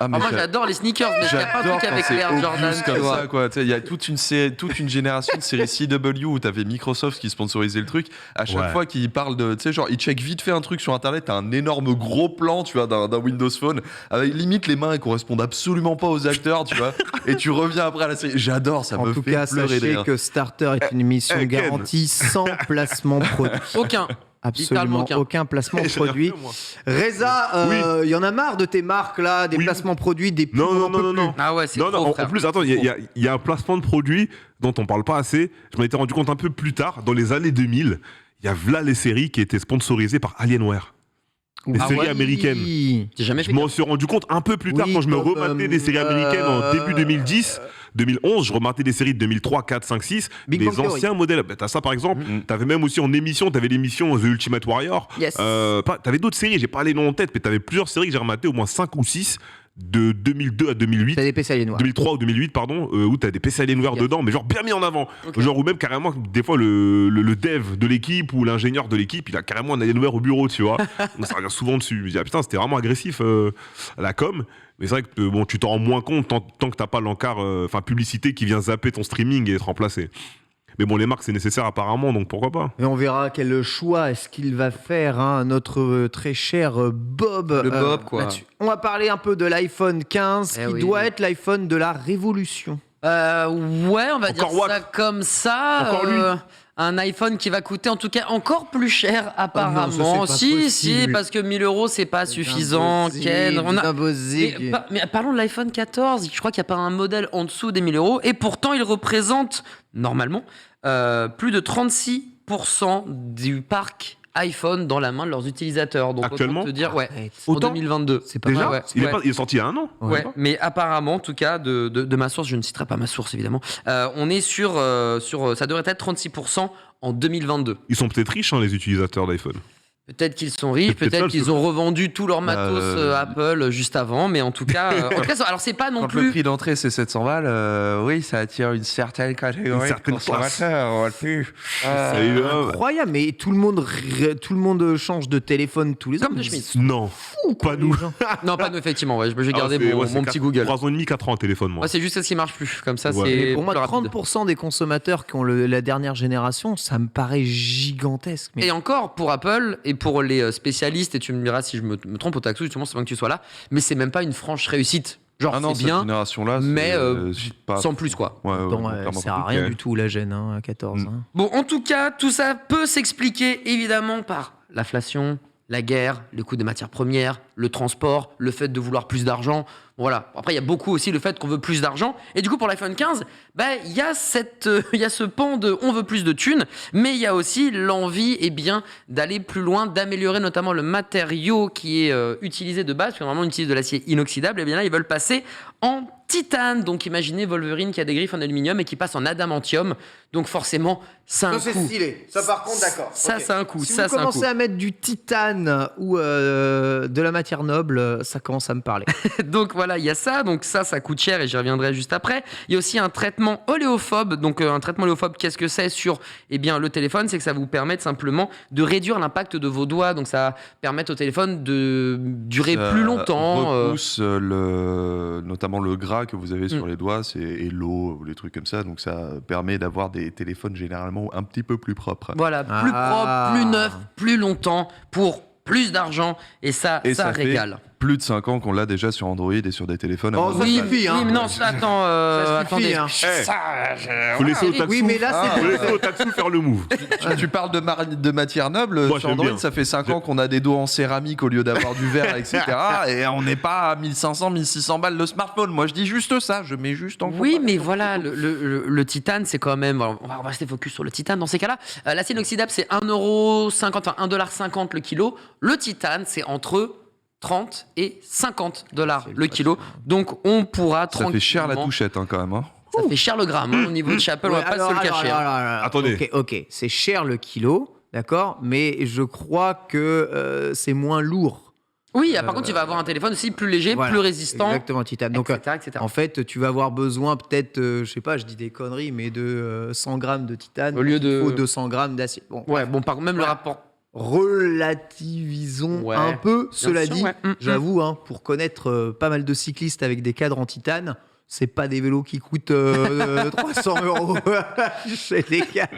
Ah, mais moi j'adore les sneakers, mais il n'y a pas un j'adore truc quand avec c'est les Air obvious Jordan, tu comme vois. ça, quoi. Tu sais, il y a toute une génération de séries CW où t'avais Microsoft qui sponsorisait le truc. À chaque Ouais. fois qu'ils parlent de, tu sais, genre, ils checkent vite fait un truc sur Internet, t'as un énorme gros plan, tu vois, d'un Windows Phone, avec limite les mains, elles correspondent absolument pas aux acteurs, tu vois. Et tu reviens après à la série. J'adore, ça En me tout fait cas, pleurer de sachez rire. que Starter est une émission Ken. garantie sans placement produit. Aucun. Littéralement Absolument aucun placement J'en ai produit. rien, moi. Reza, il y en a marre de tes marques là, des Oui. placements produits, des pubs, Non, on non, en peut non, plus. non. Ah ouais, c'est Non, trop, non, en frère. plus, attends, il y a un placement de produit dont on parle pas assez. Je m'en étais rendu compte un peu plus tard, dans les années 2000. Il y a V'là les séries qui étaient sponsorisées par Alienware. Les Ah séries ouais. américaines. J'ai jamais Je fait m'en suis rendu compte un peu plus tard Oui, quand je me comme, rematais des séries américaines en début 2010, 2011. Je rematais des séries de 2003, 4, 5, 6. Big des Bang Theory. anciens modèles. Bah, t'as ça par exemple. T'avais même aussi en émission, t'avais l'émission The Ultimate Warrior. Yes. T'avais d'autres séries, j'ai pas les noms en tête, mais t'avais plusieurs séries que j'ai rematées, au moins 5 ou 6, de 2002 à 2008. T'as des PC noirs. 2003 ou 2008, pardon, où t'as des PC Alienware Yes. dedans, mais genre bien mis en avant. Ok. Genre, ou même carrément, des fois, le dev de l'équipe ou l'ingénieur de l'équipe, il a carrément un Alienware au bureau, tu vois. Donc, ça revient souvent dessus. Je me dis, ah putain, c'était vraiment agressif, la com. Mais c'est vrai que bon, tu t'en rends moins compte tant que t'as pas l'encart, publicité qui vient zapper ton streaming et te remplacer. Mais bon, les marques, c'est nécessaire apparemment, donc pourquoi pas. Et on verra quel choix est-ce qu'il va faire, hein, notre très cher Bob. Le Bob, quoi. là-dessus. On va parler un peu de l'iPhone 15, Eh qui oui. doit être l'iPhone de la révolution. Ouais, on va Encore dire Watt. ça comme ça. Encore lui. Un iPhone qui va coûter en tout cas encore plus cher Ah apparemment. non, ça, c'est pas si, possible. parce que 1000 euros c'est pas suffisant. Ken, on a... Impossible. Mais parlons de l'iPhone 14, je crois qu'il n'y a pas un modèle en dessous des 1000 euros, et pourtant il représente, normalement, plus de 36% du parc iPhone dans la main de leurs utilisateurs. Donc Actuellement autant te dire, ouais, Arrête. en Autant 2022. C'est pas Déjà, ouais, il, ouais. il est sorti il y a un an. Ouais, mais apparemment, en tout cas, de ma source, je ne citerai pas ma source évidemment, on est sur ça devrait être 36% en 2022. Ils sont peut-être riches, hein, les utilisateurs d'iPhone. Peut-être qu'ils sont riches, C'est peut-être peut-être ça, le qu'ils truc. ont revendu tout leur matos Apple juste avant, mais en tout cas, alors c'est pas non Quand le plus. prix d'entrée c'est 700 balles, oui, ça attire une certaine catégorie Une certaine de consommateurs. on va le plus. Salut, hein. Incroyable, mais tout le monde change de téléphone tous les ans. Comme de Mais Schmitt. Non, quoi, pas les nous. gens. Non, pas nous, effectivement, ouais, je vais Ah, garder c'est- mon, ouais, c'est mon quatre- petit Google. 3 ans et demi, 4 ans en téléphone, moi. Ouais, c'est juste ce qui marche plus, comme ça Ouais. c'est. Mais pour moi, plus rapide. 30% des consommateurs qui ont la dernière génération, ça me paraît gigantesque. Mais Et encore, pour Apple et pour les spécialistes, et tu me diras si je me trompe au taxo, justement, c'est bien que tu sois là, mais c'est même pas une franche réussite. Genre, Ah non, c'est cette bien, génération-là, mais c'est pas sans plus, quoi. Ouais, bon, clairement ça sert pas. à rien Ok. du tout la gêne à 14. Mm. hein. Bon, en tout cas, tout ça peut s'expliquer évidemment par l'inflation, la guerre, le coût des matières premières, le transport, le fait de vouloir plus d'argent. Voilà. Après, il y a beaucoup aussi le fait qu'on veut plus d'argent. Et du coup, pour l'iPhone 15, il y a ce pan de on veut plus de thunes, mais il y a aussi l'envie d'aller plus loin, d'améliorer notamment le matériau qui est utilisé de base, parce que normalement on utilise de l'acier inoxydable, et bien là, ils veulent passer en titane. Donc imaginez Wolverine qui a des griffes en aluminium et qui passe en adamantium. Donc forcément, ça a un coût. stylé. Ça, par contre, d'accord. Ça, c'est un coup. Si Ça, vous c'est un commencez coup. à mettre du titane ou de la matière noble, ça commence à me parler. Donc voilà, il y a ça. Donc ça coûte cher et j'y reviendrai juste après. Il y a aussi un traitement oléophobe. Donc un traitement oléophobe, qu'est-ce que c'est sur le téléphone? C'est que ça vous permet simplement de réduire l'impact de vos doigts. Donc ça va permettre au téléphone de durer Ça plus longtemps. repousse notamment le gras que vous avez sur les doigts et l'eau ou les trucs comme ça. Donc ça permet d'avoir des téléphones généralement un petit peu plus propres. Voilà, plus Ah. propre, plus neuf, plus longtemps, pour plus d'argent. Et ça Ça régale. fait plus de 5 ans qu'on l'a déjà sur Android et sur des téléphones. à Oh, moins ça de Oui, 20 suffit, hein. oui, mais non, attends, Ça suffit, attendez. hein. Faut laisser au Tatsu. Oui, mais là, c'est Faut laisser au Tatsu faire le move. Tu parles de matière noble. Moi, sur j'aime Android, bien. ça fait 5 ans qu'on a des dos en céramique au lieu d'avoir du verre, etc. Et on n'est pas à 1500, 1600 balles de smartphone. Moi, je dis juste ça. Je mets juste en Oui, comparaison. mais voilà, le titane, c'est quand même. On va rester focus sur le titane dans ces cas-là. L'acier inoxydable, c'est 1,50 €, enfin $1,50 le kilo. Le titane, c'est entre 30 et 50 $ le kilo. Donc, on pourra Ça tranquillement. fait cher la touchette hein, quand même. Hein. Ça fait cher le gramme. Au niveau de chez Apple, on va pas se le cacher. hein. Attendez. Ok, c'est cher le kilo, d'accord, mais je crois que c'est moins lourd. Oui, par contre, tu vas avoir un téléphone aussi plus léger, Voilà, plus résistant, Exactement, titane. Donc, etc., etc. en fait, tu vas avoir besoin peut-être, je sais pas, je dis des conneries, mais de 100 grammes de titane Au lieu de- faut 200 grammes d'acier. Bon, Ouais, bon, par contre, même le Voilà. rapport. relativisons Ouais, un peu. bien Cela sûr, dit, ouais. j'avoue, pour connaître pas mal de cyclistes avec des cadres en titane, c'est pas des vélos qui coûtent 300 € chez les gars.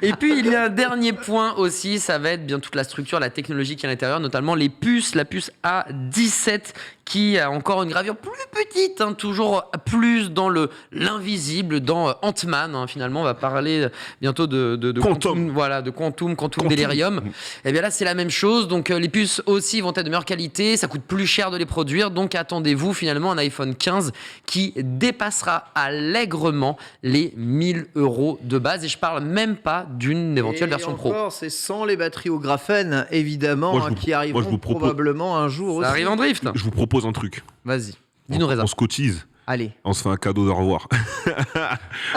Et puis il y a un dernier point aussi, ça va être bien toute la structure, la technologie qui est à l'intérieur, notamment les puces, la puce A17 qui a encore une gravure plus petite, toujours plus dans l'invisible, dans Ant-Man. Finalement, on va parler bientôt de Quantum. Voilà, de Quantum Delirium. Et bien là, c'est la même chose. Donc les puces aussi vont être de meilleure qualité, ça coûte plus cher de les produire. Donc attendez-vous finalement un iPhone 15 qui dépassera allègrement les 1000 € de base. Et je parle même pas d'une éventuelle version pro. Encore, c'est sans les batteries au graphène, évidemment, Moi, je vous- qui arriveront moi, je vous propose- probablement un jour aussi. Ça arrive en drift. Je vous propose un truc. Vas-y, Dis-nous, Reza. On se cotise. allez. On se fait un cadeau de revoir.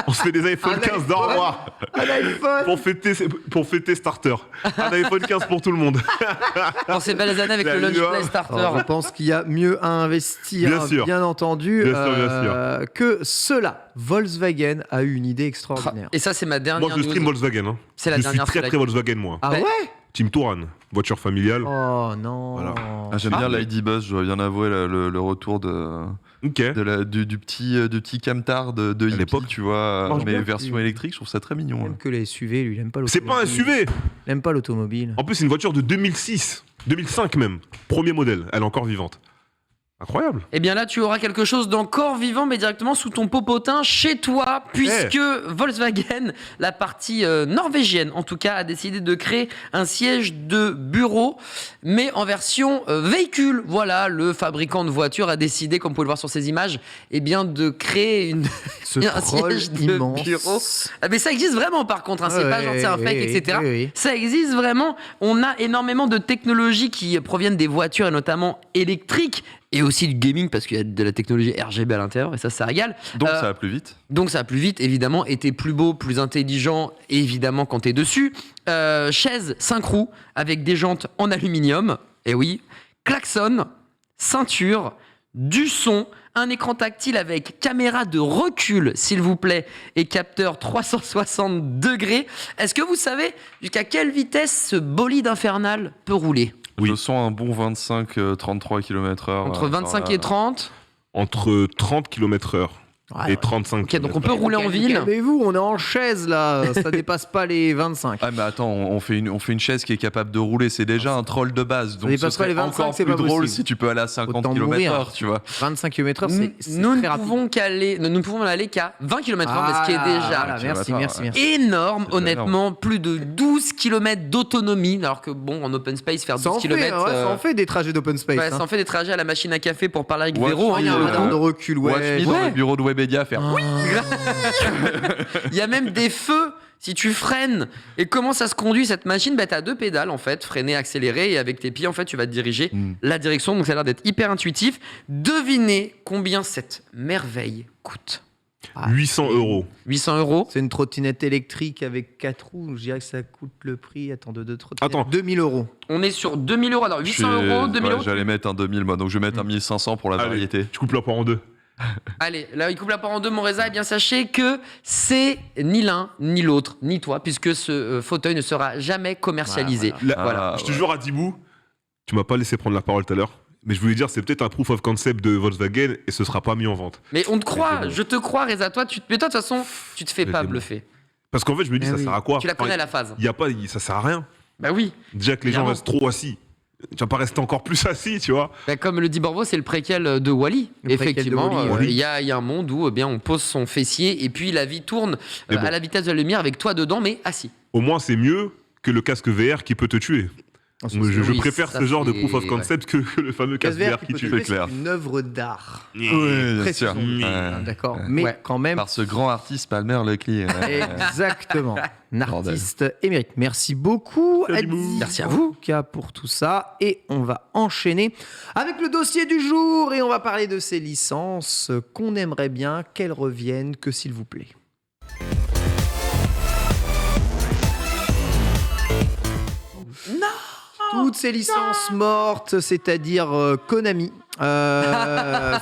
On se fait des iPhone 15 de revoir. Un iPhone Pour fêter Starter. Un iPhone 15 pour tout le monde. Pour ces belles années avec La le Launch vidéo. Play Starter. Alors, je pense qu'il y a mieux à investir, Bien sûr. bien entendu, Bien sûr. que cela. Volkswagen a eu une idée extraordinaire. Et ça, c'est ma dernière Moi, je stream news. Volkswagen. Hein. C'est la je suis dernière très, slide. très Volkswagen, moi. Ah Ouais. ouais Team Touran, voiture familiale. Oh non. Voilà. J'aime bien l'ID Buzz, je dois bien avouer le retour Ok. du petit camtar de hippie, l'époque. tu vois, Franchement, mais version électrique, je trouve ça très mignon. Il aime que les SUV, lui, il aime pas C'est l'automobile. pas un SUV. Il aime pas l'automobile. En plus, c'est une voiture de 2006. 2005 même. Premier modèle. Elle est encore vivante. Incroyable. Eh bien là, tu auras quelque chose d'encore vivant, mais directement sous ton popotin chez toi, puisque Volkswagen, la partie norvégienne en tout cas, a décidé de créer un siège de bureau, mais en version véhicule. Voilà, le fabricant de voitures a décidé, comme vous pouvez le voir sur ces images, eh bien de créer Ce un troll siège de immense. bureau. Ah, mais ça existe vraiment par contre, c'est pas genre c'est un fake, etc. oui. Ça existe vraiment. On a énormément de technologies qui proviennent des voitures et notamment électriques. Et aussi du gaming parce qu'il y a de la technologie RGB à l'intérieur et ça régale. Donc ça va plus vite. Donc ça va plus vite, évidemment, et t'es plus beau, plus intelligent, évidemment, quand t'es dessus. Chaise 5 roues avec des jantes en aluminium, et oui, klaxon, ceinture, du son, un écran tactile avec caméra de recul, s'il vous plaît, et capteur 360 degrés. Est-ce que vous savez jusqu'à quelle vitesse ce bolide infernal peut rouler ? Oui. Je sens un bon 25-33 km/h. Entre 25 et 30. Entre 30 km/h et 35 Ok, donc on peut km/h. rouler en ville. Calmez-vous, on est en chaise là, ça dépasse pas les 25. Ah mais attends, on fait une chaise qui est capable de rouler, c'est déjà un troll de base. Donc dépasse ce pas serait les 25, encore c'est plus pas drôle possible. si tu peux aller à 50 Autant mourir. km/h, tu vois. 25 km/h, c'est Nous ne très rapide. pouvons aller qu'à 20 km/h, mais ce qui est déjà voilà, km/h, merci. énorme, C'est honnêtement. Plus de 12 km d'autonomie, alors que bon, en open space, faire 12 Ça en, km. fait, ça en fait des trajets d'open space. Ça en fait des trajets à la machine à café pour parler avec Ouais, Véro. je Il y a un Oui, radar de recul, ouais. Watch me dans le bureau de Webedia faire. Oui. Il y a même des feux. Si tu freines et comment ça se conduit cette machine, bah, tu as 2 pédales en fait, freiner, accélérer, et avec tes pieds en fait tu vas te diriger la direction, donc ça a l'air d'être hyper intuitif. Devinez combien cette merveille coûte. 800 €. 800 €. C'est une trottinette électrique avec 4 roues. Je dirais que ça coûte le prix. Attends, de deux trottinettes. Attends. 2000 €. On est sur 2000 €. Alors 800 €, 2000 €. J'allais mettre un 2000 moi, donc je vais mettre un 1500 pour la Allez, variété. tu coupes la poire en deux. Allez, là il coupe la part en deux, mon Reza. Eh bien sachez que c'est ni l'un, ni l'autre, ni toi, puisque ce fauteuil ne sera jamais commercialisé. Je te jure, Adibou, tu m'as pas laissé prendre la parole tout à l'heure. Mais je voulais dire, c'est peut-être un proof of concept de Volkswagen et ce sera pas mis en vente. Mais on te croit, Mais c'est bon. je te crois, Reza. Mais toi, de toute façon, tu te fais Mais pas c'est bon. bluffer. Parce qu'en fait, je me dis, Eh ça oui. sert à quoi? Tu la connais la phase. Y a pas, ça sert à rien. Bah oui. Déjà que les gens Évidemment. restent trop assis. Tu vas pas rester encore plus assis, tu vois. Bah, comme le dit Borvo, c'est le préquel de Wall-E. Le préquel Effectivement, de Wall-E, il y a un monde où eh bien, on pose son fessier et puis la vie tourne Mais bon. à la vitesse de la lumière avec toi dedans, mais assis. Au moins, c'est mieux que le casque VR qui peut te tuer. Moi, je oui, préfère ça, ce genre de c'est- proof of concept que le fameux casque Casque VR qui qui peut tue. te c'est clair. c'est une œuvre d'art. Oui, bien sûr. Précisons. D'accord. Mais Ouais. quand même, Par ce grand artiste Palmer Leclerc. exactement. Un artiste émérite. Merci beaucoup, Salut, Adi. Bou. Merci à en vous. tout cas pour tout ça. Et on va enchaîner avec le dossier du jour et on va parler de ces licences qu'on aimerait bien qu'elles reviennent, que s'il vous plaît. Toutes ces licences mortes, c'est-à-dire Konami. Fin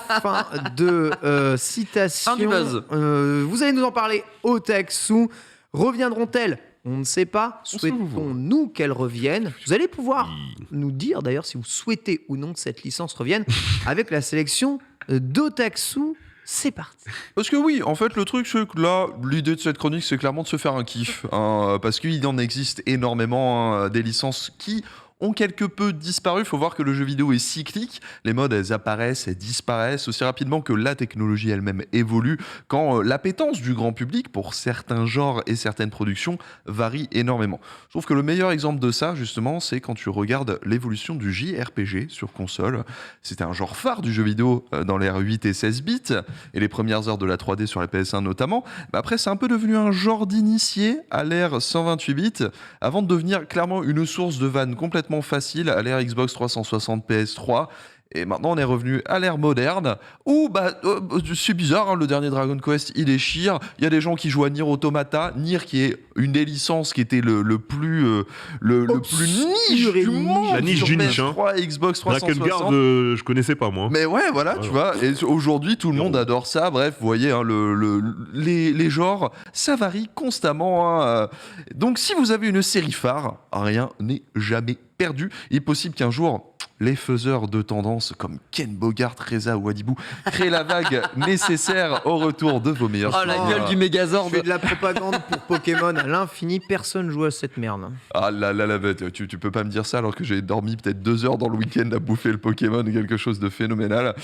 de citation. Fin du buzz. Vous allez nous en parler au Texu. Reviendront-elles On ne sait pas. Souhaitons-nous qu'elle revienne. Vous allez pouvoir nous dire d'ailleurs si vous souhaitez ou non que cette licence revienne avec la sélection d'Otaksu. C'est parti. Parce que oui, en fait, le truc, c'est que là, l'idée de cette chronique, c'est clairement de se faire un kiff. Parce qu'il en existe énormément des licences qui ont quelque peu disparu. Il faut voir que le jeu vidéo est cyclique. Les modes, elles apparaissent, elles disparaissent aussi rapidement que la technologie elle-même évolue. Quand l'appétence du grand public pour certains genres et certaines productions varie énormément. Je trouve que le meilleur exemple de ça, justement, c'est quand tu regardes l'évolution du JRPG sur console. C'était un genre phare du jeu vidéo dans l'ère 8 et 16 bits, et les premières heures de la 3D sur la PS1 notamment. Mais après, c'est un peu devenu un genre d'initié à l'ère 128 bits, avant de devenir clairement une source de vannes complètement facile à l'ère Xbox 360 PS3. Et maintenant, on est revenu à l'ère moderne où, c'est bizarre, hein, le dernier Dragon Quest, il déchire. Il y a des gens qui jouent à Nier Automata. Nier, qui est une des licences qui était le plus niche du monde. La niche du niche. Xbox 360. Drakengard, je connaissais pas, moi. Mais ouais, voilà, tu vois. Et aujourd'hui, tout le monde adore ça. Bref, vous voyez, hein, les genres, ça varie constamment. Hein. Donc, si vous avez une série phare, rien n'est jamais perdu. Il est possible qu'un jour, les faiseurs de tendance comme Ken Bogart, Reza Wadibou créent la vague nécessaire au retour de vos meilleurs Oh, la gueule du Megazord. Je fais de la propagande pour Pokémon à l'infini. Personne joue à cette merde. Ah là là, tu peux pas me dire ça alors que j'ai dormi peut-être 2 heures dans le week-end à bouffer le Pokémon, quelque chose de phénoménal.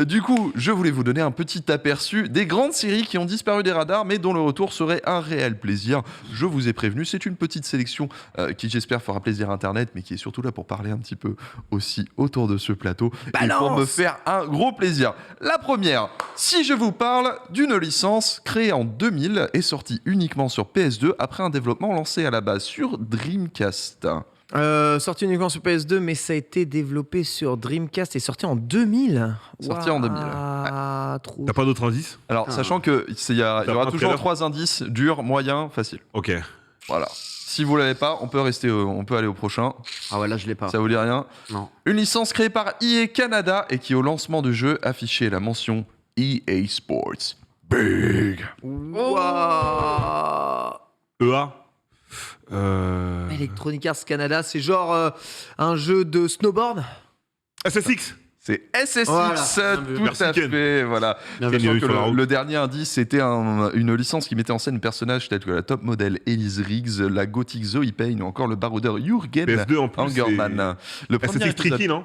Du coup, je voulais vous donner un petit aperçu des grandes séries qui ont disparu des radars, mais dont le retour serait un réel plaisir. Je vous ai prévenu, c'est une petite sélection qui, j'espère, fera plaisir à Internet, mais qui est surtout là pour parler un petit peu aussi autour de ce plateau et pour me faire un gros plaisir. La première, si je vous parle d'une licence créée en 2000 et sortie uniquement sur PS2 après un développement lancé à la base sur Dreamcast. Sorti uniquement sur PS2, mais ça a été développé sur Dreamcast et sorti en 2000. Sorti en 2000. Trop. T'as pas d'autres indices? Alors, sachant qu'il y aura toujours 3 indices, dur, moyen, facile. Ok. Voilà. Si vous l'avez pas, on peut aller au prochain. Ah ouais, là je l'ai pas. Ça vous dit rien? Non. Une licence créée par EA Canada et qui au lancement du jeu affichait la mention EA Sports. Big. EA. Electronic Arts Canada, c'est genre un jeu de snowboard. SSX. C'est SSX, Voilà. tout Merci, à Ken. fait, voilà. Ken, Sachant il a eu que sur la route. le dernier indice, c'était une licence qui mettait en scène personnages tels que la top modèle Elise Riggs, la gothique Zoe Payne ou encore le baroudeur Jürgen PS2 en plus. Angerman. Le premier SSX épisode... Tricky, non?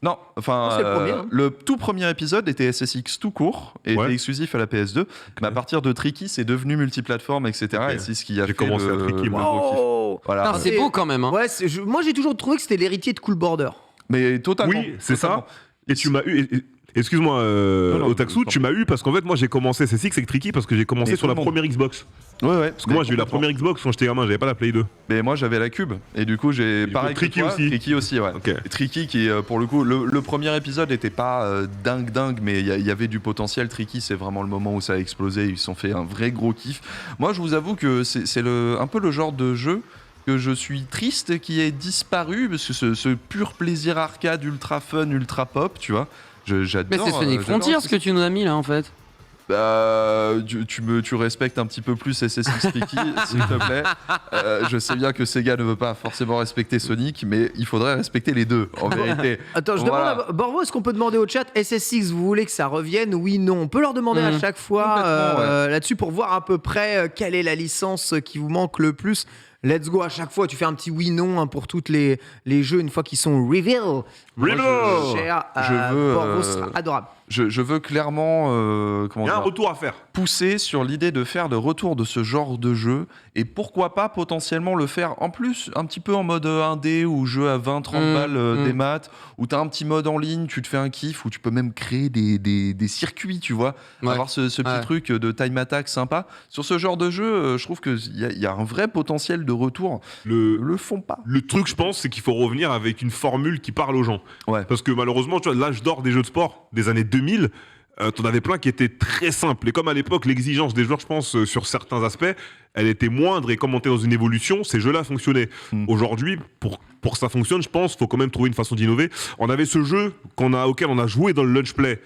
Non, enfin, C'est le premier, hein. le tout premier épisode était SSX tout court et Ouais. était exclusif à la PS2. Mais à partir de Tricky, c'est devenu multiplateforme, etc. Ok. Et c'est ce qui a J'ai fait commencé à le Tricky, moi. gros kiff. Oh. Voilà. Ah, c'est beau quand même. Hein. Ouais, moi j'ai toujours trouvé que c'était l'héritier de Cool Border. Mais totalement. Oui, c'est totalement. ça. Et tu m'as eu. Excuse-moi, non, Otaksu, tu m'as eu parce qu'en fait, moi j'ai commencé SSX avec Tricky parce que j'ai commencé Mais sur la tout le monde. première Xbox. Ouais. Parce que moi j'ai eu la première Xbox quand j'étais gamin, j'avais pas la Play 2. Mais moi j'avais la Cube et du coup j'ai du pareil coup, que Tricky toi, aussi. Tricky aussi, ouais. Ok. Et Tricky qui pour le coup le premier épisode n'était pas dingue mais il y avait du potentiel. Tricky c'est vraiment le moment où ça a explosé, ils se sont fait un vrai gros kiff. Moi je vous avoue que c'est un peu le genre de jeu que je suis triste qui ait disparu parce que ce pur plaisir arcade ultra fun, ultra pop, tu vois. J'adore. Mais c'est Sonic j'adore Frontier ce que tu nous as mis là en fait. Tu respectes un petit peu plus SSX Tricky, s'il te plaît. Je sais bien que Sega ne veut pas forcément respecter Sonic, mais il faudrait respecter les deux, en vérité. Attends, je Voilà. demande à Borvo, est-ce qu'on peut demander au chat SSX, vous voulez que ça revienne? Oui, non. On peut leur demander à chaque fois Complètement, là-dessus pour voir à peu près quelle est la licence qui vous manque le plus. Let's go, à chaque fois, tu fais un petit oui-non hein, pour toutes les jeux une fois qu'ils sont reveal. Reveal. Je veux, Borvo sera adorable. Je veux clairement Il y a un retour à faire. pousser sur l'idée de faire le retour de ce genre de jeu et pourquoi pas potentiellement le faire en plus un petit peu en mode indé ou jeu à 20-30 balles des maths où tu as un petit mode en ligne, tu te fais un kiff où tu peux même créer des circuits, tu vois, avoir ce petit truc de time attack sympa. Sur ce genre de jeu, je trouve qu'il y a un vrai potentiel de retour. Le font pas. Le truc, je pense, c'est qu'il faut revenir avec une formule qui parle aux gens. Ouais. Parce que malheureusement, tu vois, l'âge d'or des jeux de sport des années 2000, t'en avais plein qui étaient très simples. Et comme à l'époque, l'exigence des joueurs, je pense, sur certains aspects, elle était moindre. Et comme on était dans une évolution, ces jeux-là fonctionnaient. Aujourd'hui, pour que ça fonctionne, je pense, faut quand même trouver une façon d'innover. On avait ce jeu auquel on a joué dans le Lunch Play.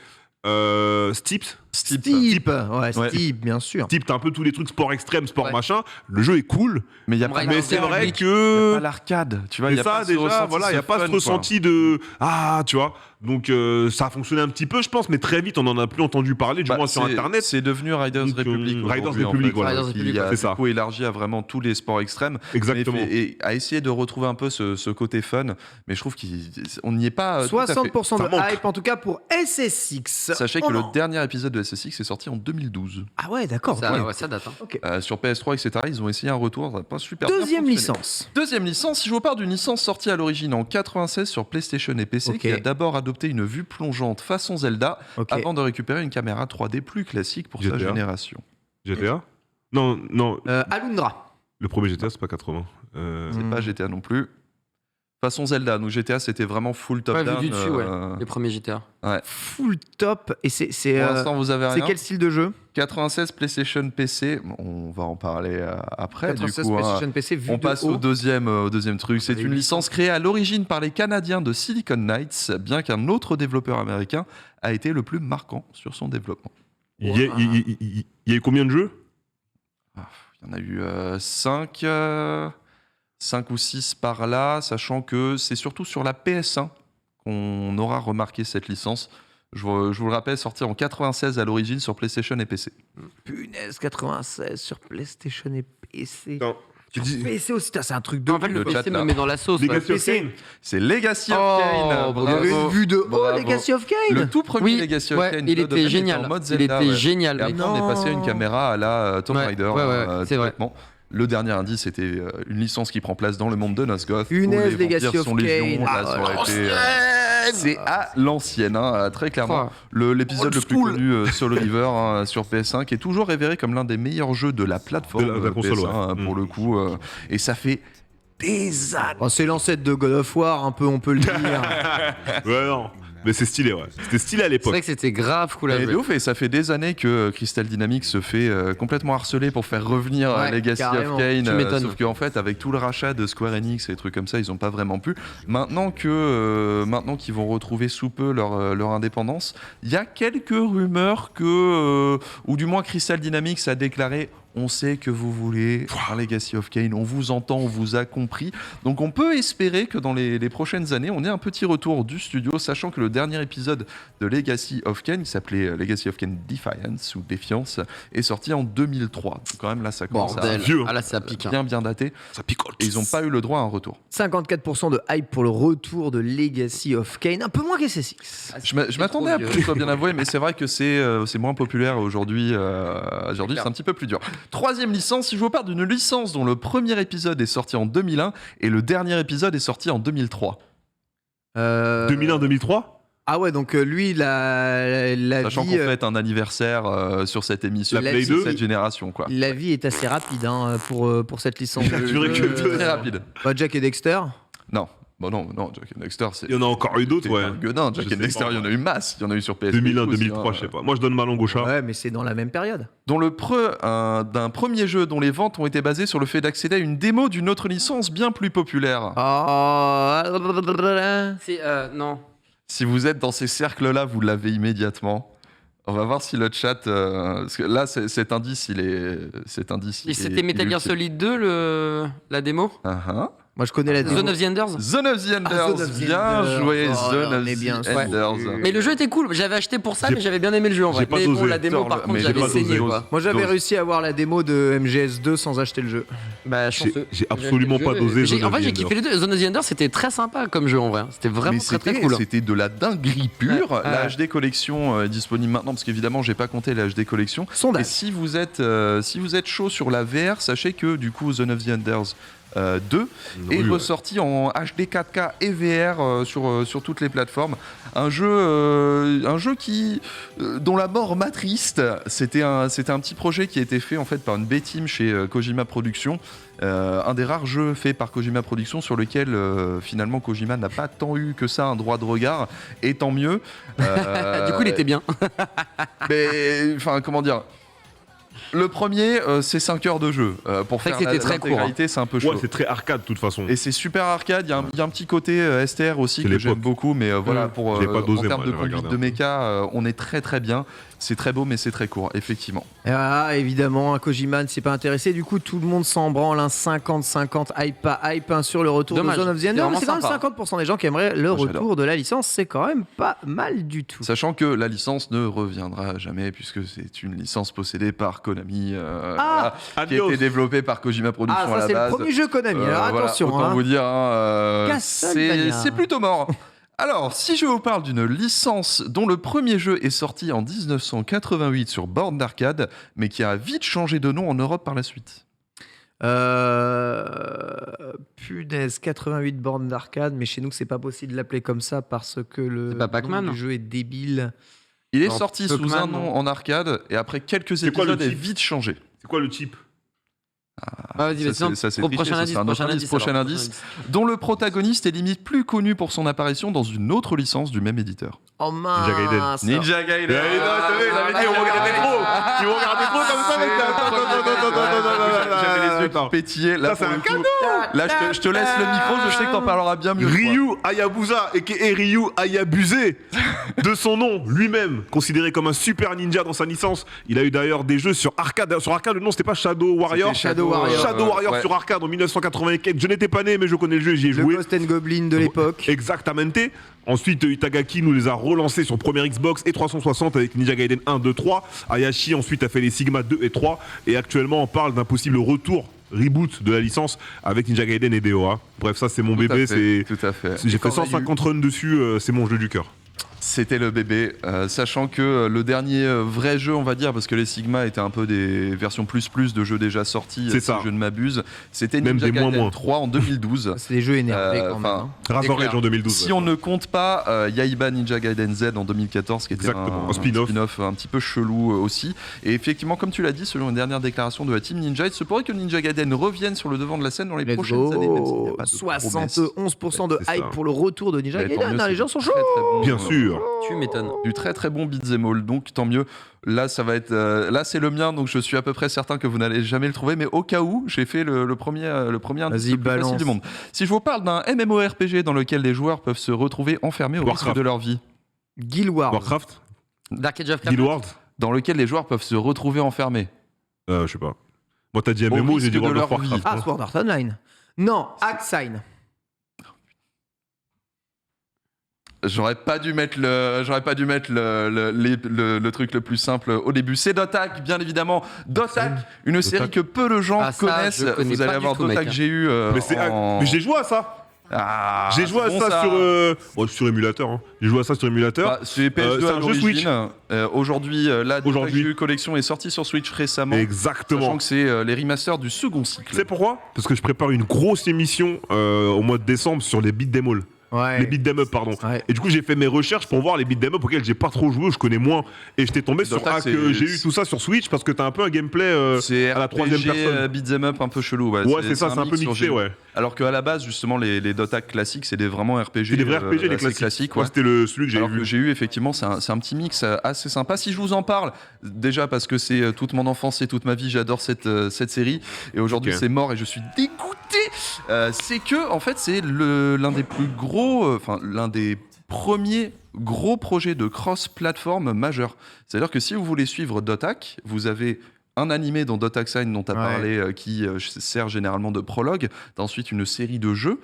Stips, Steep, Ouais. Steep, bien sûr. Type, t'as un peu tous les trucs sport extrême, sport Ouais. machin. Le jeu est cool, Mais il y a On pas, me mais regarde c'est en vrai public. que. pas l'arcade, tu vois. Il y Mais a ça, pas ce déjà, ressenti, voilà, il n'y a ce pas fun, ce quoi. ressenti de. Ah, tu vois. Donc, ça a fonctionné un petit peu, je pense, mais très vite, on n'en a plus entendu parler, du Bah, moins sur c'est- Internet. C'est devenu Riders Donc, Republic. Riders aujourd'hui, en Republic, fait, voilà. Riders Qui Republic, a c'est ça. du coup élargi à vraiment tous les sports extrêmes. Exactement. Et à essayer de retrouver un peu ce côté fun. Mais je trouve qu'on n'y est pas. tout à fait. 60% Ça de manque. hype, en tout cas pour SSX. Sachez que Oh le non. dernier épisode de SSX est sorti en 2012. Ah ouais, d'accord. Ça, ouais. ouais, ça date. Hein. Ok. Sur PS3, etc., ils ont essayé un retour, ça n'a pas super bien Deuxième fonctionné. licence. Deuxième licence, si je vous parle d'une licence sortie à l'origine en 96 sur PlayStation et PC, Ok. qui a d'abord adopté une vue plongeante façon Zelda, Ok. avant de récupérer une caméra 3D plus classique pour sa GTA. génération. GTA Non, non, Alundra. le premier GTA, c'est pas 80. C'est Hmm. pas GTA non plus. Façon Zelda, nous GTA c'était vraiment full top Ouais, vu down. du dessus, les premiers GTA. Full top. Et c'est Pour l'instant, vous avez c'est rien. quel style de jeu 96 PlayStation PC, on va en parler après. Du 96 coup, hein. PlayStation PC vu On de passe haut. au deuxième truc. C'est avez une vu licence créée à l'origine par les Canadiens de Silicon Knights, bien qu'un autre développeur américain a été le plus marquant sur son développement. Il y a eu combien de jeux Il y en a eu 5 ou 6 par là, sachant que c'est surtout sur la PS1 qu'on aura remarqué cette licence. Je vous le rappelle, sorti en 96 à l'origine sur PlayStation et PC. Punaise, 96 sur PlayStation et PC. Non. Tu dis PC aussi, putain, c'est un truc de En fait, le Le chat, PC là. me met dans la sauce. ouais. Legacy of PC. Kain. C'est Legacy of Oh, Kain. Vous avez Bravo. vu de haut Bravo. Legacy of Kain Le tout premier Oui, Legacy of ouais, Kain. il Blood of était Kain génial. en mode Il Zelda, était ouais. génial, Et mec. après, on est passé à une caméra à la Tomb Ouais, Raider. ouais, c'est vrai. complètement. Le dernier indice, c'était une licence qui prend place dans le monde de Nosgoth. Punaise, où les Legacy vampires of sont légion. Kain. Là, ça aurait été, c'est à l'ancienne, hein, très clairement. Oh. L'épisode Old le plus school. connu, Soul River, hein, sur PS1, qui est toujours révéré comme l'un des meilleurs jeux de la plateforme De la console, PS1, ouais. hein, pour le coup. Et ça fait des années. Oh, c'est l'ancêtre de God of War, un peu, on peut le dire. Ouais, non. Mais c'est stylé, ouais. C'était stylé à C'est l'époque. vrai que c'était grave cool à Et de jouer. ouf, et ça fait des années que Crystal Dynamics se fait complètement harceler pour faire revenir Ouais, Legacy carrément. of Kain. Tu m'étonnes. Sauf qu'en fait, avec tout le rachat de Square Enix et des trucs comme ça, ils n'ont pas vraiment pu. Maintenant qu'ils vont retrouver sous peu leur indépendance, il y a quelques rumeurs que, ou du moins Crystal Dynamics a déclaré. On sait que vous voulez un Legacy of Kain, on vous entend, on vous a compris. Donc on peut espérer que dans les prochaines années, on ait un petit retour du studio, sachant que le dernier épisode de Legacy of Kain, qui s'appelait Legacy of Kain Defiance ou Défiance, est sorti en 2003. Donc quand même là, ça commence Bordel. Vieux. Ah là, ça pique. hein. à bien daté. Ça picote. Et ils n'ont pas eu le droit à un retour. 54% de hype pour le retour de Legacy of Kain, un peu moins qu'SSX. Je m'attendais à trop plus, je dois bien avouer, mais c'est vrai que c'est moins populaire aujourd'hui. Aujourd'hui, c'est un petit peu plus dur. Troisième licence, si je vous parle d'une licence dont le premier épisode est sorti en 2001 et le dernier épisode est sorti en 2003. 2001-2003 Ah ouais, donc lui, la Sachant vie, qu'on fête un anniversaire sur cette émission, La de Play 2. cette génération, quoi. la vie est assez rapide hein, pour cette licence. Il a duré que deux Très ans. rapide. Bah, Jack et Dexter. Non, bon non, Jack and Dexter, c'est. Il y en a encore eu d'autres, c'est ouais. un gueudin. Jack Je and sais Dexter, pas. il y en a eu masse. Il y en a eu sur PS. 2001-2003, je sais pas. Moi, je donne ma langue au chat. Ouais, mais c'est dans la même période. Dont d'un premier jeu dont les ventes ont été basées sur le fait d'accéder à une démo d'une autre licence bien plus populaire. Oh. C'est non. Si vous êtes dans ces cercles-là, vous l'avez immédiatement. On va voir si le chat, parce que là, cet indice, il est, Et c'était Metal Gear Solid 2 la démo. Moi, je connais la démo. Zone of the Enders. Zone of the Enders, Zone of the bien Enders. joué, Oh, Zone là, of mais bien the sûr. Enders. Mais le jeu était cool. J'avais acheté pour ça, J'ai- mais j'avais bien aimé le jeu en j'ai vrai. pas Mais bon, dosé. la démo, Putain, par contre, mais j'ai j'avais pas saigné dosé. quoi. Moi, j'avais Donc- réussi à avoir la démo de MGS2 sans acheter le jeu. Bah, chanceux. J'ai absolument pas dosé Zone En of fait, the j'ai Enders. kiffé les deux. Zone of the Enders, c'était très sympa comme jeu en vrai. C'était vraiment Mais très très cool. c'était de la dinguerie pure. Ouais, La ouais. HD collection est disponible maintenant parce qu'évidemment j'ai pas compté la HD collection. Et Sondage. si vous êtes chaud sur la VR, sachez que du coup Zone of the Enders 2 est Oui, ouais. ressorti en HD 4K et VR sur toutes les plateformes. Un jeu qui dont la mort m'attriste. C'était un petit projet qui a été fait en fait par une B-team chez Kojima Productions. Un des rares jeux faits par Kojima Productions sur lequel finalement Kojima n'a pas tant eu que ça un droit de regard, et tant mieux. Du coup, il était bien. Mais enfin comment dire, Le premier, c'est 5 heures de jeu. Pour C'est faire vrai que c'était très court, l'intégralité, c'est un peu chaud. Ouais, c'est très arcade de toute façon. Et c'est super arcade, il y a un petit côté STR aussi C'est que j'aime l'époque. beaucoup, mais voilà, pour, J'ai pas dosé, en termes moi, de j'avais conduite regardé de un peu. méca, on est très très bien. C'est très beau, mais c'est très court, effectivement. Ah, évidemment, un Kojima ne s'est pas intéressé. Du coup, tout le monde s'en branle. 50-50, hype pas hype sur le retour Dommage. de Zone of the C'est Enders. Mais vraiment c'est quand même sympa. 50% des gens qui aimeraient le Moi, retour j'adore. de la licence. C'est quand même pas mal du tout. Sachant que la licence ne reviendra jamais, puisque c'est une licence possédée par Konami, voilà, qui a Adios. été développée par Kojima Productions Ah, à ça, la c'est le base. premier jeu Konami. Alors Voilà, attention. autant hein. vous dire, Castlevania. c'est plutôt mort. Alors, si je vous parle d'une licence dont le premier jeu est sorti en 1988 sur borne d'arcade, mais qui a vite changé de nom en Europe par la suite. Punaise, 88 bornes d'arcade, mais chez nous, c'est pas possible de l'appeler comme ça parce que le C'est pas Pac-Man nom du jeu est débile. Il est Non, sorti sous Pac-Man, un nom en arcade, et après quelques C'est quoi le épisodes, est type vite changé. C'est quoi le type? Ah, vas-y, Ça, vas-y, c'est- ça, c'est au triché, prochain ça, indice, c'est un autre indice, prochain alors, indice. Dont le protagoniste est limite plus connu pour son apparition dans une autre licence du même éditeur. Oh mince. Ninja Gaiden. Ninja Gaiden. Mais non, j'avais dit, on regardait trop. Tu regardais trop comme ça, mec. J'avais les yeux qui Attends. pétillaient. Là, Ça, c'est pour un le coup, là, je te laisse le micro, je sais que t'en parleras bien mieux. que moi. Ryu Hayabusa, a.k.a. Ryu Hayabusé, de son nom lui-même, considéré comme un super ninja dans sa licence. Il a eu d'ailleurs des jeux sur arcade. Sur arcade, le nom, c'était pas Shadow Warrior. C'était Shadow Warrior. Shadow Warrior ouais. sur arcade en 1984. Je n'étais pas né, mais je connais le jeu, j'y ai Le joué. Ghost and Goblin de l'époque. Exactamente. Ensuite, Itagaki nous les a relancés sur première Xbox et 360 avec Ninja Gaiden 1, 2, 3. Ayashi ensuite a fait les Sigma 2 et 3. Et actuellement, on parle d'un possible retour, reboot de la licence avec Ninja Gaiden et DOA. Bref, ça c'est mon Tout à bébé. fait, C'est tout à fait. J'ai Et fait quand on a 150 runs dessus, c'est mon jeu du cœur. C'était le bébé, sachant que le dernier vrai jeu, on va dire, parce que les Sigma étaient un peu des versions plus de jeux déjà sortis, C'est si ça. je ne m'abuse, c'était Même Ninja des moins Gaiden moins. 3 en 2012. C'est des jeux énervés quand même. enfin, hein. Razor clair. Edge en 2012. Si on ne compte pas Yaiba Ninja Gaiden Z en 2014, qui était Exactement, un spin-off. un petit peu chelou aussi. Et effectivement, comme tu l'as dit, selon une dernière déclaration de la Team Ninja, il se pourrait que Ninja Gaiden revienne sur le devant de la scène dans les Let's prochaines années, même s'il n'y a go. pas de promesses. 71% de Ouais, c'est hype ça. pour le retour de Ninja Mais tant Gaiden. mieux, hein, les c'est gens sont du chauds. très, très bon, Bien sûr. Tu m'étonnes. Du très très bon beat'em all, donc tant mieux. Là, ça va être, là c'est le mien, donc je suis à peu près certain que vous n'allez jamais le trouver. Mais au cas où, j'ai fait le premier indice Vas-y, le plus balance. facile du monde. Si je vous parle d'un MMORPG dans lequel les joueurs peuvent se retrouver enfermés au risque Warcraft. de leur vie, Guild Wars. Warcraft, Dark Age of Guild Camelot. Wars, dans lequel les joueurs peuvent se retrouver enfermés. je sais pas. Moi, t'as dit Au MMO, j'ai risque dit de World of leur vie. Warcraft. Ah, Sword Art Online. Non, Axine. J'aurais pas dû mettre le truc le plus simple au début. C'est Dotak, bien évidemment. Dotak, une série que peu de gens Ah, ça, connaissent. je connais Vous allez pas avoir du tout, Dotak mec. GU. Mais j'ai joué à ça. Ah, J'ai joué à c'est bon, ça sur émulateur. Hein. J'ai joué à ça sur émulateur. Bah, c'est PS2 c'est à un jeu Switch. l'origine. Aujourd'hui, la Aujourd'hui. Dotak GU Collection est sortie sur Switch récemment. Exactement. Sachant que c'est les remasters du second cycle. Tu sais pourquoi? Parce que je prépare une grosse émission au mois de décembre sur les beat'em all. Ouais. Les beat'em up, pardon. Ouais. Et du coup, j'ai fait mes recherches pour voir les beat'em up auxquels j'ai pas trop joué, je connais moins. Et j'étais tombé sur Dota, que c'est- j'ai eu tout ça sur Switch parce que t'as un peu un gameplay C'est à la troisième personne. beat'em up un peu chelou. Ouais, c'est ça, c'est un peu mix sur mixé, GU. ouais. Alors qu'à la base, justement, les Dotak classiques, c'est des vraiment RPG. C'est des vrais RPG, les assez classiques. ouais. Moi, c'était celui que j'ai Alors que vu. j'ai eu effectivement, c'est un petit mix assez sympa. Si je vous en parle, déjà parce que c'est toute mon enfance et toute ma vie, j'adore cette série. Et aujourd'hui, Ok. c'est mort et je suis dégoûté. C'est que, en fait, c'est l'un des plus gros, enfin, l'un des premiers gros projets de cross-platform majeur. C'est-à-dire que si vous voulez suivre Dotak, vous avez un animé dans Dotak Sign dont tu as Ouais. parlé qui sert généralement de prologue. T'as ensuite une série de jeux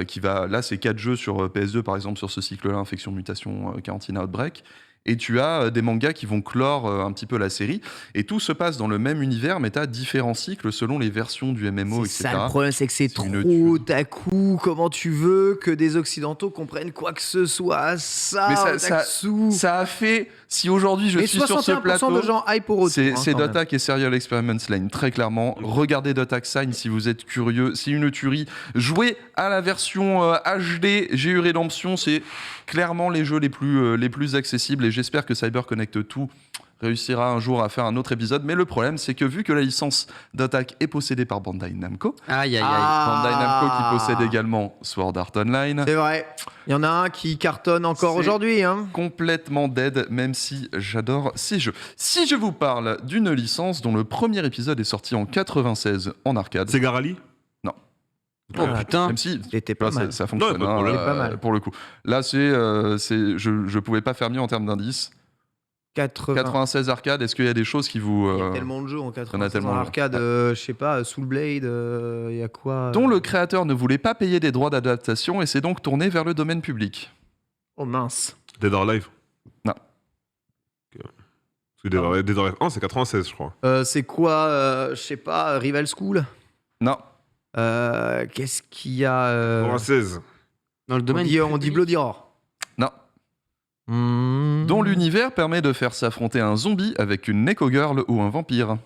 qui va. Là, c'est 4 jeux sur PS2, par exemple, sur ce cycle-là, Infection, Mutation, Quarantine, Outbreak. Et tu as des mangas qui vont clore un petit peu la série. Et tout se passe dans le même univers, mais tu as différents cycles selon les versions du MMO, C'est etc. ça le problème, c'est que c'est C'est une trop tuerie. otaku. Comment tu veux que des occidentaux comprennent quoi que ce soit? Ça, Mais otaksu. Ça a fait. Si aujourd'hui je Mais suis sur ce 61% plateau. de gens hype au retour. C'est hein, quand même. Dotak et Serial Experiments Lane, très clairement. Regardez Dotak Sign si vous êtes curieux. C'est une tuerie. Jouez à la version HD GU Redemption. C'est clairement les jeux les plus accessibles. Et j'espère que CyberConnect 2 réussira un jour à faire un autre épisode. Mais le problème, c'est que vu que la licence d'attaque est possédée par Bandai Namco, Aïe, aïe, aïe. Bandai Namco qui possède également Sword Art Online, C'est vrai. Il y en a un qui cartonne encore C'est- aujourd'hui. Hein. complètement dead, même si j'adore ces jeux. Si je vous parle d'une licence dont le premier épisode est sorti en 96 en arcade, C'est Garali? Oh putain. même si Il était pas là, mal. ça fonctionne Non, pas de problème. Il est pas mal. pour le coup. Là, je pouvais pas faire mieux en termes d'indices. 96 arcade, est-ce qu'il y a des choses qui vous... Il y a tellement de jeux en 80 tellement, en arcade, je sais pas, Soul Blade, il y a quoi dont le créateur ne voulait pas payer des droits d'adaptation et s'est donc tourné vers le domaine public. Oh mince. Dead or Alive? Non. Ok. Parce que Dead or Alive 1, c'est 96, je crois. C'est quoi, je sais pas, Rival School Non. Qu'est-ce qu'il y a 96. Dans le on domaine. dit Bloody Roar. Non. Hmm. Dont l'univers permet de faire s'affronter un zombie avec une Neko Girl ou un vampire.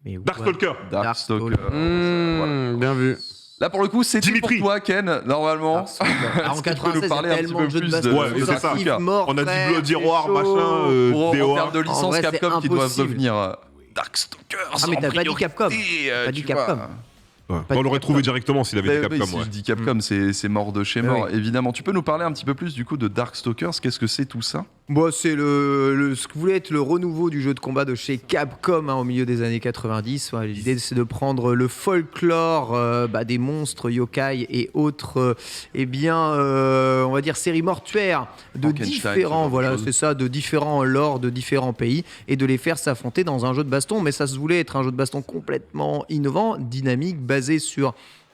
Mais Darkstalker. Darkstalker. Mmh, Bien vu. Là, pour le coup, c'est tout pour Dimitri. toi, Ken, normalement. Ah, en Est-ce que tu peux 96, nous il y parler a un petit tellement peu de jeux de plus baston. Ouais, c'est ça. Yves Mort, On a dit frère, Bloody c'est Roar, chaud. machin, Pour en DOA. termes de En licence vrai, c'est Capcom qui doivent impossible. devenir Darkstalkers. Ah, mais t'as pas dit Capcom. Pas dit Capcom. Ouais. Pas On de l'aurait Capcom. trouvé directement s'il avait Mais dit oui, Capcom. si Ouais. je dis Capcom, c'est mort de chez Mais mort, oui. évidemment. Tu peux nous parler un petit peu plus du coup de Darkstalkers? Qu'est-ce que c'est tout ça? Bon, c'est ce que voulait être le renouveau du jeu de combat de chez Capcom au milieu des années 90. Ouais, l'idée, c'est de prendre le folklore des monstres, yokai et autres, on va dire séries mortuaires de Frankenstein, ce genre différents, de voilà, choses. c'est ça, de différents lores de différents pays et de les faire s'affronter dans un jeu de baston. Mais ça se voulait être un jeu de baston complètement innovant, dynamique, basé sur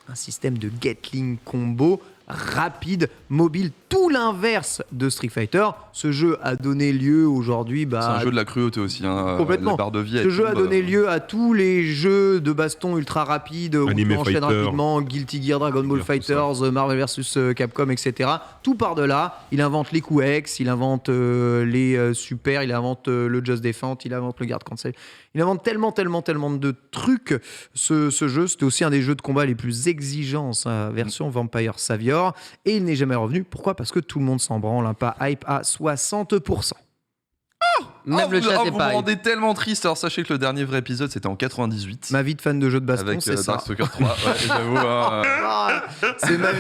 un système de Gatling combo rapide, mobile, tout l'inverse de Street Fighter. Ce jeu a donné lieu aujourd'hui C'est un jeu de la cruauté aussi. Hein. Complètement. La barre de vie, ce elle jeu a tombe, donné lieu à tous les jeux de baston ultra rapides où Anime on enchaîne Fighter. rapidement, Guilty Gear, Dragon Ball Gear, tout Fighters, Marvel vs Capcom, etc. Tout part de là. Il invente les coups X, il invente les super, il invente le Just Defense, il invente le Guard Cancel. Il invente tellement de trucs. Ce jeu, c'était aussi un des jeux de combat les plus exigeants, sa version Vampire Savior. Et il n'est jamais revenu. Pourquoi? Parce que tout le monde s'en branle, pas hype à 60%. Même le chat vous est me pas. rendez tellement triste. Alors sachez que le dernier vrai épisode c'était en 98. Ma vie de fan de jeux de baston, Avec c'est ça. Darkstalker 3. Ouais, j'avoue. Hein, Ah,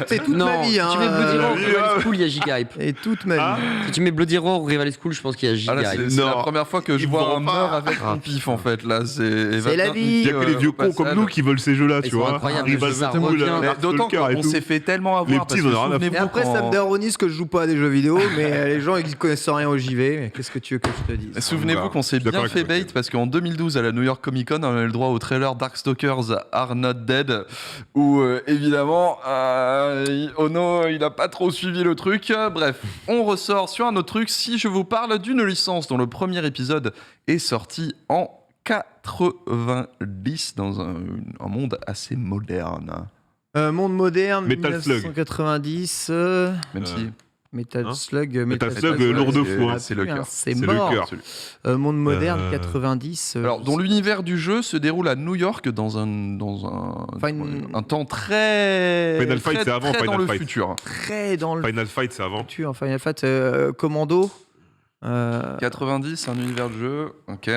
c'est toute Non, ma vie. si tu mets Bloody Roar ou Rival School, il y a giga hype. Et toute ma vie. Si tu mets Bloody Roar ou Rival School, je pense qu'il y a giga Ah, là, hype. c'est la Non. première fois que je Ils vois vont un pas. meurtre avec un pif en fait. Là, c'est la vie. Il y a que les vieux cons comme nous qui veulent ces jeux-là, Ils tu sont vois. incroyables, Rival le jeu, ça School, revient. Mais d'autant Darkstalker et qu'on tout. s'est fait tellement avoir. Les parce petits, que on en a rien à souvenez-vous Et après, ça me quand- déronise que je joue pas à des jeux vidéo, mais les gens ils connaissent rien au JV. Mais qu'est-ce que tu veux que je te dise? Souvenez-vous qu'on s'est Je suis d'accord bien fait avec toi. bait parce qu'en 2012 à la New York Comic Con on a eu le droit au trailer Darkstalkers Are Not Dead où évidemment Ono il a pas trop suivi le truc. Bref, on ressort sur un autre truc. Si je vous parle d'une licence dont le premier épisode est sorti en 90 dans un monde assez moderne, Monde moderne, Metal Slug. 1990. même si Metal Hein Slug. Metal Slug, lourd de fou, hein. c'est le cœur. C'est C'est mort. le cœur. Monde moderne, 90. Alors, dont l'univers du jeu se déroule à New York dans un Enfin, un temps très Final Fight, c'est avant très dans Final le Fight. futur. très dans le Final Fight, c'est avant. futur. Final Fight, Commando. 90, un univers de jeu. Ok.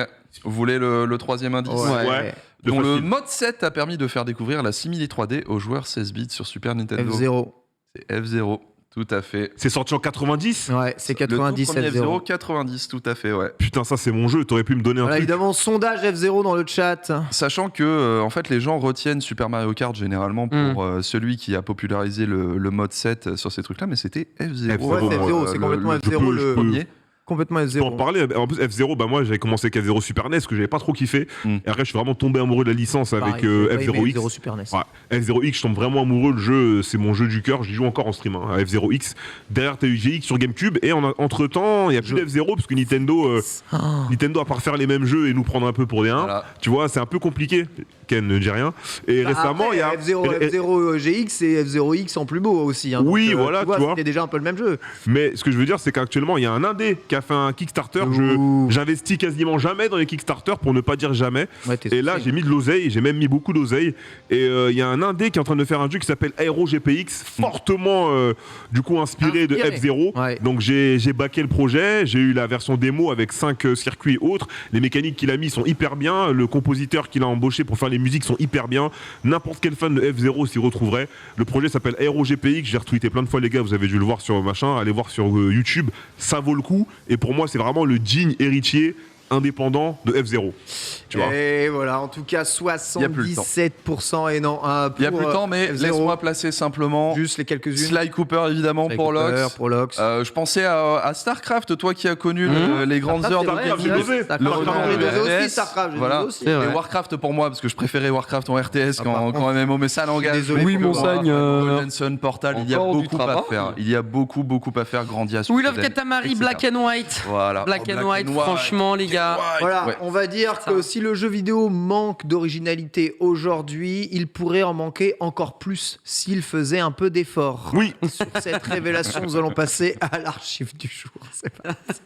Vous voulez le troisième indice? Ouais. Dont De le facile. mode 7 a permis de faire découvrir la simili 3D aux joueurs 16 bits sur Super Nintendo. F0. C'est F0, tout à fait. C'est sorti en 90. Ouais, c'est Le tout 90 premier F0, F0. 90, tout à fait, ouais. Putain, ça c'est mon jeu. T'aurais pu me donner un Voilà, truc. évidemment, sondage F0 dans le chat. Sachant que en fait les gens retiennent Super Mario Kart généralement pour celui qui a popularisé le mode 7 sur ces trucs-là, mais c'était F0. Ouais, c'est F0, c'est complètement F0 le premier. Complètement Je peux en F0. parler. En plus, F0, bah moi j'avais commencé avec F0 Super NES que j'avais pas trop kiffé. Mm. Et après, je suis vraiment tombé amoureux de la licence avec Pareil, j'ai pas aimé F0X. F0 Super NES. Ouais, F0X, je tombe vraiment amoureux. Le jeu, c'est mon jeu du cœur. J'y joue encore en stream. Hein, à F0X. Derrière, t'as eu GX sur GameCube. Et entre temps, il y a plus d'F0 parce que Nintendo, Oh. Nintendo, à part faire les mêmes jeux et nous prendre un peu pour des 1, Voilà. tu vois, c'est un peu compliqué. Ken ne dit rien. Et récemment, il y a. F0 GX et F0X en plus beau aussi. Hein. Oui, Donc, voilà, tu vois. C'était déjà un peu le même jeu. Mais ce que je veux dire, c'est qu'actuellement, il y a un indé qui a fait un Kickstarter. Ouh. J'investis quasiment jamais dans les Kickstarter pour ne pas dire jamais. Ouais, t'es Et là, sorti. j'ai mis de l'oseille, j'ai même mis beaucoup d'oseille. Et il y a un indé qui est en train de faire un jeu qui s'appelle Aero GPX, fortement du coup inspiré de Inspiré. F-Zero. Ouais. Donc j'ai backé le projet, j'ai eu la version démo avec 5 circuits et autres. Les mécaniques qu'il a mis sont hyper bien. Le compositeur qu'il a embauché pour faire les musiques sont hyper bien. N'importe quel fan de F-Zero s'y retrouverait. Le projet s'appelle Aero GPX. J'ai retweeté plein de fois, les gars. Vous avez dû le voir sur machin. Allez voir sur YouTube. Ça vaut le coup. Et pour moi, c'est vraiment le digne héritier indépendant de F-Zero. Tu vois. Et voilà, en tout cas, 77% et non 1 Il n'y a plus de temps, mais F0. laisse-moi placer simplement Juste les quelques-unes. Sly Cooper, évidemment, Sly pour Cooper, Lox. pour Lox. Je pensais à StarCraft, toi qui as connu les grandes Starcraft, heures de c'est vrai, j'ai dosé. Starcraft, Le j'en ai retour dosé de aussi, RTS, Starcraft, j'ai voilà. dosé aussi. C'est vrai. Et Warcraft pour moi, parce que je préférais Warcraft en RTS Ah, qu'en par qu'en MMO, mais ça n'engage. désolé Oui, pour Monsagne, Golden Sun, Portal, il y a encore du beaucoup à travail. faire. Il y a beaucoup à faire. Grandia, We Love Suikoden, Katamari, etc. Black and White. Voilà. Black Oh, and White, franchement, les gars. Voilà, Ouais. on va dire que si le jeu vidéo manque d'originalité aujourd'hui, il pourrait en manquer encore plus s'il faisait un peu d'effort. Oui. Sur cette révélation, nous allons passer à l'archive du jour. C'est parti.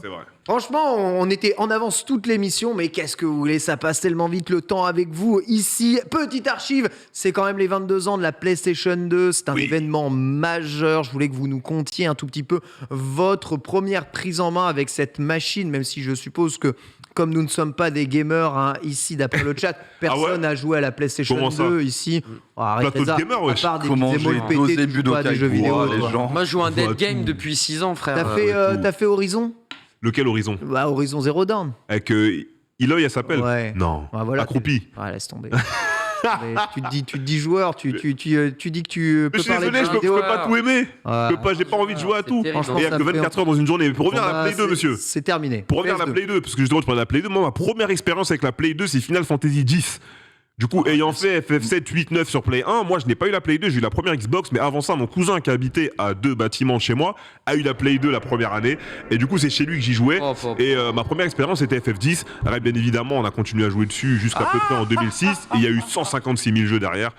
C'est vrai. Franchement, on était en avance toute l'émission, mais qu'est-ce que vous voulez, ça passe tellement vite le temps avec vous ici. Petite archive, c'est quand même les 22 ans de la PlayStation 2, c'est un Oui. événement majeur. Je voulais que vous nous contiez un tout petit peu votre première prise en main avec cette machine, même si je suppose que comme nous ne sommes pas des gamers hein, ici, d'après le chat, personne n'a joué à la PlayStation Comment ça 2 ici. Oh, arrêtez Plateau de ça. gamer, À wesh. part des Comment petits émojis j'ai pétés, dosé tu joues pas à des Budokai jeux vidéo. pour les toi. gens. Moi, je joue un Voilà, dead game tout. depuis 6 ans, frère. T'as fait Horizon Lequel Horizon? Bah, Horizon Zero Dawn. Avec Eloy, elle s'appelle? Ouais. Non. Ouais, voilà. Accroupi. Ouais, laisse tomber. Mais tu te dis joueur, tu dis que tu peux Je suis parler désolé, de je jeux peux vidéo. pas tout aimer. Ouais. Je peux pas, j'ai pas envie de jouer à tout. Et terrible. Franchement, il y a ça que me fait 24 heures dans une journée. Pour revenir à la Bah, Play 2, c'est- monsieur. C'est terminé. Pour revenir à la PS2. Play 2, parce que justement, je parle de la Play 2, moi, ma première expérience avec la Play 2, c'est Final Fantasy X. Du coup, ayant fait FF7, 8, 9 sur Play 1, moi je n'ai pas eu la Play 2, j'ai eu la première Xbox, mais avant ça, mon cousin qui habitait à 2 bâtiments de chez moi a eu la Play 2 la première année, et du coup, c'est chez lui que j'y jouais. Et ma première expérience c'était FF10. Alors, bien évidemment, on a continué à jouer dessus jusqu'à peu près en 2006, et il y a eu 156 000 jeux derrière.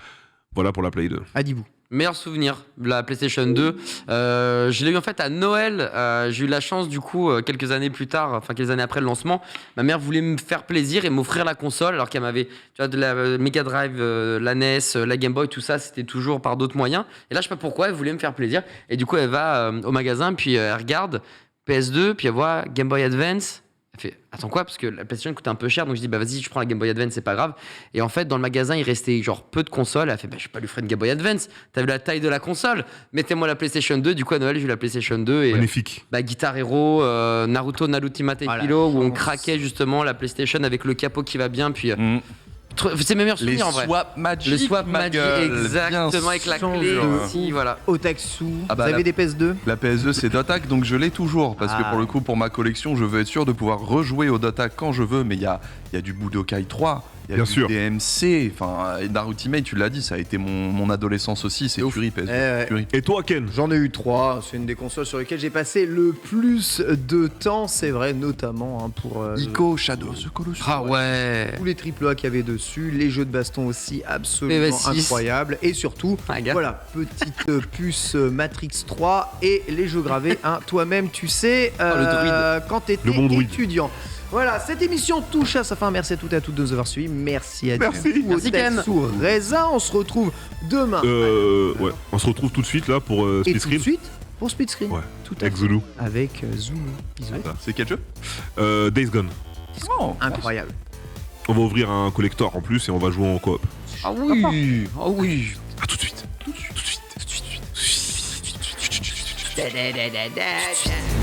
Voilà pour la Play 2. Adibou. Meilleur souvenir de la PlayStation 2. Je l'ai eu en fait à Noël. J'ai eu la chance du coup quelques années plus tard, enfin quelques années après le lancement, ma mère voulait me faire plaisir et m'offrir la console alors qu'elle m'avait, tu vois, de la Mega Drive, la NES, la Game Boy, tout ça, c'était toujours par d'autres moyens. Et là, je sais pas pourquoi, elle voulait me faire plaisir. Et du coup, elle va au magasin, puis elle regarde PS2, puis elle voit Game Boy Advance. Elle fait attends quoi, parce que la PlayStation coûtait un peu cher, donc je dis bah vas-y, je prends la Game Boy Advance, c'est pas grave. Et en fait dans le magasin il restait genre peu de consoles. Elle fait bah je vais pas lui faire une Game Boy Advance, t'as vu la taille de la console, mettez-moi la PlayStation 2. Du coup à Noël j'ai eu la PlayStation 2 et Magnifique. bah, Guitar Hero, Naruto Ultimate Voilà. Kilo où on craquait justement la PlayStation avec le capot qui va bien, puis c'est mes meilleurs Les souvenirs en vrai. swap magic. Le swap ma magic, gueule. exactement, Bien avec la sûr. clé ici, voilà. Otaksu. Ah bah, vous avez la- des PS2 La PS2 c'est Dothack, donc je l'ai toujours parce que Ah. pour le coup pour ma collection je veux être sûr de pouvoir rejouer au Dothack quand je veux, mais il y a du Budokai 3, il y a Bien du sûr. DMC, enfin Narutimate tu l'as dit, ça a été mon adolescence aussi, c'est Fury PS2. ouais. Fury. Et toi, Ken? J'en ai eu 3. C'est une des consoles sur lesquelles j'ai passé le plus de temps. C'est vrai, notamment hein, pour Ico, Shadow of the Colossus. Ah ouais. tous les AAA qu'il y avait dessus, les jeux de baston aussi absolument PV6. incroyables. Et surtout, Ah, gars. voilà, petite puce Matrix 3 et les jeux gravés. Hein, toi-même, tu sais, le druide. quand t'étais Le bon druide. étudiant. Voilà, cette émission touche à sa fin. Merci à toutes et à toutes de nous avoir suivis. Merci à Merci. tous. Merci, Ken. Sous raisin. On se retrouve demain. Ouais, on se retrouve tout de suite là pour et Split tout de Screen. suite pour Speed Screen. Ouais, Tout à avec fait. Zulu. Avec Zulu. Bisous. C'est quel jeu Days Gone. Oh, Incroyable. On va ouvrir un collector en plus et on va jouer en coop. Ah oui. Ah oui. A tout de suite. Tout de suite. Tout de suite. Tout de suite. Tout de suite. Da, da, da, da, da, da.